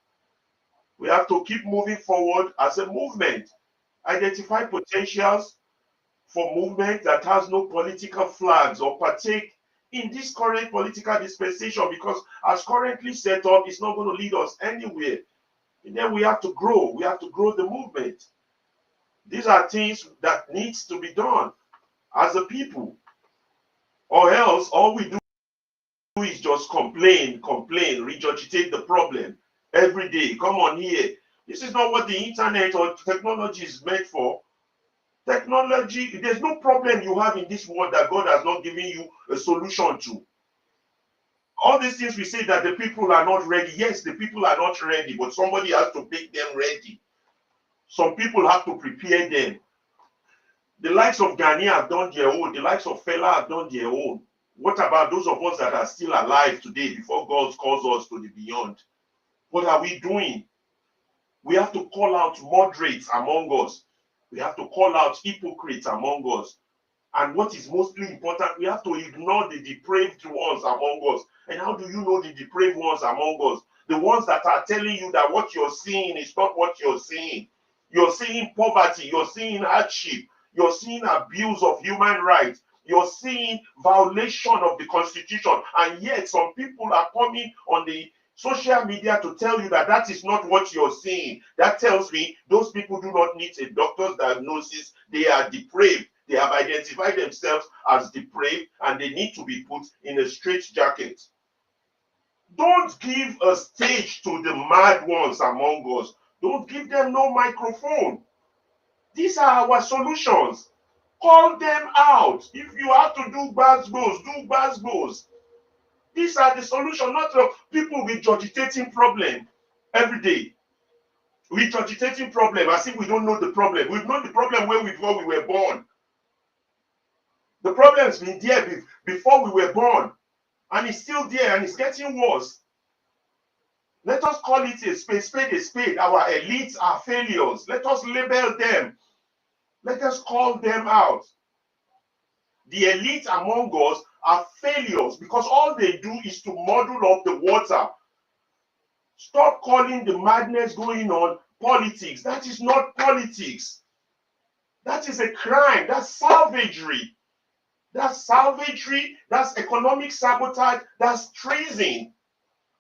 We have to keep moving forward as a movement, identify potentials for movement that has no political flags or partake in this current political dispensation, because as currently set up, it's not going to lead us anywhere. And then we have to grow. We have to grow the movement. These are things that needs to be done as a people, or else all we do is just complain, regurgitate the problem every day. Come on here. This is not what the internet or technology is meant for. Technology, there's no problem you have in this world that God has not given you a solution to. All these things we say that the people are not ready. Yes, the people are not ready, but somebody has to make them ready. Some people have to prepare them. The likes of Ghani have done their own. The likes of Fela have done their own. What about those of us that are still alive today before God calls us to the beyond? What are we doing? We have to call out moderates among us. We have to call out hypocrites among us. And what is mostly important, we have to ignore the depraved ones among us. And how do you know the depraved ones among us? The ones that are telling you that what you're seeing is not what you're seeing. You're seeing poverty, you're seeing hardship, you're seeing abuse of human rights, you're seeing violation of the Constitution. And yet some people are coming on the social media to tell you that that is not what you're seeing. That tells me those people do not need a doctor's diagnosis. They are depraved. They have identified themselves as depraved and they need to be put in a straitjacket. Don't give a stage to the mad ones among us. Don't give them no microphone. These are our solutions. Call them out. If you have to do basbos, do basbos. These are the solutions, not people regurgitating problem every day. Regurgitating problem as if we don't know the problem. We've known the problem before we were born. The problem's been there before we were born, and it's still there, and it's getting worse. Let us call it a spade a spade. Our elites are failures. Let us label them. Let us call them out. The elite among us are failures because all they do is to muddle up the water. Stop calling the madness going on politics. That is not politics. That is a crime. That's savagery. That's savagery. That's economic sabotage. That's treason.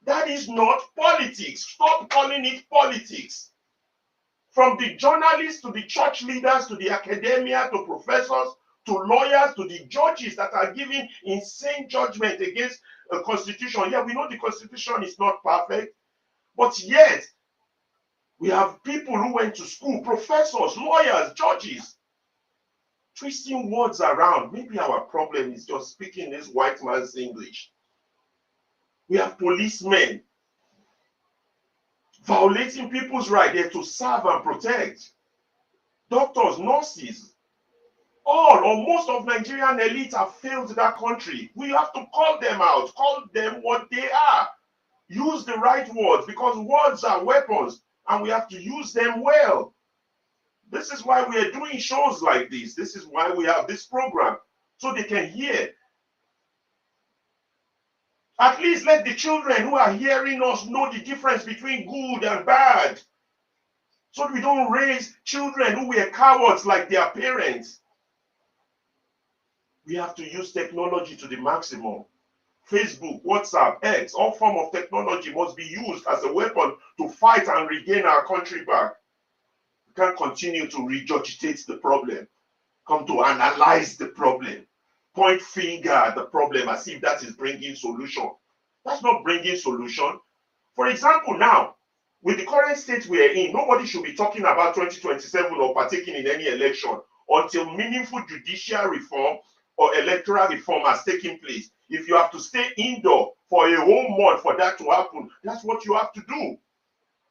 That is not politics. Stop calling it politics. From the journalists to the church leaders to the academia to professors to lawyers to the judges that are giving insane judgment against a constitution. Yeah, we know the constitution is not perfect, but yet we have people who went to school, professors, lawyers, judges, twisting words around. Maybe our problem is just speaking this white man's English. We have policemen violating people's right there to serve and protect. Doctors, nurses, all or most of Nigerian elites have failed that country. We have to call them out, call them what they are. Use the right words because words are weapons and we have to use them well. This is why we are doing shows like this. This is why we have this program, so they can hear. At least let the children who are hearing us know the difference between good and bad. So we don't raise children who were cowards like their parents. We have to use technology to the maximum. Facebook, WhatsApp, X, all form of technology must be used as a weapon to fight and regain our country back. We can't continue to regurgitate the problem, come to analyze the problem, point finger at the problem as if that is bringing solution. That's not bringing solution. For example, now, with the current state we are in, nobody should be talking about 2027 or partaking in any election until meaningful judicial reform or electoral reform has taken place. If you have to stay indoor for a whole month for that to happen, that's what you have to do.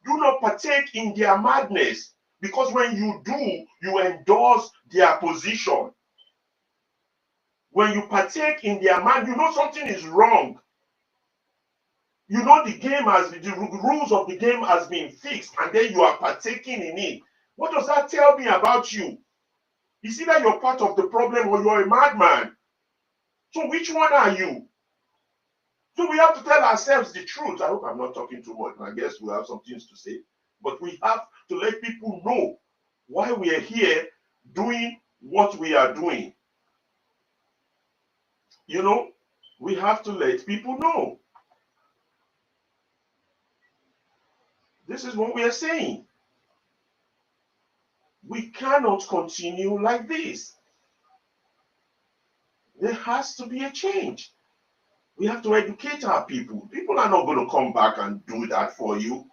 Do not partake in their madness, because when you do, you endorse their position. When you partake in their madness, you know something is wrong. You know the rules of the game has been fixed, and then you are partaking in it. What does that tell me about you? It's either you're part of the problem or you're a madman. So which one are you? So we have to tell ourselves the truth. I hope I'm not talking too much. I guess we have some things to say. But we have to let people know why we are here doing what we are doing. You know, we have to let people know. This is what we are saying. We cannot continue like this. There has to be a change. We have to educate our people. People are not going to come back and do that for you.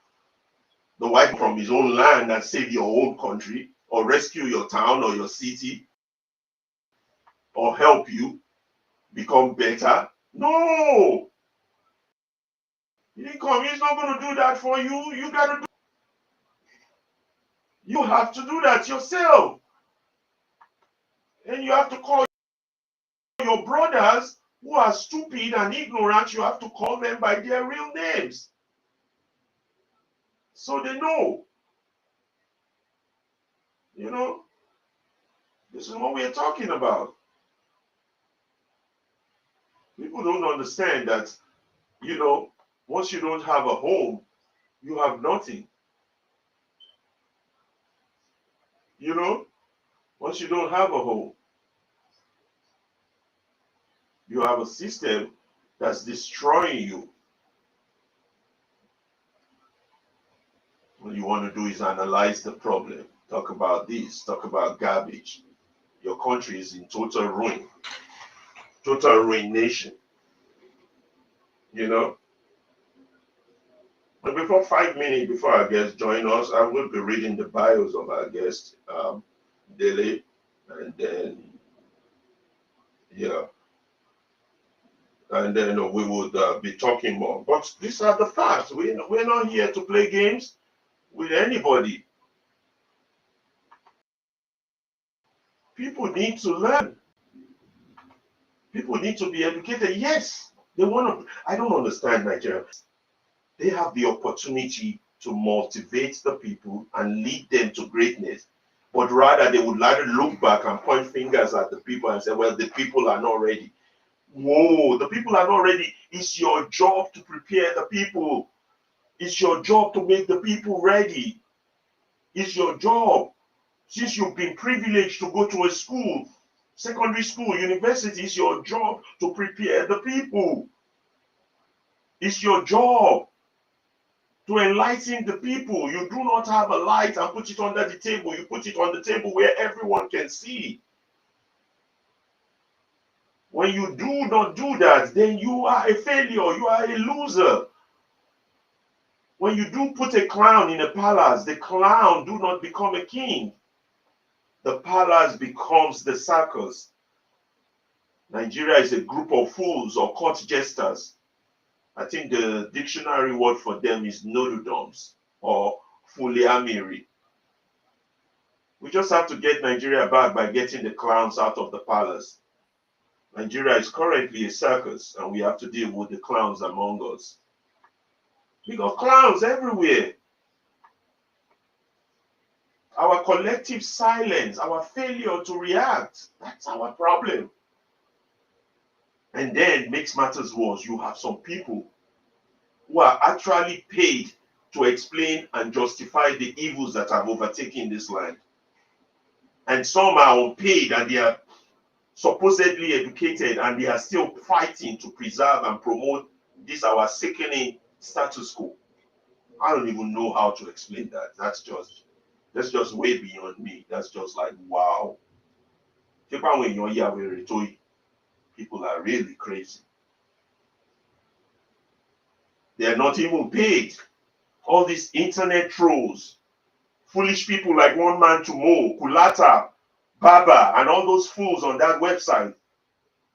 The white from his own land and save your own country, or rescue your town or your city, or help you become better. No, he didn't come. He's not going to do that for you. You got to do. You have to do that yourself, and you have to call your brothers who are stupid and ignorant. You have to call them by their real names, so they know. You know, this is what we are talking about. People don't understand that, you know, once you don't have a home, you have nothing. You know, once you don't have a home, you have a system that's destroying you. What you want to do is analyze the problem, talk about this, talk about garbage. Your country is in total ruination. You know, but before 5 minutes before our guests join us, I will be reading the bios of our guests, Dele, and then yeah, and then we would be talking more. But these are the facts. We're not here to play games with anybody. People need to learn. People need to be educated. Yes, they want to. I don't understand Nigeria. They have the opportunity to motivate the people and lead them to greatness. But rather, they would rather look back and point fingers at the people and say, well, the people are not ready. Whoa, the people are not ready. It's your job to prepare the people. It's your job to make the people ready. It's your job. Since you've been privileged to go to a school, secondary school, university, it's your job to prepare the people. It's your job to enlighten the people. You do not have a light and put it under the table. You put it on the table where everyone can see. When you do not do that, then you are a failure. You are a loser. When you do put a clown in a palace, the clown do not become a king. The palace becomes the circus. Nigeria is a group of fools or court jesters. I think the dictionary word for them is nododoms or fuliamiri. We just have to get Nigeria back by getting the clowns out of the palace. Nigeria is currently a circus, and we have to deal with the clowns among us. We got clowns everywhere. Our collective silence, our failure to react, that's our problem. And then makes matters worse. You have some people who are actually paid to explain and justify the evils that have overtaken this land. And some are unpaid and they are supposedly educated and they are still fighting to preserve and promote this our sickening status quo. I don't even know how to explain that. That's just way beyond me. That's just like wow. People are really crazy. They're not even paid. All these internet trolls, foolish people like One Man to Mo, Kulata, Baba, and all those fools on that website,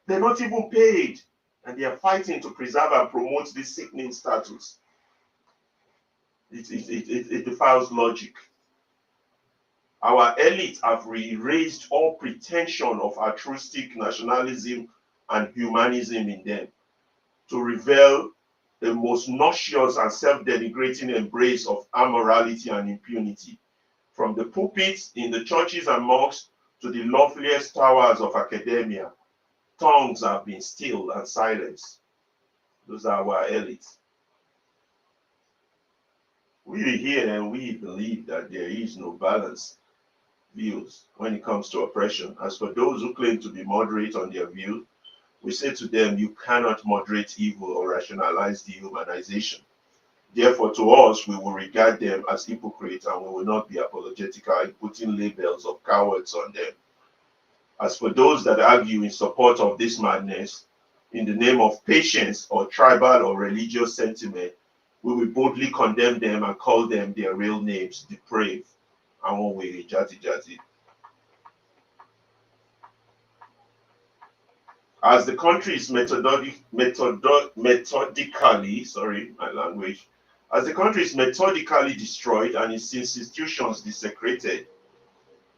they're not even paid. And they are fighting to preserve and promote this sickening status. It defies logic. Our elites have erased all pretension of altruistic nationalism and humanism in them to reveal the most nauseous and self-denigrating embrace of amorality and impunity. From the pulpits in the churches and mosques to the loftiest towers of academia, tongues have been stilled and silenced. Those are our elites. We here and we believe that there is no balance views when it comes to oppression. As for those who claim to be moderate on their view, we say to them, you cannot moderate evil or rationalize dehumanization. Therefore, to us, we will regard them as hypocrites and we will not be apologetical in putting labels of cowards on them. As for those that argue in support of this madness, in the name of patience or tribal or religious sentiment, we will boldly condemn them and call them their real names, depraved, and one way, jati jati. As the country is methodically, sorry, my language, as the country is methodically destroyed and its institutions desecrated,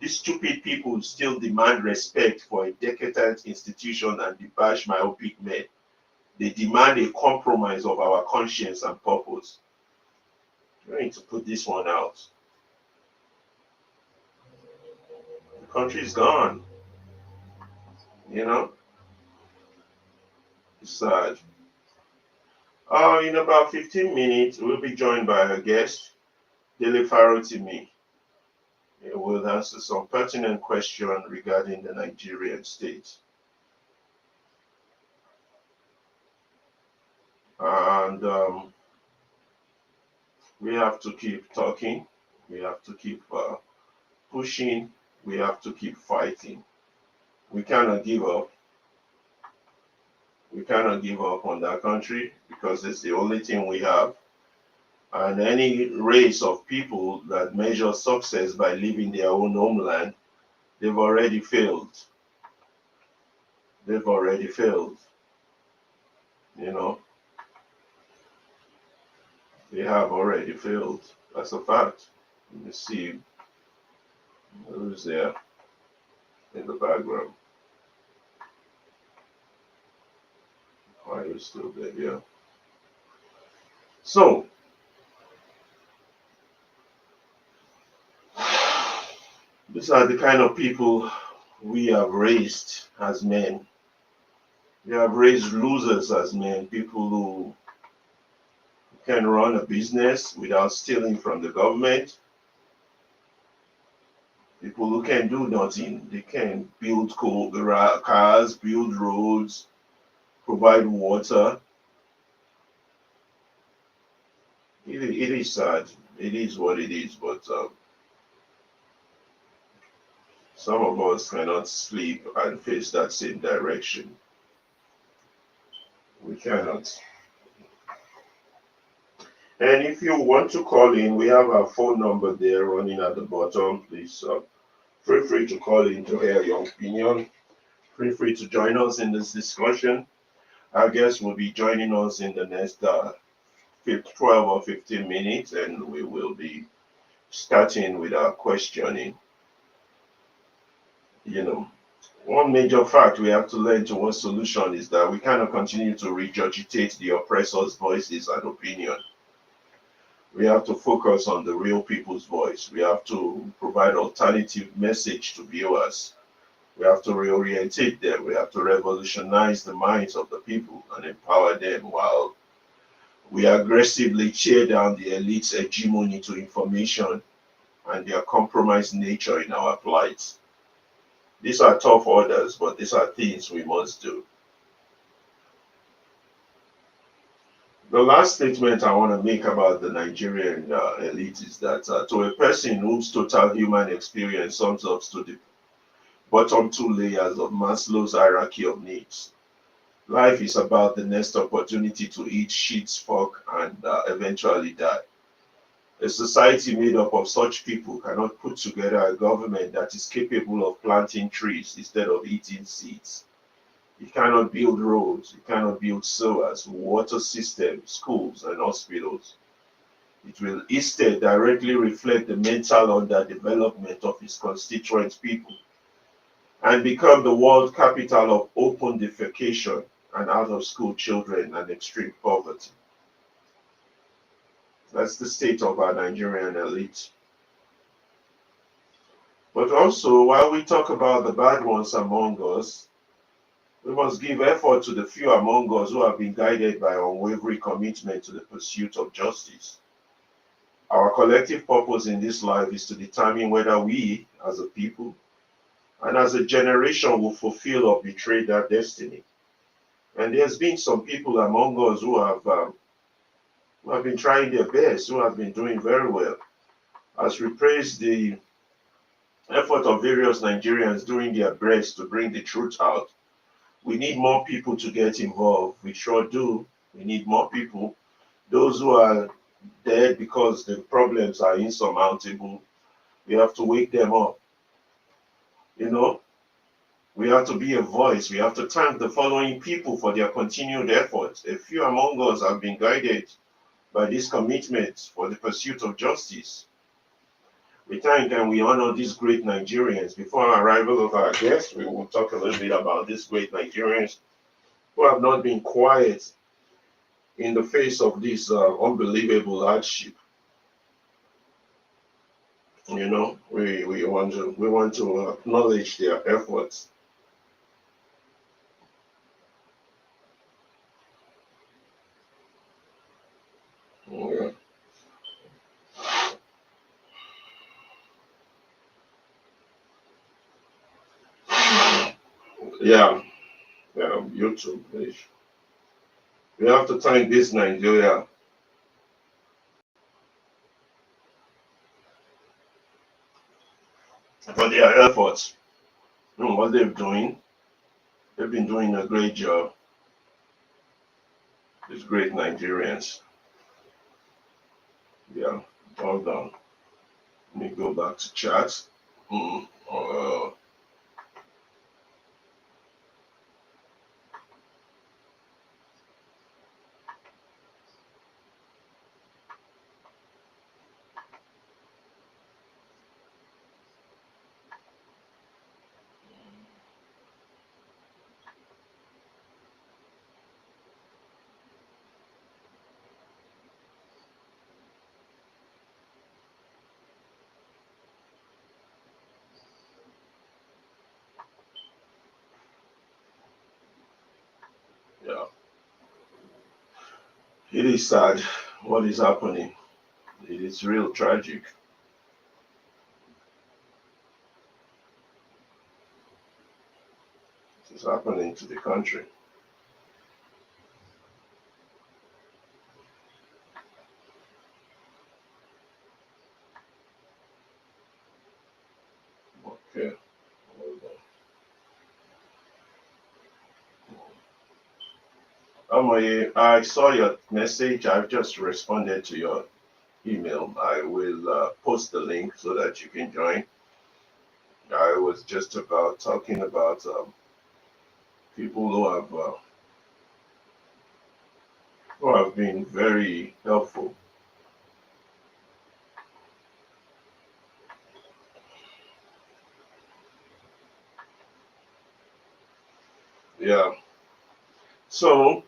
these stupid people still demand respect for a decadent institution and debash myopic men. They demand a compromise of our conscience and purpose. We're going to put this one out. The country is gone. You know, it's sad. In about 15 minutes, we'll be joined by our guest, Dele Farotimi. He will answer some pertinent questions regarding the Nigerian state. And we have to keep talking. We have to keep pushing. We have to keep fighting. We cannot give up. We cannot give up on that country because it's the only thing we have. And any race of people that measure success by leaving their own homeland, they've already failed. They've already failed. You know, they have already failed. That's a fact. Let me see who's there in the background. Why are you still there? Yeah. So, these are the kind of people we have raised as men. We have raised losers as men, people who can run a business without stealing from the government, people who can do nothing. They can build cars, build roads, provide water. It is sad. It is what it is, but some of us cannot sleep and face that same direction. We cannot. And if you want to call in, we have our phone number there running at the bottom. Please feel free to call in to hear your opinion. Feel free to join us in this discussion. Our guest will be joining us in the next 12 or 15 minutes, and we will be starting with our questioning. You know, one major fact we have to learn towards solution is that we cannot continue to regurgitate the oppressor's voices and opinion. We have to focus on the real people's voice. We have to provide alternative message to viewers. We have to reorientate them. We have to revolutionize the minds of the people and empower them while we aggressively tear down the elite's hegemony to information and their compromised nature in our plight. These are tough orders, but these are things we must do. The last statement I want to make about the Nigerian elite is that to a person whose total human experience sums up to the bottom two layers of Maslow's hierarchy of needs, life is about the next opportunity to eat shit, fuck, and eventually die. A society made up of such people cannot put together a government that is capable of planting trees instead of eating seeds. It cannot build roads, it cannot build sewers, water systems, schools, and hospitals. It will instead directly reflect the mental underdevelopment of its constituent people and become the world capital of open defecation and out of school children and extreme poverty. That's the state of our Nigerian elite. But also, while we talk about the bad ones among us, we must give effort to the few among us who have been guided by unwavering commitment to the pursuit of justice. Our collective purpose in this life is to determine whether we, as a people and as a generation, will fulfill or betray that destiny. And there's been some people among us who have been trying their best, who have been doing very well. As we praise the effort of various Nigerians doing their best to bring the truth out, we need more people to get involved. We sure do. We need more people. Those who are dead because the problems are insurmountable, we have to wake them up. You know, we have to be a voice. We have to thank the following people for their continued efforts. A few among us have been guided by this commitment for the pursuit of justice. We thank and we honor these great Nigerians. Before our arrival of our guests, we will talk a little bit about these great Nigerians who have not been quiet in the face of this unbelievable hardship. You know, we want to acknowledge their efforts. Yeah, yeah, yeah, YouTube. We have to thank this Nigeria for their efforts. What they've doing, they've been doing a great job. These great Nigerians. Yeah, hold on. Let me go back to chat. Mm, uh, yeah, it is sad what is happening. It is real tragic. It's happening to the country. Okay, hold on. I saw your message. I've just responded to your email. I will post the link so that you can join. I was just about talking about people who have been very helpful. Yeah. So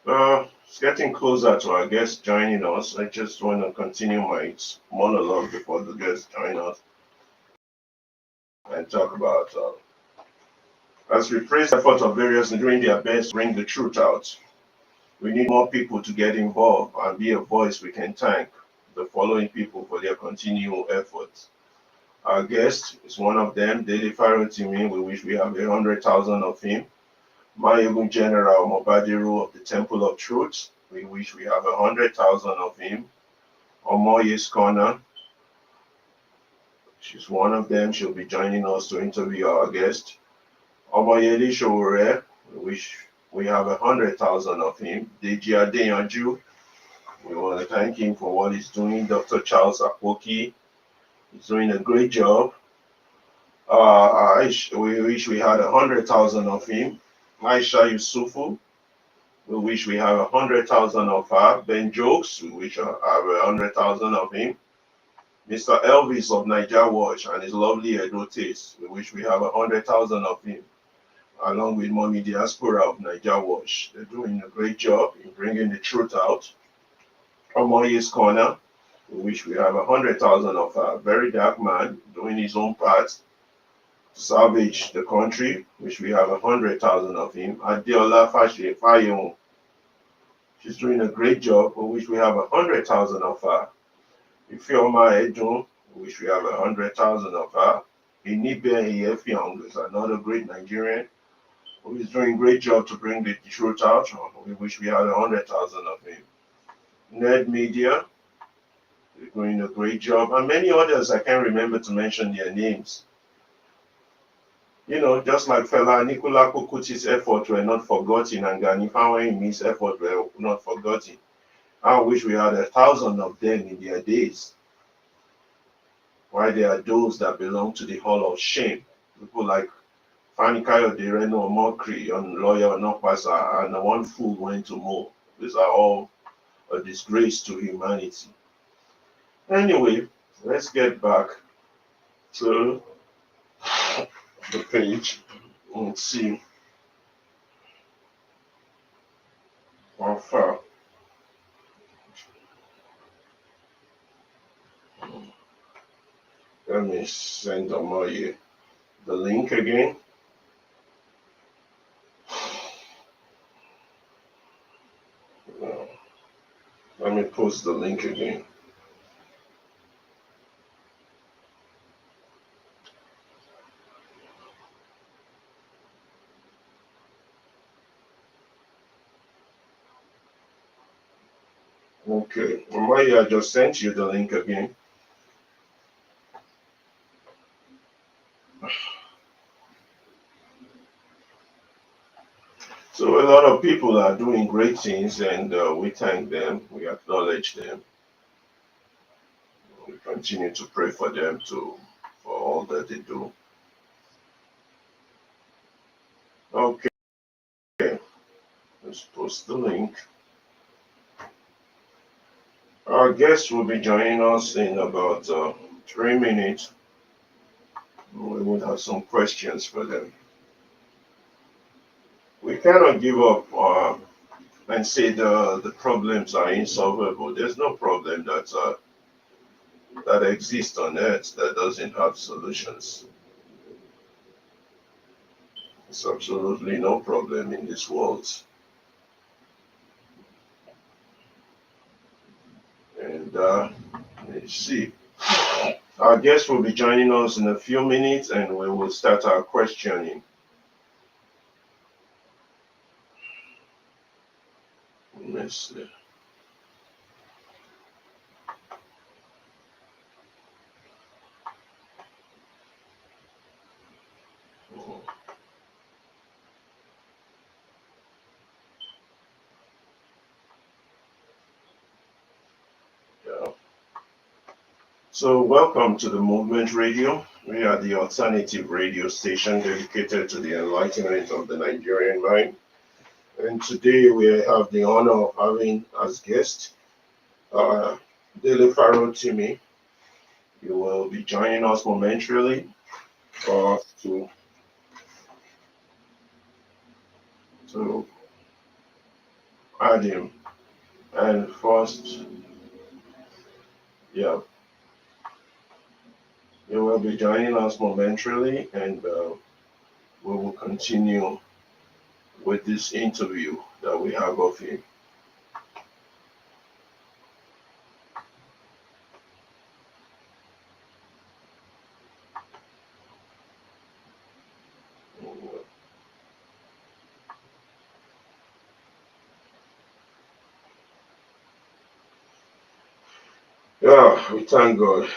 it's getting closer to our guest joining us. I just want to continue my monologue before the guest join us and talk about as we praise the effort of various in doing their best to bring the truth out. We need more people to get involved and be a voice we can thank the following people for their continual efforts. Our guest is one of them, Dele Farotimi. We wish we have 100,000 of him. Mayegun General Mobadiru of the Temple of Truth. We wish we have 100,000 of him. Omoye's Corner. She's one of them. She'll be joining us to interview our guest. Omoyele Showore. We wish we have 100,000 of him. Deji Adeyanju. We want to thank him for what he's doing. Dr. Charles Akwoki. He's doing a great job. We wish we had 100,000 of him. Aisha Yusufu, we wish we have 100,000 of her. Ben Jokes, we wish we have 100,000 of him. Mr. Elvis of Niger Watch and his lovely Edotes, we wish we have 100,000 of him. Along with Mommy Diaspora of Niger Watch. They're doing a great job in bringing the truth out. Omoye's Corner, we wish we have 100,000 of her. Very dark man doing his own part to salvage the country, which we have 100,000 of him. Adeola Fayewu, she's doing a great job, for which we have 100,000 of her. Ifeoma Edun, which we have 100,000 of her. Inibe Eyefiong is another great Nigerian who is doing a great job to bring the truth out. We wish we had 100,000 of him. Ned Media is doing a great job, and many others I can't remember to mention their names. Just like Fela Nicola Kukuti's efforts were not forgotten, and Gani Fawehinmi's efforts were not forgotten. I wish we had 1,000 of them in their days. Why there are those that belong to the Hall of Shame. People like Fani Kayode Reno Mokri, lawyer Onopasa, and one fool went to Mo. These are all a disgrace to humanity. Anyway, let's get back to the page and see how far. Let me send Omoye the link again. Let me post the link again. Okay, Omoye, I just sent you the link again. So a lot of people are doing great things, and we thank them. We acknowledge them. We continue to pray for them for all that they do. Okay, let's post the link. Our guest will be joining us in about 3 minutes. We will have some questions for them. We cannot give up and say the problems are insolvable. There's no problem that exists on earth that doesn't have solutions. There's absolutely no problem in this world. And let's see. Our guest will be joining us in a few minutes, and we will start our questioning. Let's see. Yeah. So, welcome to the Movement Radio. We are the alternative radio station dedicated to the enlightenment of the Nigerian mind. And today we have the honor of having as guest Dele Farotimi. You will be joining us momentarily for us to add him. And first, yeah, you will be joining us momentarily, and we will continue with this interview that we have of him. Yeah, we thank God.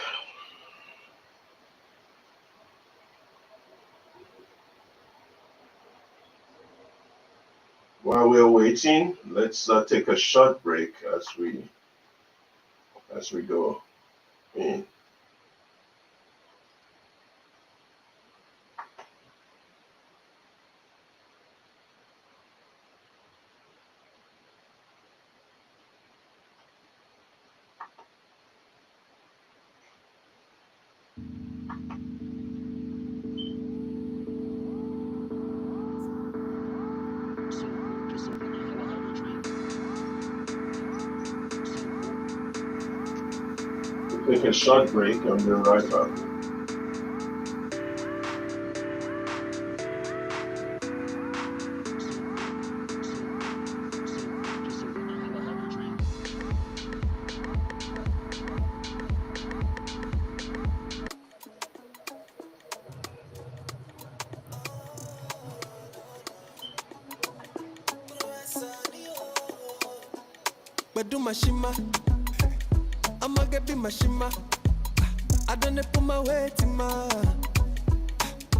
While we're waiting, let's take a short break as we go in. We'll take a short break and we'll be right back. do my shima. I'ma get be my shima. I done put my weight in my.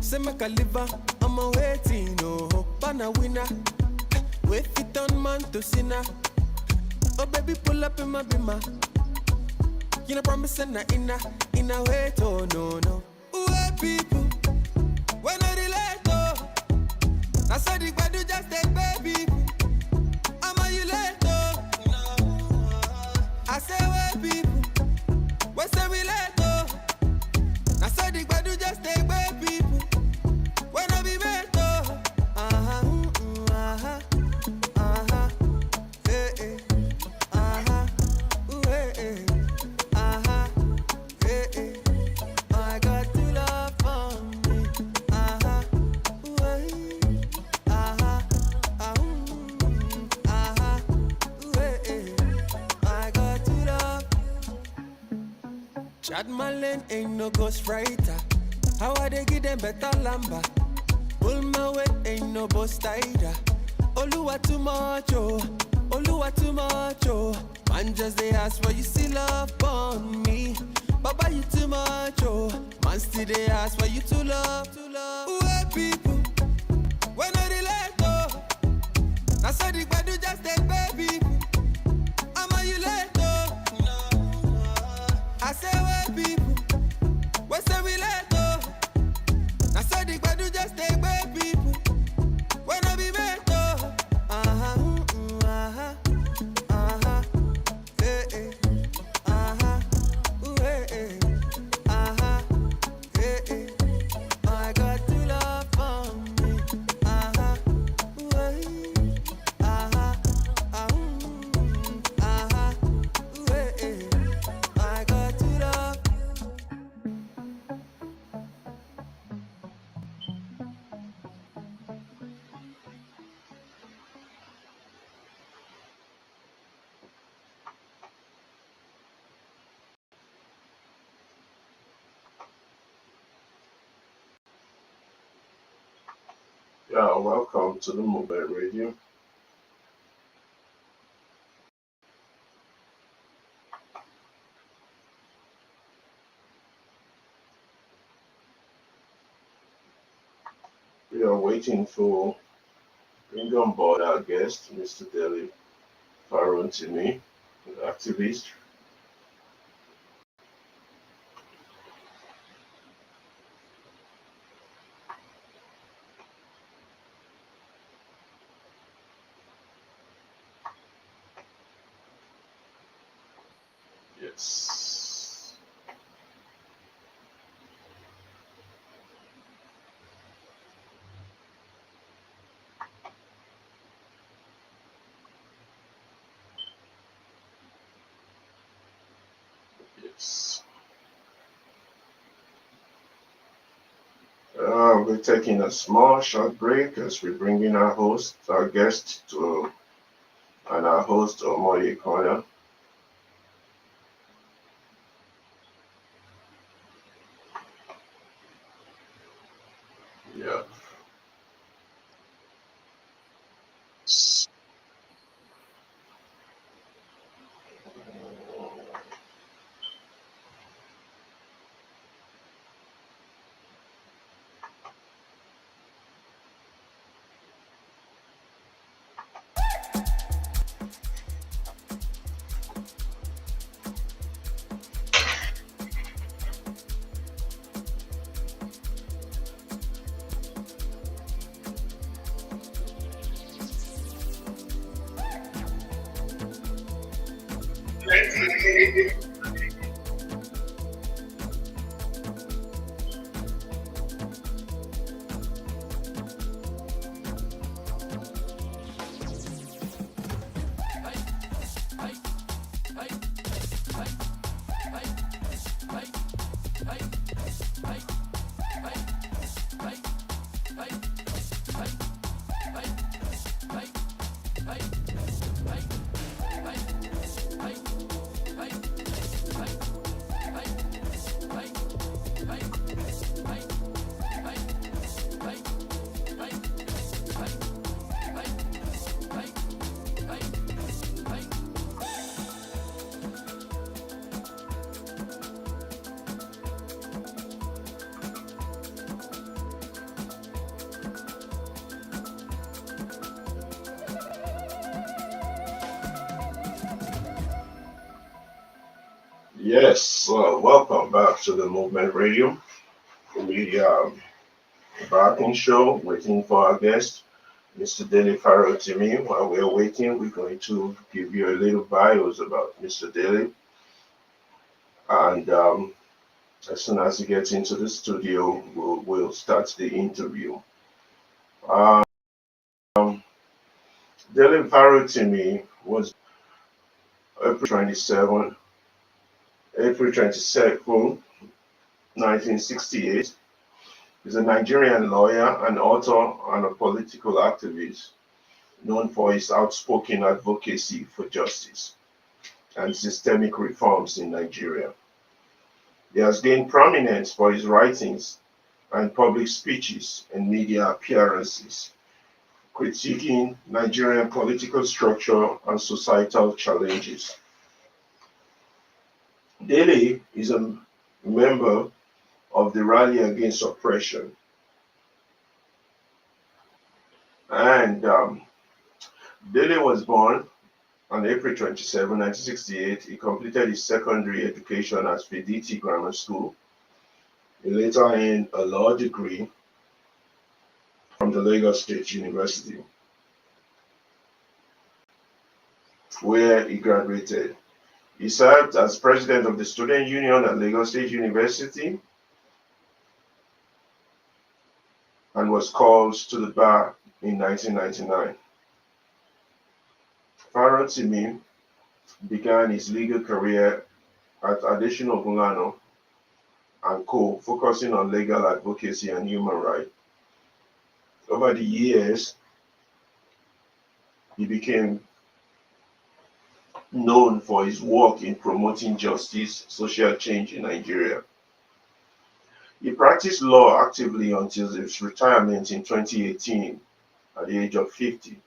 Say make a liver, I'm a waiting, oh, pana winner. Wait fit on man to sinner. Oh baby, pull up in my bima. You know promise and in a wait, oh no. Ooh, people, when I relate, oh, I saw the bad just take baby. I'm a you late, oh. I say, wait, people, when say we late, oh, I saw the bad just take baby. When I be better, hey, hey, hey, I got to love for me, I got to love. Chad Malin ain't no ghost writer. How I they give them better lamba? Pull my weight, ain't no boss tighter. Oluwa too much, oh. Oluwa too much, oh. Man just they ask why you still love on me. Baba you too much, oh. Man still they ask why you too love. Ooh, people, when I relate, oh. I saw the bad just take baby. I'm a you late, oh. I say, wait, people, what say we late, oh. I said the bad just take baby people. When I be better, hey, hey, hey, hey, I got to love for me, I got to love. Yeah, welcome to the Mobile Radio. We are waiting for bring on board our guest, Mr. Dele Farotimi, an activist. Yes. Yes. We're taking a small short break as we bring in our guest and our host, Omoye Corner. Yeah. Yes, welcome back to the Movement Radio. We back in show, waiting for our guest, Mr. Dele Farotimi. While we're waiting, we're going to give you a little bios about Mr. Dele. And as soon as he gets into the studio, we'll start the interview. Um, Dele Farotimi was April 27, April 22nd, 1968. He's a Nigerian lawyer, an author, and a political activist known for his outspoken advocacy for justice and systemic reforms in Nigeria. He has gained prominence for his writings and public speeches and media appearances, critiquing Nigerian political structure and societal challenges. Dele is a member of the Rally Against Oppression, and Dele was born on April 27, 1968. He completed his secondary education at Fiditi Grammar School. He later earned a law degree from the Lagos State University, where he graduated. He served as president of the Student Union at Lagos State University and was called to the bar in 1999. Farotimi began his legal career at Adesina Ogunlana Co, focusing on legal advocacy and human rights. Over the years, he became known for his work in promoting justice, social change in Nigeria. He practiced law actively until his retirement in 2018 at the age of 50.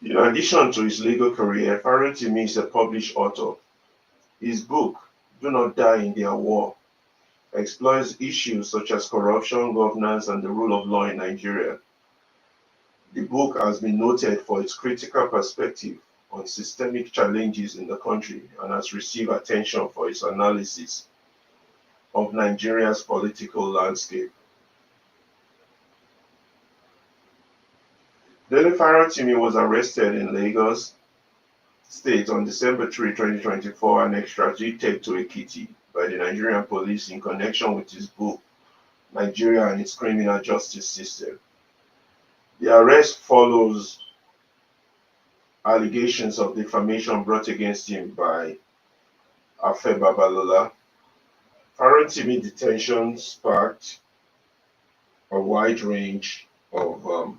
In addition to his legal career, Farotimi is a published author. His book, Do Not Die in Their War, explores issues such as corruption, governance, and the rule of law in Nigeria. The book has been noted for its critical perspective on systemic challenges in the country and has received attention for its analysis of Nigeria's political landscape. Dele Farotimi was arrested in Lagos State on December 3, 2024, and extradited to Ekiti by the Nigerian police in connection with his book, Nigeria and its Criminal Justice System. The arrest follows allegations of defamation brought against him by Afe Babalola. Farotimi detention sparked a wide range of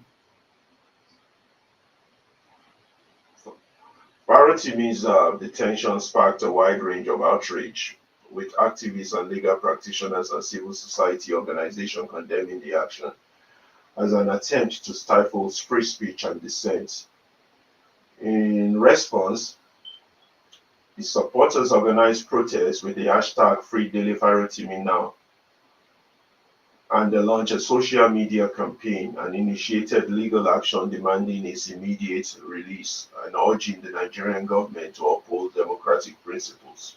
Farotimi's detention sparked a wide range of outrage, with activists and legal practitioners and civil society organizations condemning the action as an attempt to stifle free speech and dissent. In response, his supporters organized protests with the hashtag Free Dele Farotimi Now, and they launched a social media campaign and initiated legal action demanding his immediate release and urging the Nigerian government to uphold democratic principles.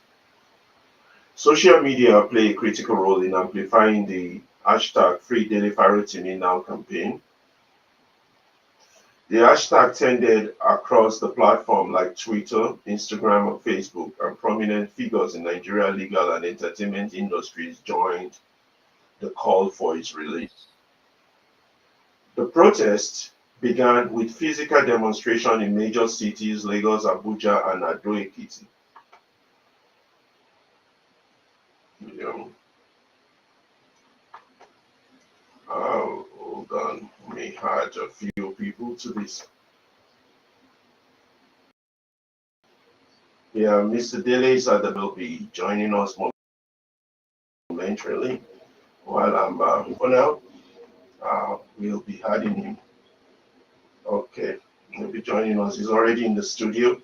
Social media play a critical role in amplifying the hashtag Free Dele Farotimi Now campaign. The hashtag trended across the platform like Twitter, Instagram, and Facebook, and prominent figures in Nigeria's legal and entertainment industries joined the call for his release. The protest began with physical demonstration in major cities, Lagos, Abuja, and Ado Ekiti. Hold on, let me add a few people to this. Yeah, Mr. Dele will be joining us momentarily. While I'm for now, we'll be adding him. Okay, he'll be joining us. He's already in the studio.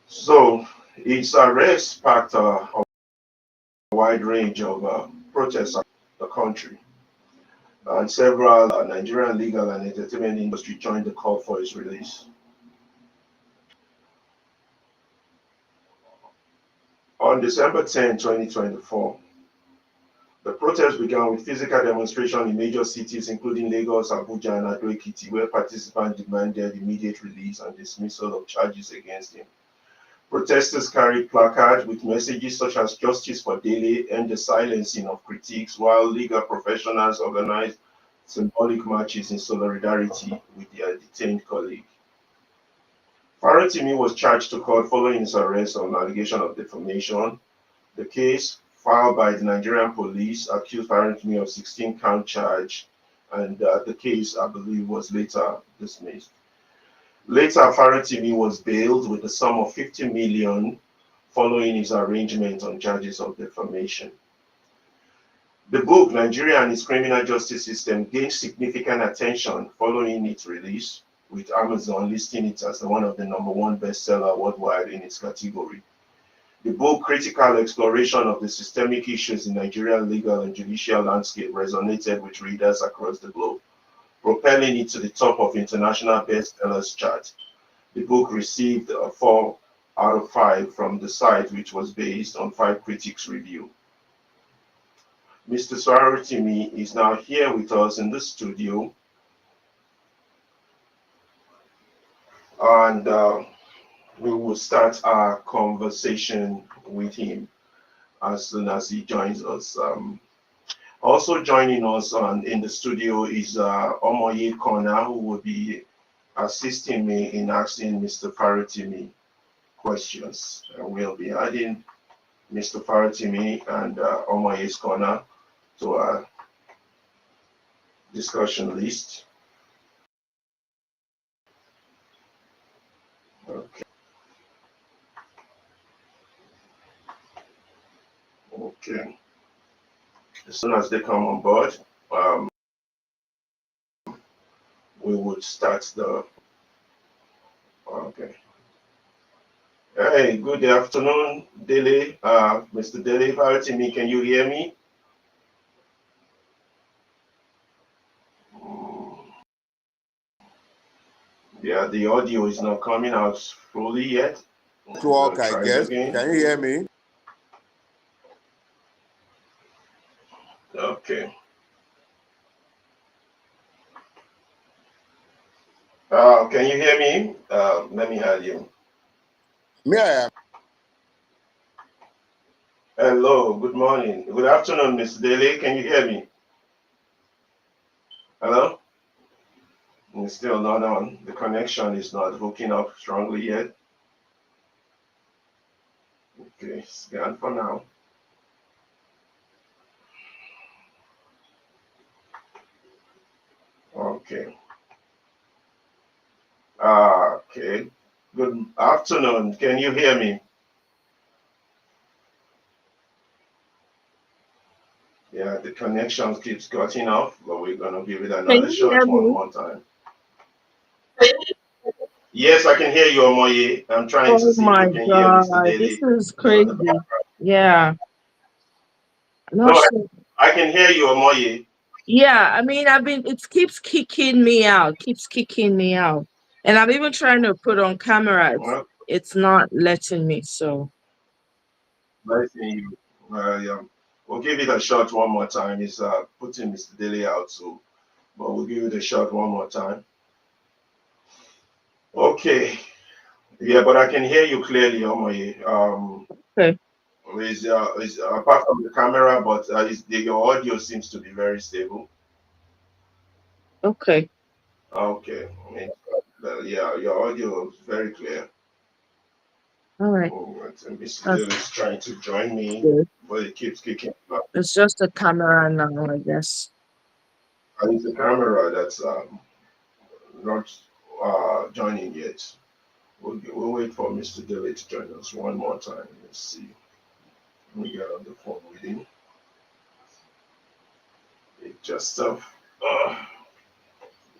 So his arrest sparked a wide range of protests across the country. and several Nigerian legal and entertainment industry joined the call for his release. On December 10, 2024, the protest began with physical demonstration in major cities including Lagos, Abuja, and Ado-Ekiti, where participants demanded immediate release and dismissal of charges against him. Protesters carried placards with messages such as "Justice for Dele" and the silencing of critics, while legal professionals organized symbolic marches in solidarity with their detained colleague. Farotimi was charged to court following his arrest on allegation of defamation. The case, filed by the Nigerian police, accused Farotimi of 16-count charge, and the case, I believe, was later dismissed. Later, Farotimi was bailed with a sum of 50 million following his arraignment on charges of defamation. The book, Nigeria and its Criminal Justice System, gained significant attention following its release, with Amazon listing it as one of the #1 bestseller worldwide in its category. The book's critical exploration of the systemic issues in Nigeria's legal and judicial landscape resonated with readers across the globe, propelling it to the top of international bestsellers chart. The book received a 4 out of 5 from the site, which was based on 5 critics' review. Mr. Farotimi is now here with us in the studio, and we will start our conversation with him as soon as he joins us. Also joining us in the studio is Omoye Kona, who will be assisting me in asking Mr. Farotimi questions. We'll be adding Mr. Farotimi and Omoye Kona to our discussion list. Okay. Okay. As soon as they come on board, we would start the. Okay. Hey, good afternoon, Dele. Mr. Dele Farotimi, can you hear me? Yeah, the audio is not coming out fully yet. Network, I guess. Can you hear me? Okay. Can you hear me? Let me add you. Yeah. Hello, good morning. Good afternoon, Mr. Dele. Can you hear me? Hello? It's still not on. The connection is not hooking up strongly yet. Okay, it's gone for now. Okay. Okay. Good afternoon. Can you hear me? Yeah, the connection keeps cutting off, but we're gonna give it Can another you hear shot one me? more time. Yes, I can hear you, Omoye. I'm trying to Oh see if my you can hear Mr. God, this Daly. is He's on the crazy. Yeah, No, not sure. I can hear you, Omoye. Yeah, I mean, it keeps kicking me out, and I'm even trying to put on camera. Well, It's not letting me. So nice seeing you. Yeah. We'll give it a shot one more time. It's putting Mr. Daly out, so but we'll give it a shot one more time. Okay. Yeah, but I can hear you clearly, Omoye. okay, Is apart from the camera, but your audio seems to be very stable. okay, Okay. Yeah, your audio is very clear. all right. And Mr. That's Daly is trying to join me, good. but it keeps kicking up. It's just a camera now, I guess. And it's the camera that's not joining yet. We'll wait for Mr. Daly to join us one more time. Let's see. We get on the phone with him. It just let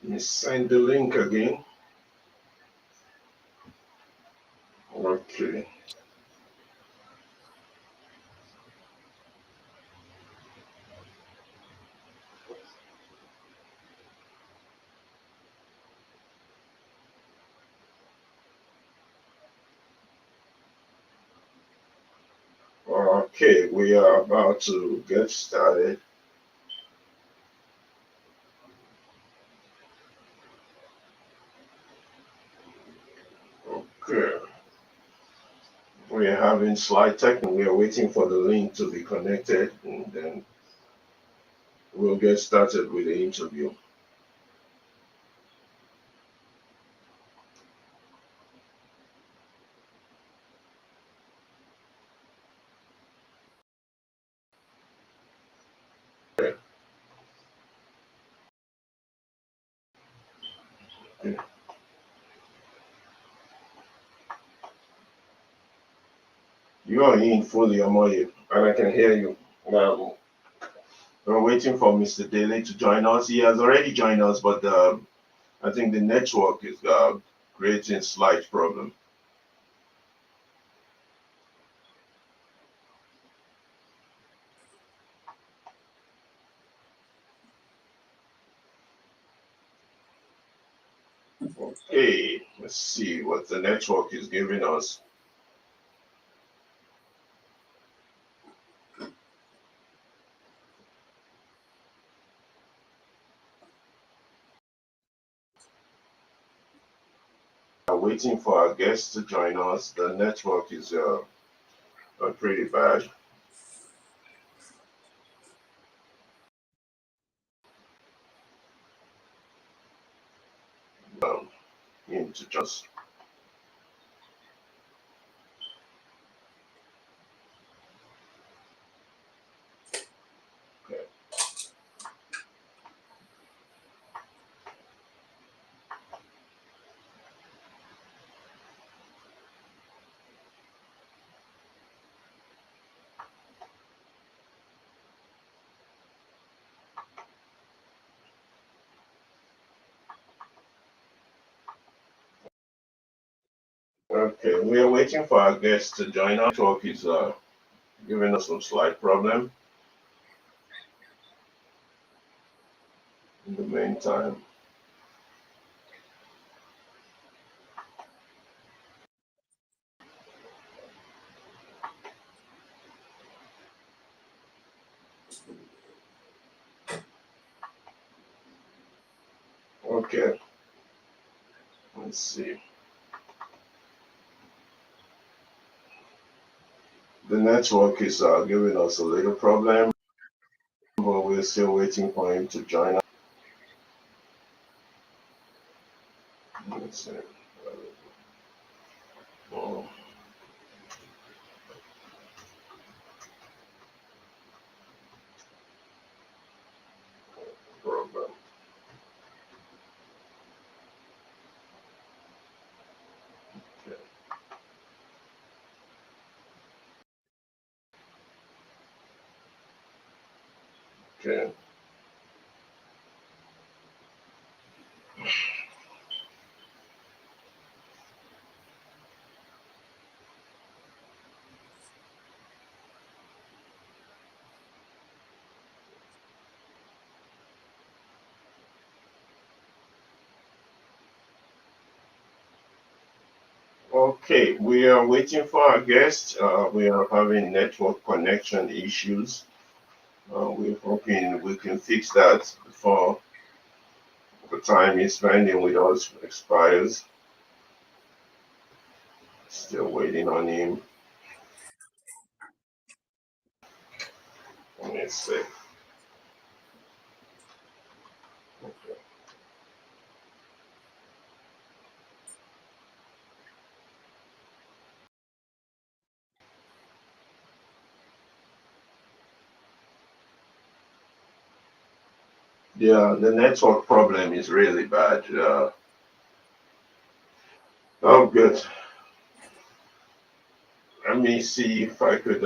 me send the link again. Okay. Okay, we are about to get started. Okay, we are having slight technical. We are waiting for the link to be connected, and then we'll get started with the interview. Okay. You are in fully, Amoye, and I can hear you. We're waiting for Mr. Dele to join us. He has already joined us, but I think the network is creating slight problem. Okay, let's see what the network is giving us. Waiting for our guests to join us. The network is pretty bad. Into just okay. Okay, we are waiting for our guests to join. Our network is giving us some slight problem. In the meantime, okay, let's see. The network is giving us a little problem, but we're still waiting for him to join us. Let's see. Oh, problem. Okay. Okay. Okay, we are waiting for our guest. We are having network connection issues. We're hoping we can fix that before the time he's spending with us expires. Still waiting on him. Let me see. Okay. Yeah, the network problem is really bad. Oh, good. Let me see if I could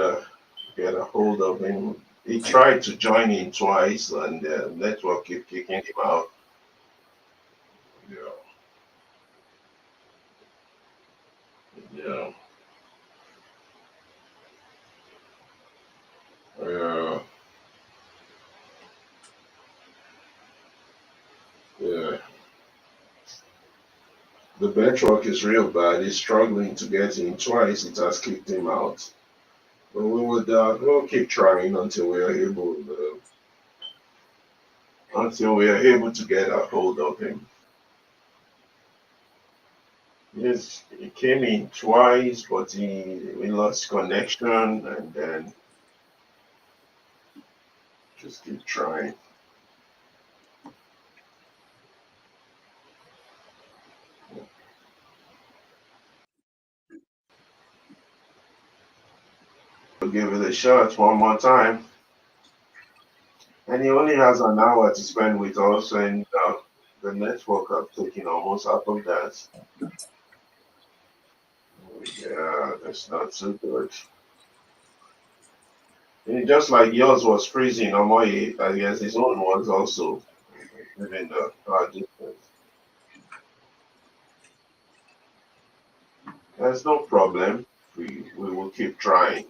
get a hold of him. He tried to join in twice, and the network kept kicking him out. Yeah, yeah, yeah, yeah. The network is real bad. He's struggling to get in twice. It has kicked him out. But we'll keep trying until we are able to get a hold of him. Yes, he came in twice, but we lost connection, and then just keep trying. We'll give it a shot one more time. And he only has an hour to spend with us, and the network have taken almost half of that. Yeah, that's not so good. And just like yours was freezing, Omoye, I guess his own was also given the distance. There's no problem. We will keep trying.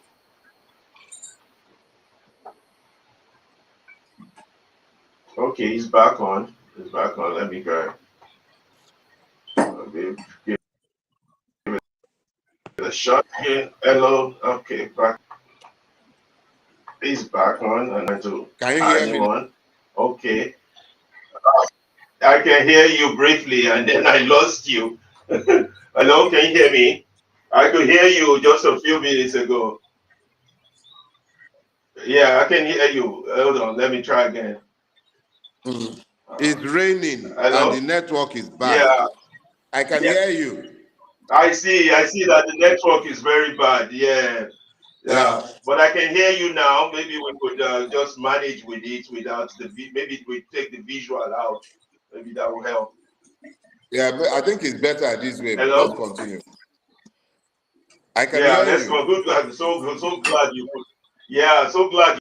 Okay, he's back on. He's back on. Let me go. Give it a shot again. Hello. Okay, back. He's back on, and I do Can you add hear him me? on. Okay. I can hear you briefly, and then I lost you. Hello, can you hear me? I could hear you just a few minutes ago. Yeah, I can hear you. Hold on, let me try again. Mhm. Uh, It's raining and the hello? network is bad. Yeah, I can yeah. hear you. I see. I see that the network is very bad. Yeah, Yeah, yeah. But I can hear you now. Maybe we could just manage with it without maybe we take the visual out. Maybe that will help. yeah, but I think it's better this way. Let's Hello? continue. I can Yeah, hear let's you. go. Good. So glad you could. Yeah, so glad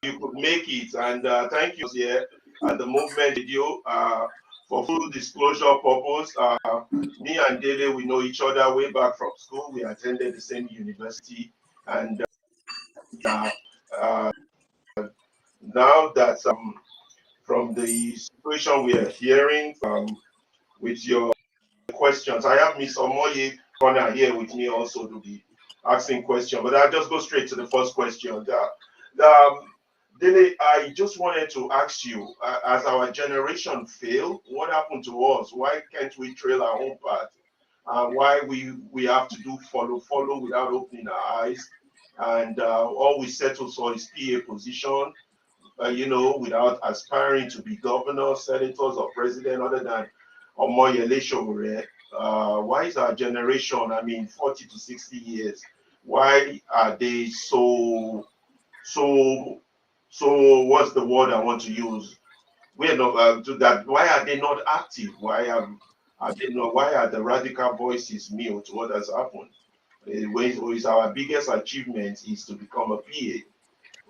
you could make it. And thank you here at the movement video. For full disclosure purpose, me and Dele, we know each other way back from school. We attended the same university. And uh, uh, now that from the situation we are hearing with your questions, I have Miss Omoye Corner here with me also to be asking questions. But I'll just go straight to the first question. Dele, I just wanted to ask you, as our generation failed, what happened to us? Why can't we trail our own path? Why we have to do follow without opening our eyes? And all we settle for is PA position, without aspiring to be governors, senators, or president other than Omoyele Sowore. Why is our generation, 40 to 60 years, why are they so, what's the word I want to use? We're not to that. Why are they not active? Are they not? Why are the radical voices mute? What has happened? Is our biggest achievement is to become a PA.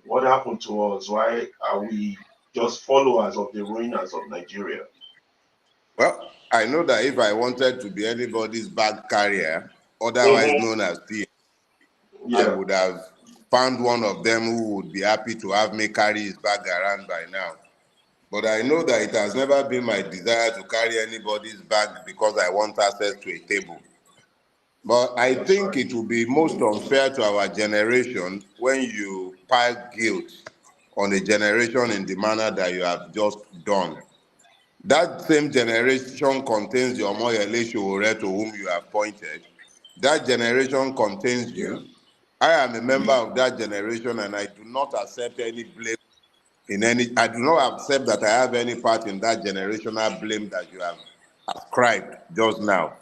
What happened to us? Why are we just followers of the ruiners of Nigeria? Well, I know that if I wanted to be anybody's bag carrier, otherwise Mm-hmm. known as PA, I Yeah, would have found one of them who would be happy to have me carry his bag around by now. But I know that it has never been my desire to carry anybody's bag because I want access to a table. But I that's think right. it will be most unfair to our generation when you pile guilt on a generation in the manner that you have just done. That same generation contains the Omoyele Sowore to whom you have pointed. That generation contains Yeah, you. I am a member of that generation and I do not accept any blame I do not accept that I have any part in that generational blame that you have ascribed just now.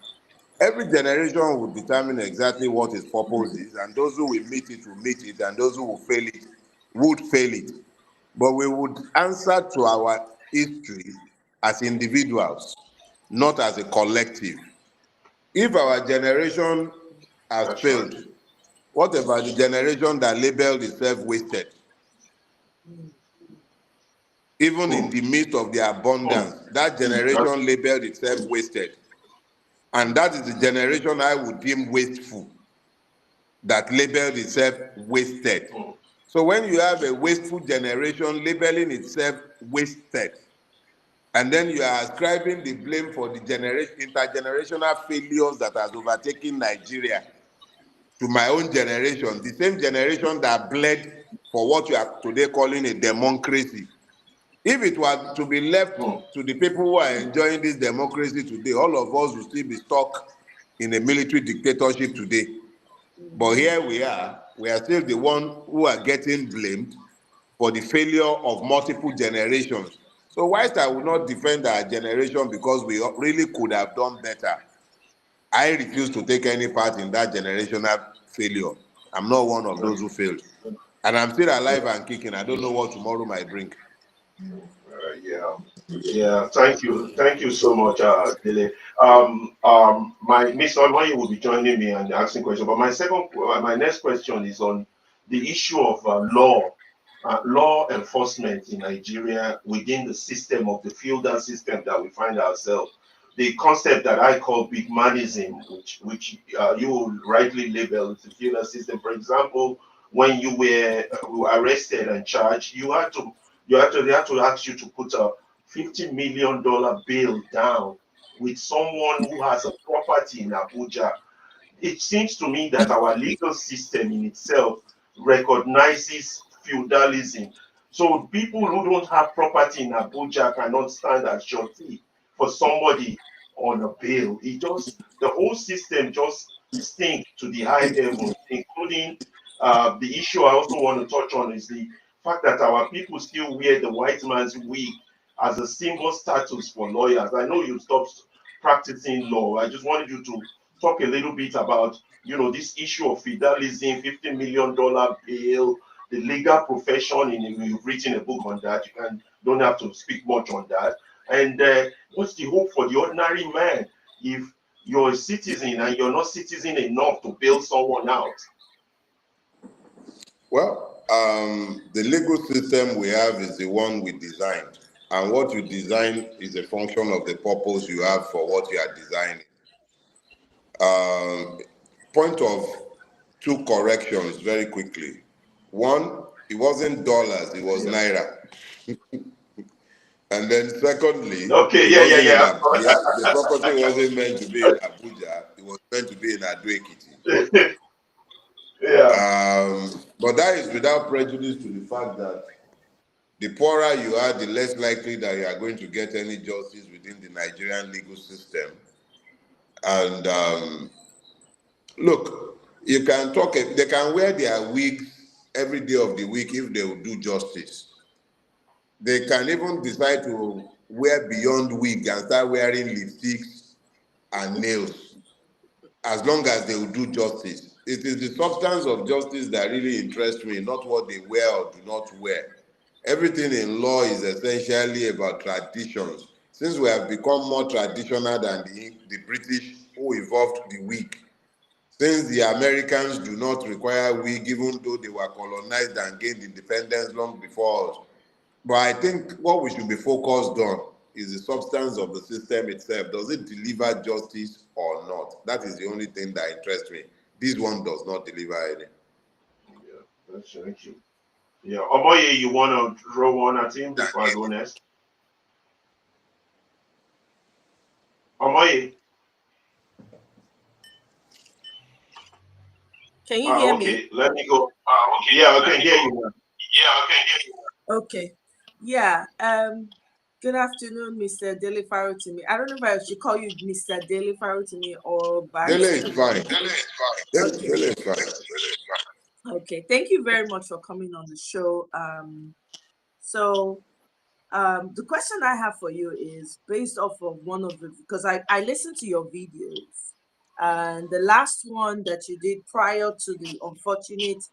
Every generation will determine exactly what its purpose is, and those who will meet it, and those who will fail it would fail it. But we would answer to our history as individuals, not as a collective. If our generation has that's right. failed, what about the generation that labeled itself wasted? Even in Hmm. the midst of the Hmm. abundance, that That's generation labeled itself wasted. And that is the generation I would deem wasteful, that labeled itself wasted. hmm. So when you have a wasteful generation labeling itself wasted, and then you are ascribing the blame for the intergenerational failures that has overtaken Nigeria, to my own generation, the same generation that bled for what you are today calling a democracy. If it was to be left to the people who are enjoying this democracy today, all of us would still be stuck in a military dictatorship today. But here we are still the one who are getting blamed for the failure of multiple generations. So whilst I will not defend our generation because we really could have done better, I refuse to take any part in that generational failure. I'm not one of those who failed. And I'm still alive and kicking. I don't know what tomorrow might bring. Yeah. Thank you so much, Dele. My Mr. Omoye will be joining me and asking questions. But my next question is on the issue of law enforcement in Nigeria within the system of the feudal system that we find ourselves. The concept that I call big manism, which you rightly label as the feudal system. For example, when you were arrested and charged, they had to ask you to put a $50 million bill down with someone who has a property in Abuja. It seems to me that our legal system in itself recognizes feudalism. So people who don't have property in Abuja cannot stand as surety for somebody on a bill. The whole system just stinks to the high heavens, including the issue I also want to touch on is the fact that our people still wear the white man's wig as a symbol status for lawyers. I know you stopped practicing law. I just wanted you to talk a little bit about this issue of feudalism, $50 million bill, the legal profession. You've written a book on that. Don't have to speak much on that. And what's the hope for the ordinary man if you're a citizen and you're not citizen enough to bail someone out? Well, the legal system we have is the one we designed. And what you design is a function of the purpose you have for what you are designing. Point of two corrections very quickly. One, it wasn't dollars, it was naira. And then secondly, Okay, the property wasn't meant to be in Abuja, it was meant to be in Ado-Ekiti. But that is without prejudice to the fact that the poorer you are, the less likely that you are going to get any justice within the Nigerian legal system. And look, you can talk, they can wear their wigs every day of the week if they will do justice. They can even decide to wear beyond wig and start wearing lipsticks and nails, as long as they will do justice. It is the substance of justice that really interests me, not what they wear or do not wear. Everything in law is essentially about traditions. Since we have become more traditional than the British who evolved the wig, since the Americans do not require wig, even though they were colonized and gained independence long before us. But I think what we should be focused on is the substance of the system itself. Does it deliver justice or not? That is the only thing that interests me. This one does not deliver any. Yeah, thank you. Yeah, Omoye, you want to throw one at him before I go next? Omoye. Can you hear Okay, me? let me go. Yeah, I can hear you. Okay. Yeah. Good afternoon, Mr. Dele Farotimi. I don't know if I should call you Mr. Dele Farotimi or Dele Barrister. is fine. Dele is fine. Okay. Thank you very much for coming on the show. The question I have for you is based off of one of the, because I listened to your videos, and the last one that you did prior to the unfortunate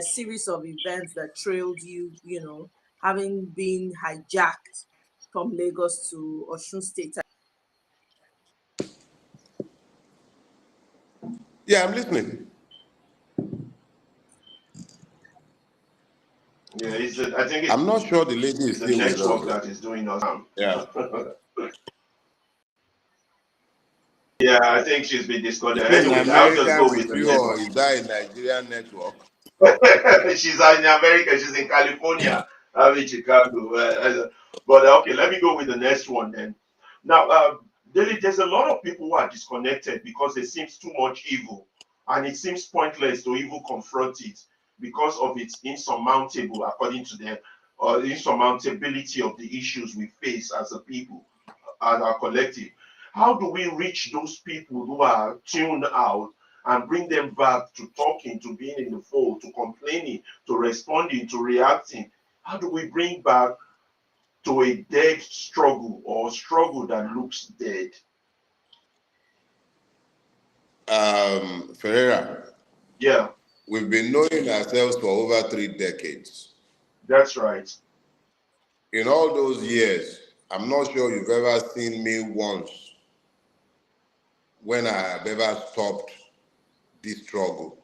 series of events that trailed you, having been hijacked from Lagos to Osun State. Yeah, I'm listening. Yeah, I think I'm not sure the lady is the still with network us. that is doing us. Yeah. Yeah, I think she's been disconnected. Is she in Anyway, I'll just America go with with the you, or network. is that a Nigerian network? She's in America. She's in California. I'm in Chicago. But okay, let me go with the next one then. Now, there's a lot of people who are disconnected because there seems too much evil and it seems pointless to even confront it because of its insurmountable, according to them, or the insurmountability of the issues we face as a people, as our collective. How do we reach those people who are tuned out and bring them back to talking, to being in the fold, to complaining, to responding, to reacting? How do we bring back to a dead struggle or struggle that looks dead? Ferreira, Yeah, we've been knowing ourselves for over 3 decades. that's right. In all those years, I'm not sure you've ever seen me once when I have ever stopped this struggle.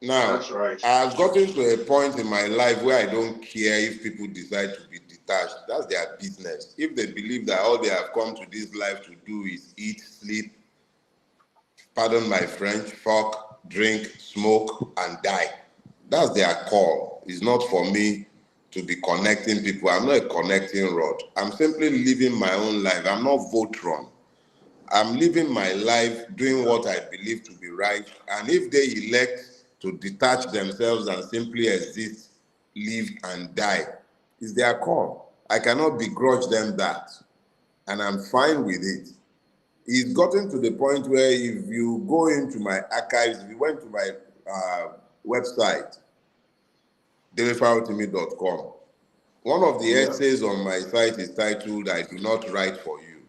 Now, That's right. I've gotten to a point in my life where I don't care if people decide to be detached. That's their business. If they believe that all they have come to this life to do is eat, sleep, pardon my French, fuck, drink, smoke, and die. That's their call. It's not for me to be connecting people. I'm not a connecting rod. I'm simply living my own life. I'm not Voltron. I'm living my life doing what I believe to be right. And if they elect to detach themselves and simply exist, live, and die, it's their call. I cannot begrudge them that. And I'm fine with it. It's gotten to the point where if you go into my archives, if you went to my website, delefarotimi.com, one of the essays on my site is titled, "I Do Not Write For You."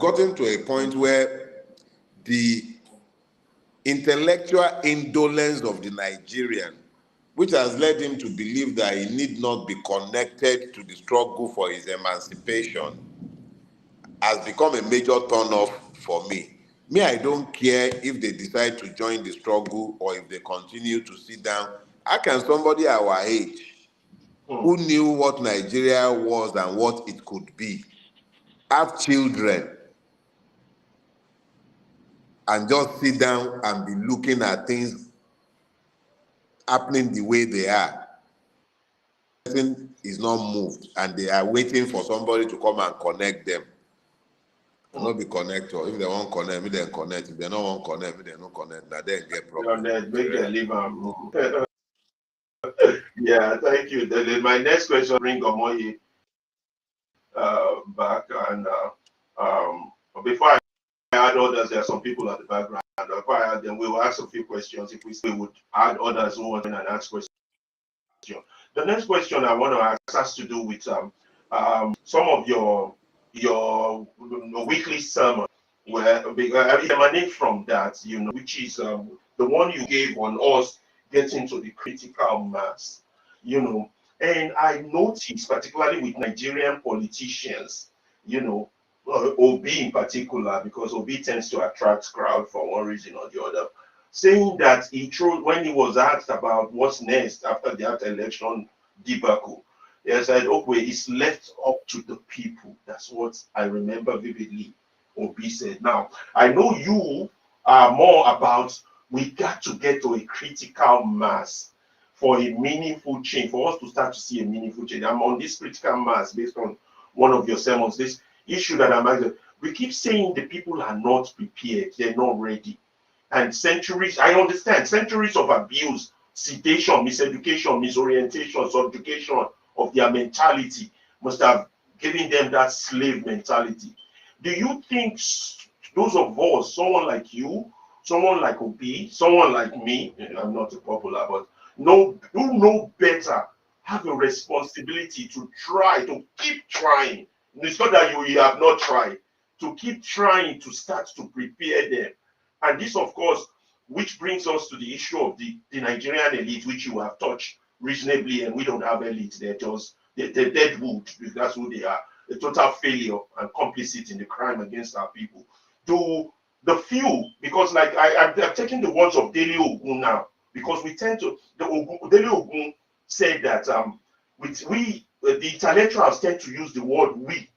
Gotten to a point where the intellectual indolence of the Nigerian, which has led him to believe that he need not be connected to the struggle for his emancipation, has become a major turn-off for me. Me, I don't care if they decide to join the struggle or if they continue to sit down. How can somebody our age, who knew what Nigeria was and what it could be, have children, and just sit down and be looking at things happening the way they are? The person is not moved, and they are waiting for somebody to come and connect them. Not be connector. If they want connect, me then connect. If they don't want connect, me they no connect. Now they get problem. Make them leave. Yeah, thank you. My next question bring Omoye back, and before I add others, there are some people at the background. Before I add them, we will ask a few questions. If we would add others who want to ask questions. The next question I want to ask has to do with some of your weekly sermon, where it emanates from that, which is the one you gave on us getting to the critical mass, and I noticed, particularly with Nigerian politicians, Obi in particular, because Obi tends to attract crowd for one reason or the other, saying that when he was asked about what's next after that election debacle, he said, okay, it's left up to the people. That's what I remember vividly Obi said. Now, I know you are more about we got to get to a critical mass for a meaningful change, for us to start to see a meaningful change. I'm on this critical mass based on one of your sermons, this issue that I'm asking. We keep saying the people are not prepared, they're not ready. And centuries, I understand, centuries of abuse, sedation, miseducation, misorientation, subjugation of their mentality must have given them that slave mentality. Do you think those of us, someone like you, someone like Obi, someone like me, I'm not a popular, but who know better, have a responsibility to try, to keep trying? It's not that you have not tried, to keep trying to start to prepare them. And this, of course, which brings us to the issue of the Nigerian elite, which you have touched reasonably, and we don't have elites. They're dead wood, because that's who they are. A total failure and complicit in the crime against our people. To the few, because like I'm taking the words of Dele Ogun now, because we tend to, Dele Ogun said that the intellectuals tend to use the word we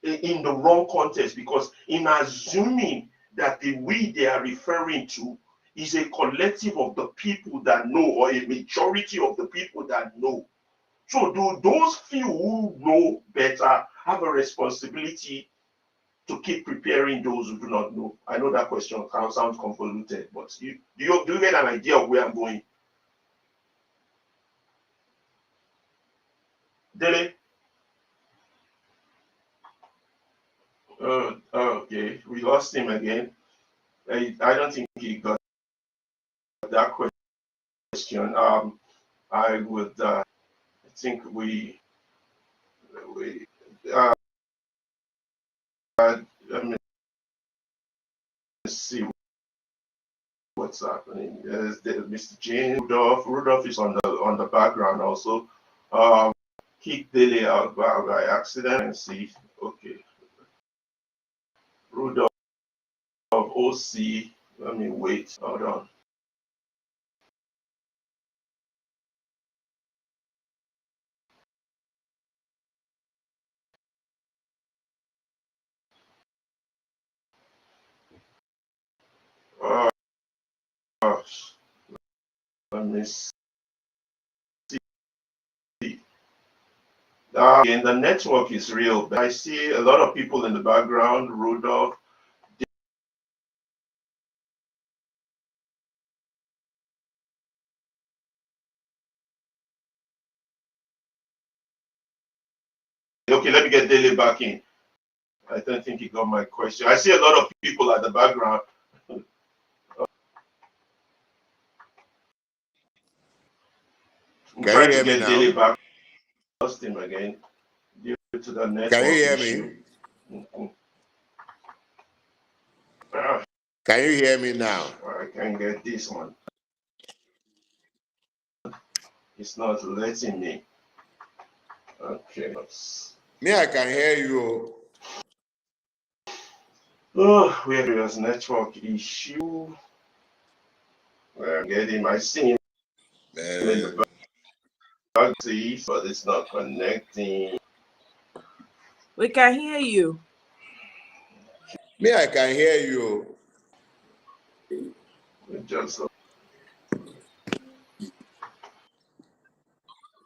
in the wrong context, because in assuming that the we they are referring to is a collective of the people that know, or a majority of the people that know. So do those few who know better have a responsibility to keep preparing those who do not know? I know that question sounds convoluted, but do you get an idea of where I'm going? Dele? Okay, we lost him again. I don't think he got that question. I would. I think we. Uh, let me see what's happening. Mr. Jane Rudolph is on the background also. Kick Dele out by accident and see. Okay, Rudolph OC. Let me wait. Hold on. Uh, let me see. Again, the network is real, but I see a lot of people in the background. Rudolph. Okay, let me get Dele back in. I don't think he got my question. I see a lot of people at the background. I'm Can you trying to hear me get now? Dele back. Lost him again due to the Can you network hear issue. me? Ah, Can you hear me now? I can't get this one. It's not letting me. Okay. Me, I can hear you. Oh, where is network issue? Well, I'm getting my see him in the back, but it's not connecting. We can hear you. Me, I can hear you. Just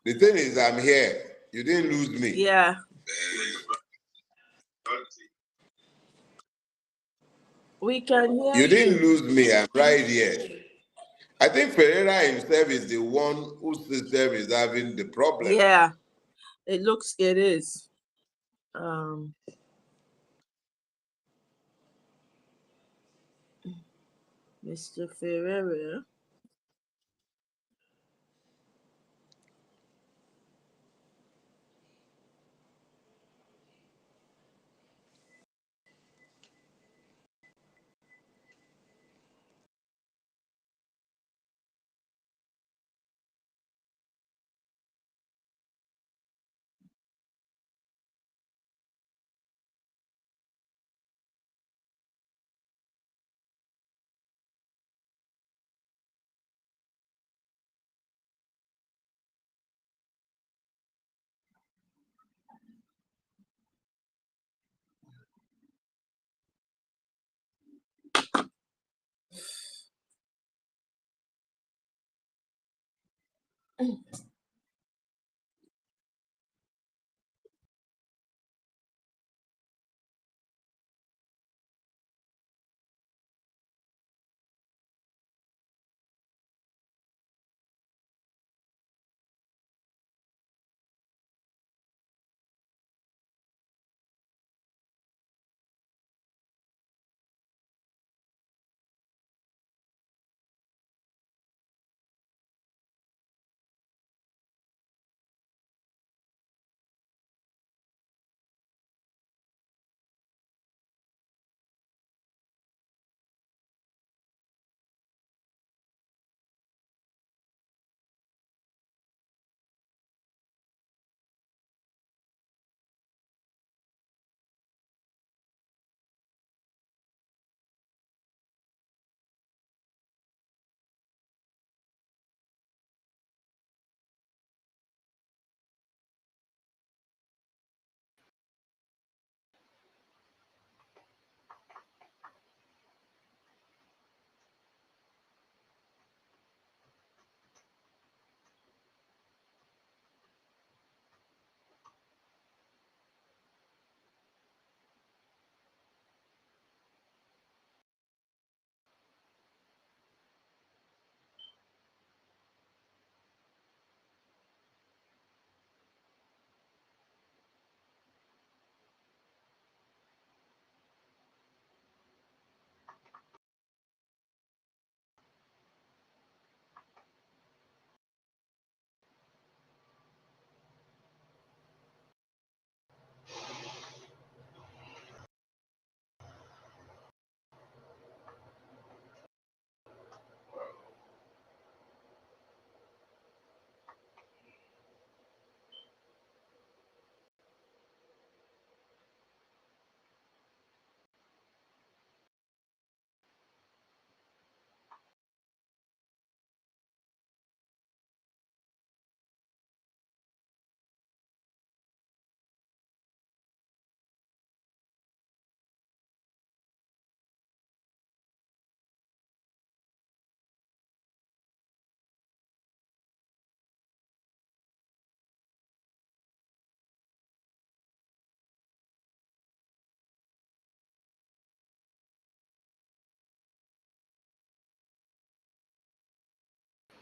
The thing is, I'm here. You didn't lose me. Yeah. We can hear You didn't you. lose me. I'm right here. I think Pereira himself is the one whose system is having the problem. Yeah. It is. Mr. Ferreira.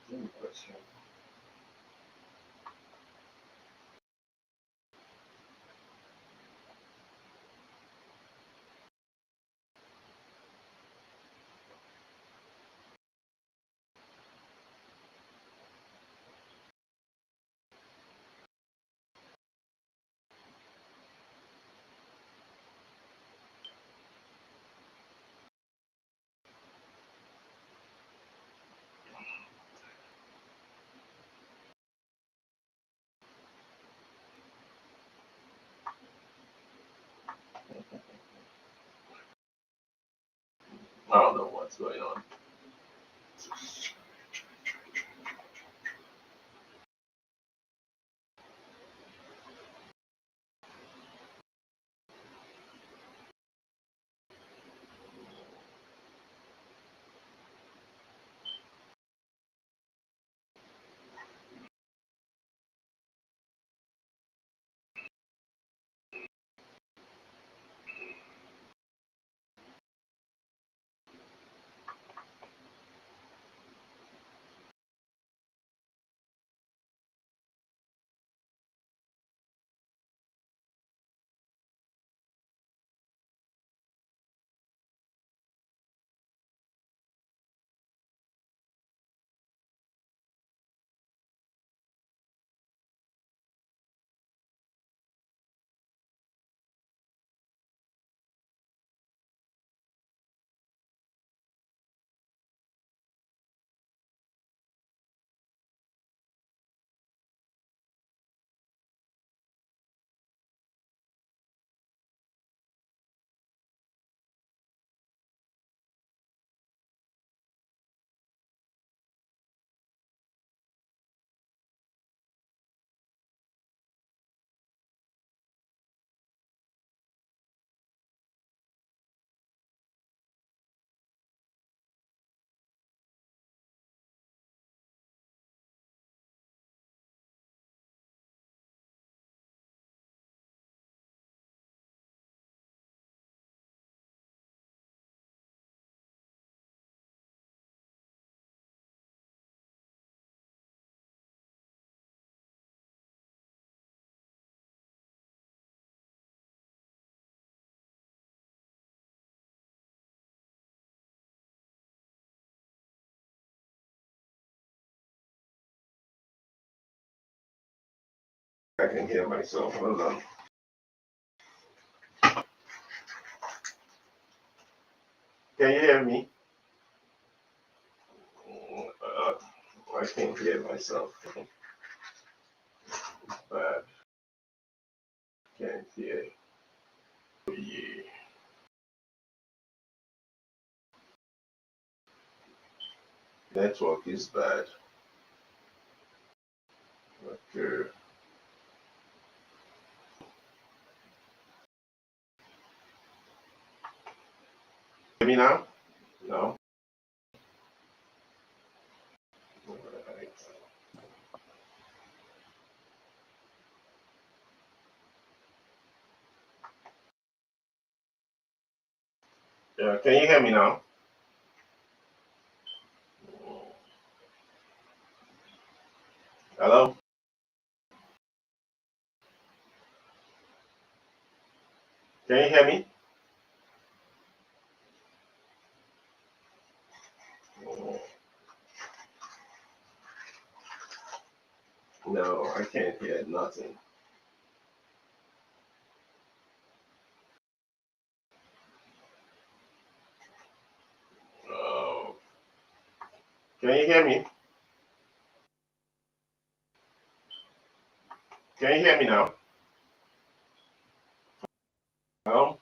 Good question. I don't know what's going on. I can hear myself. Hold on. Can you hear me? Uh, I can't hear myself. But can't hear you. Network is bad. Okay. Hear me now? No. Alright. Yeah, can you hear me now? Hello? Can you hear me? No, I can't hear nothing. Oh. Can you hear me? Can you hear me now? Hello?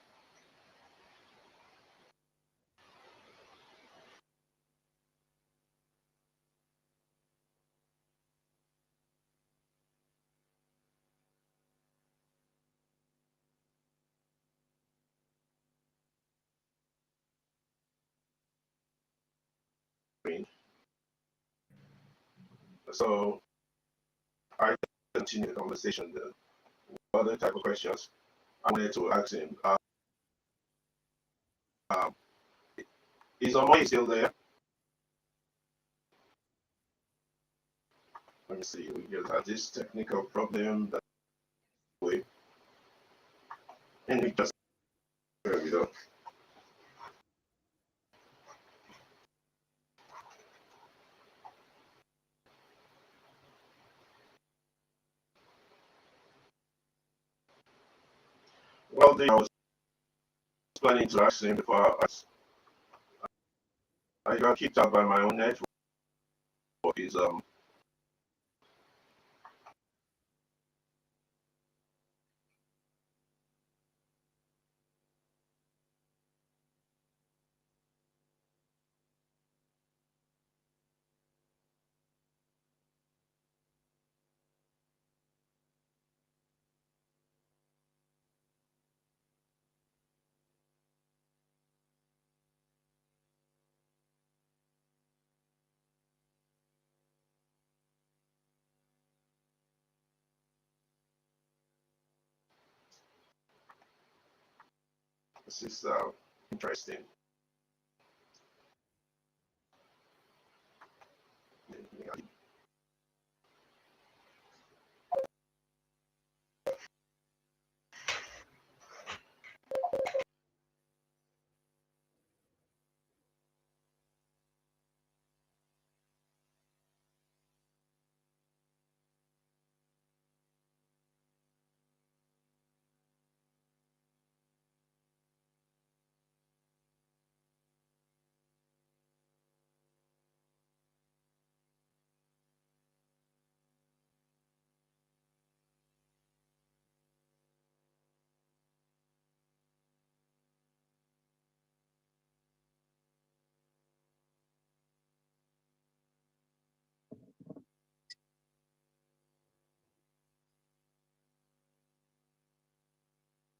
So I continue the conversation. The other type of questions I wanted to ask him. Um, is Omoy still there? Let me see. We just had this technical problem that way, and we just there we go. Well, I was planning to ask him before I got kicked out by my own network. Is this is interesting.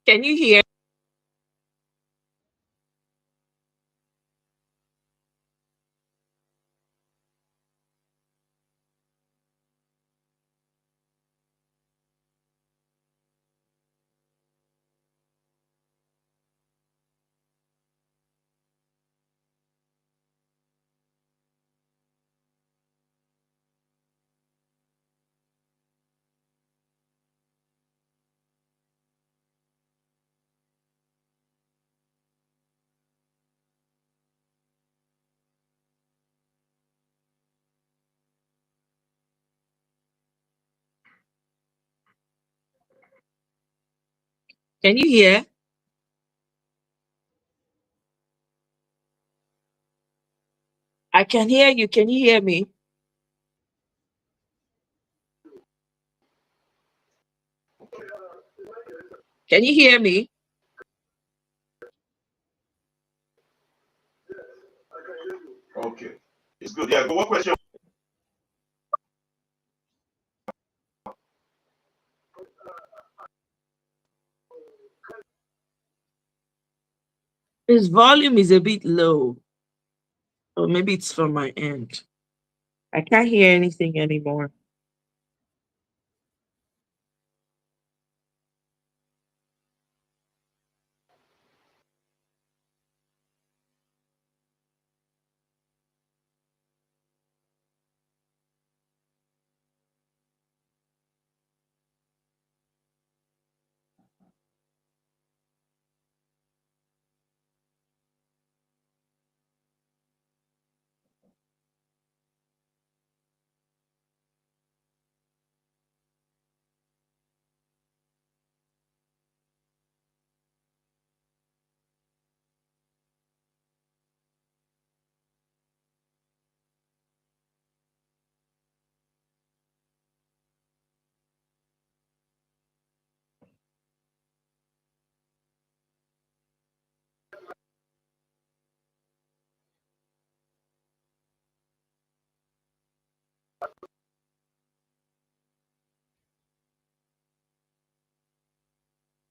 Can you hear? Can you hear? I can hear you. Can you hear me? Can you hear me? Okay, it's good. Yeah, but what question? His volume is a bit low. Or maybe it's from my end. I can't hear anything anymore.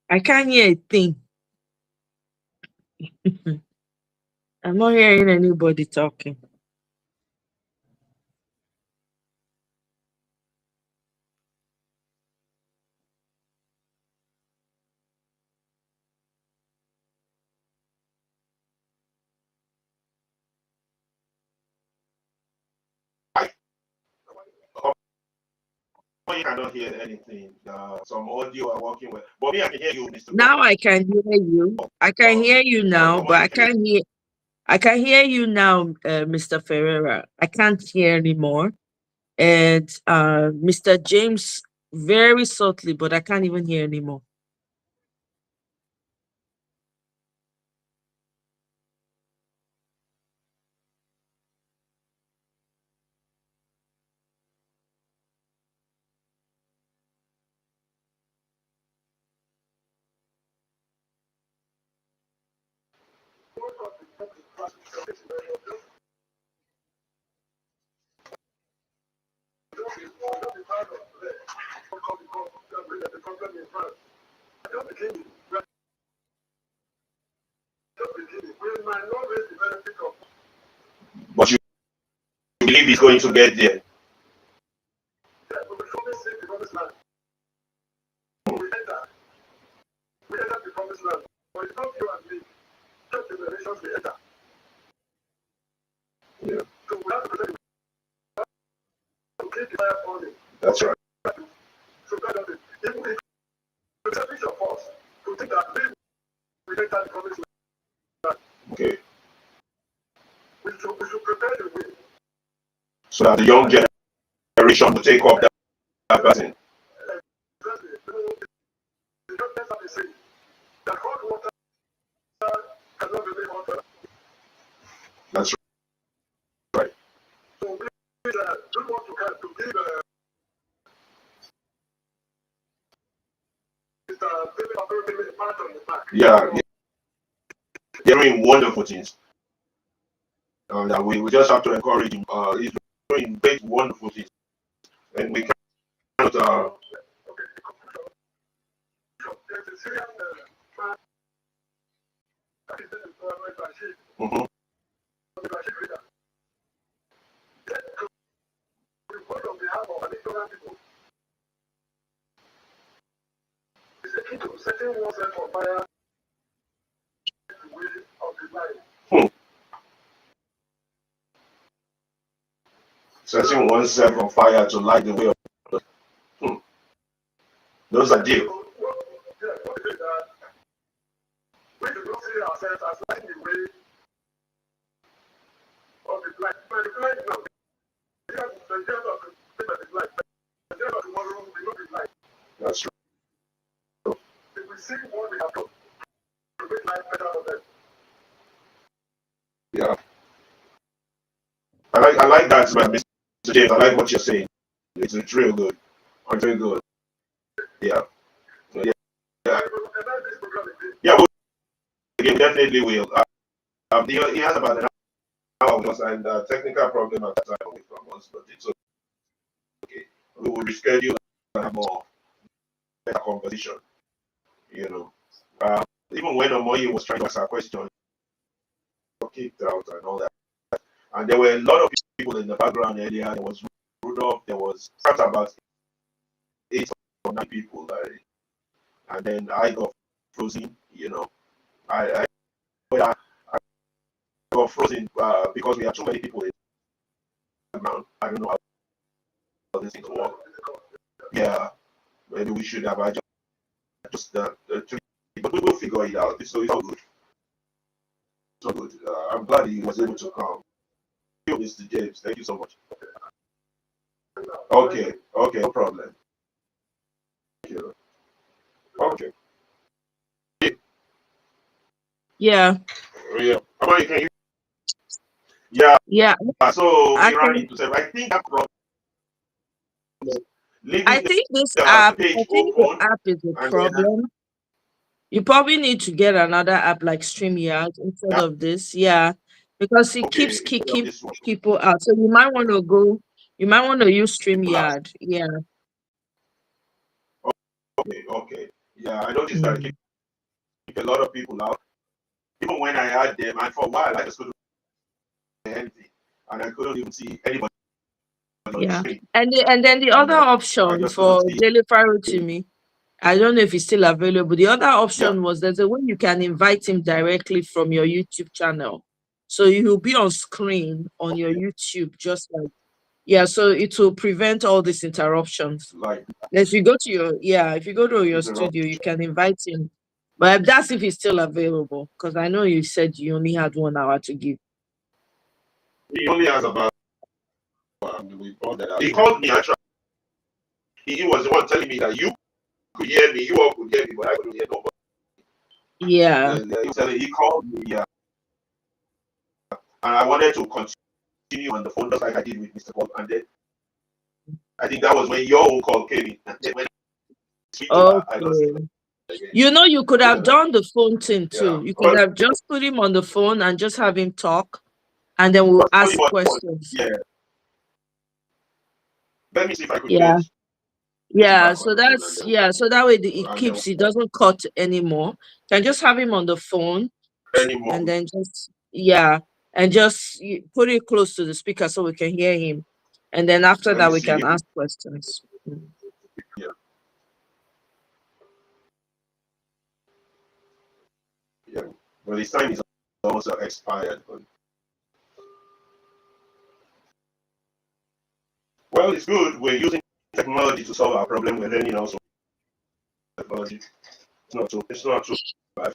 I can't hear a thing. I'm not hearing anybody talking. I, you cannot hear anything. Some audio are working well. But me, I can hear you, Mr. Now I can hear you. I can hear you now, but I can't hear. I can hear you now, Mr. Ferreira. I can't hear anymore. And Mr. James, very subtly, but I can't even hear anymore. But you believe it's going to get there. Yeah. That's right. Okay. So that the young generation will take up that person. That's right. Yeah, they're doing wonderful things. And we just have to encourage him. He's doing great, wonderful things. And we cannot. Mhm. Hmm. Setting oneself on fire to light the way of others. Hmm. Those are deep. That's true. Yeah. I like that, Mr. James. I like what you're saying. It's real good. It's very good. Yeah. Yeah. Yeah. Yeah, we definitely will. He has about an hour with us and technical problem at the time away from us, but it's okay. We will reschedule and have more better conversation. You know, even when Omoye was trying to ask a question, kicked out and all that, and there were a lot of people in the background earlier. There was Rudolph. There was about 8 or 9 people, and then I got frozen. You know, I I got frozen because we had too many people in the background. I don't know how this thing work. Yeah, maybe we should have just the three, but we will figure it out. So it's all good. It's all good. I'm glad he was able to come. Thank you, Mr. James. Thank you so much. Okay, okay, no problem. Thank you. Okay. Yeah. Yeah. How can you? Yeah. Yeah. So I we ran can. into several. I think that problem I leaving think this the app. I page think the open app is a and then problem. You probably need to get another app like StreamYard instead of this. Yeah, because it keeps okay, instead of kicking this one. people out. So you might want to go. You might want to use People ask. StreamYard. Yeah. Okay, okay. Yeah, I noticed that it Mm. kicked a lot of people out. Even when I had them, and for a while I just couldn't see anything, and I couldn't even see anybody on the Yeah. screen, And then the and other I option just couldn't for see. Dele Farotimi, I don't know if it's still available. The other Yeah. option was there's a way you can invite him directly from your YouTube channel. So he'll be on screen on your Okay. YouTube, just like Yeah, so it will prevent all these interruptions. Like, If you go to if you go to your interrupt. studio, you can invite him. But that's if he's still available, because I know you said you only had 1 hour to give. He only has about we brought that out. He called me actually. He was the one telling me that you could hear me, you all could hear me, but I couldn't hear nobody. Yeah. He called me, and I wanted to continue on the phone just like I did with Mr. Paul, and then I think that was when your own call came in, and then when I lost Okay. it again. You know, you could have done the phone thing too. Yeah. You could have just put him on the phone and just have him talk, and then we'll ask questions. Yeah. Let me see if I could Yeah. get him Yeah, back on so the phone, that's so that way it and then keeps, it doesn't cut anymore. Can just have him on the phone anymore. and then just and just put it close to the speaker so we can hear him, and then after Let me that we see can if ask questions. yeah. Yeah. Well, his time is almost expired. But well, it's good. We're using technology to solve our problem. We're learning also technology. It's not too bad.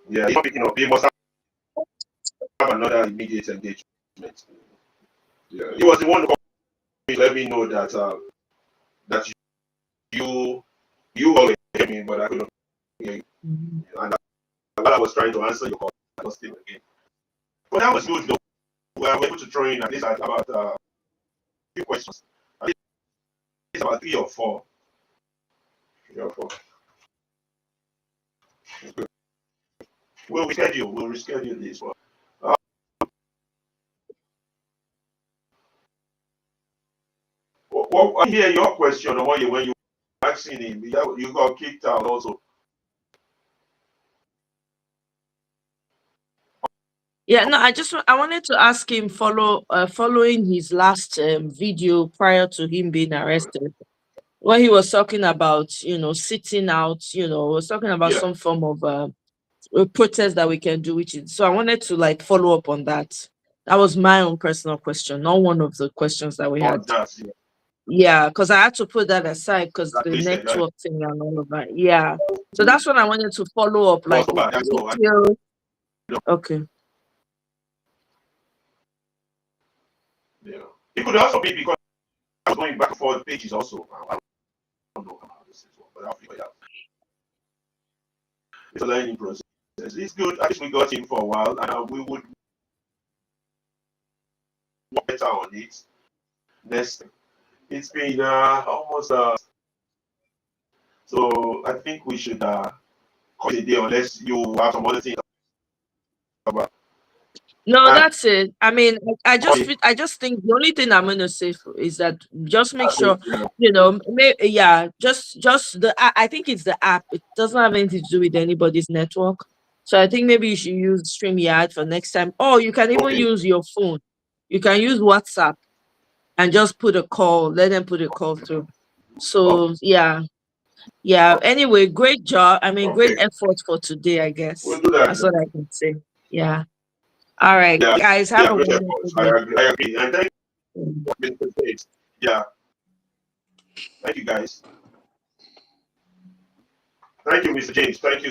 Yeah, he's picking up. He must have another immediate engagement. Yeah, he was the one who let me know that that you all hear me, but I couldn't hear you. And while I was trying to answer your call, I lost him again. But that was good though. We were able to throw in at least about a few questions. At least about 3 or 4. 3 or 4. Good. We'll reschedule this one. Well, I hear your question on when you asking him, you got kicked out also. Yeah, no, I wanted to ask him following his last video prior to him being arrested, when he was talking about, sitting out, was talking about Yeah, some form of a protest that we can do, so I wanted to like follow up on that. That was my own personal question, not one of the questions that we on had. that. Yeah, because I had to put that aside because That the you said that network thing and all of that. Yeah. So that's what I wanted to follow up. was Like, so bad. I is it know. still Know. okay? Yeah. It could also be because I was going back and forth pages also. I don't know how this is, but I'll figure it out. It's a learning process. It's good. At least we got him for a while, and we would work better on it. Next, it's been almost so I think we should call it a day unless you have some other things about. No, And that's it. I mean, okay, I just think the only thing I'm gonna say is that just make sure, yeah, just I think it's the app. It doesn't have anything to do with anybody's network. So I think maybe you should use StreamYard for next time. Or you can even okay, use your phone. You can use WhatsApp and just put a call, let them put a call through. okay, So yeah. Anyway, great job. I mean, great okay. effort for today, I We'll guess. do that That's then. what I can say. Yeah. All right, Yeah, guys, have yeah, a great wonderful efforts. day. I agree. And thank Mm. you, Mr. States. Yeah, thank you guys. Thank you, Mr. James. Thank you.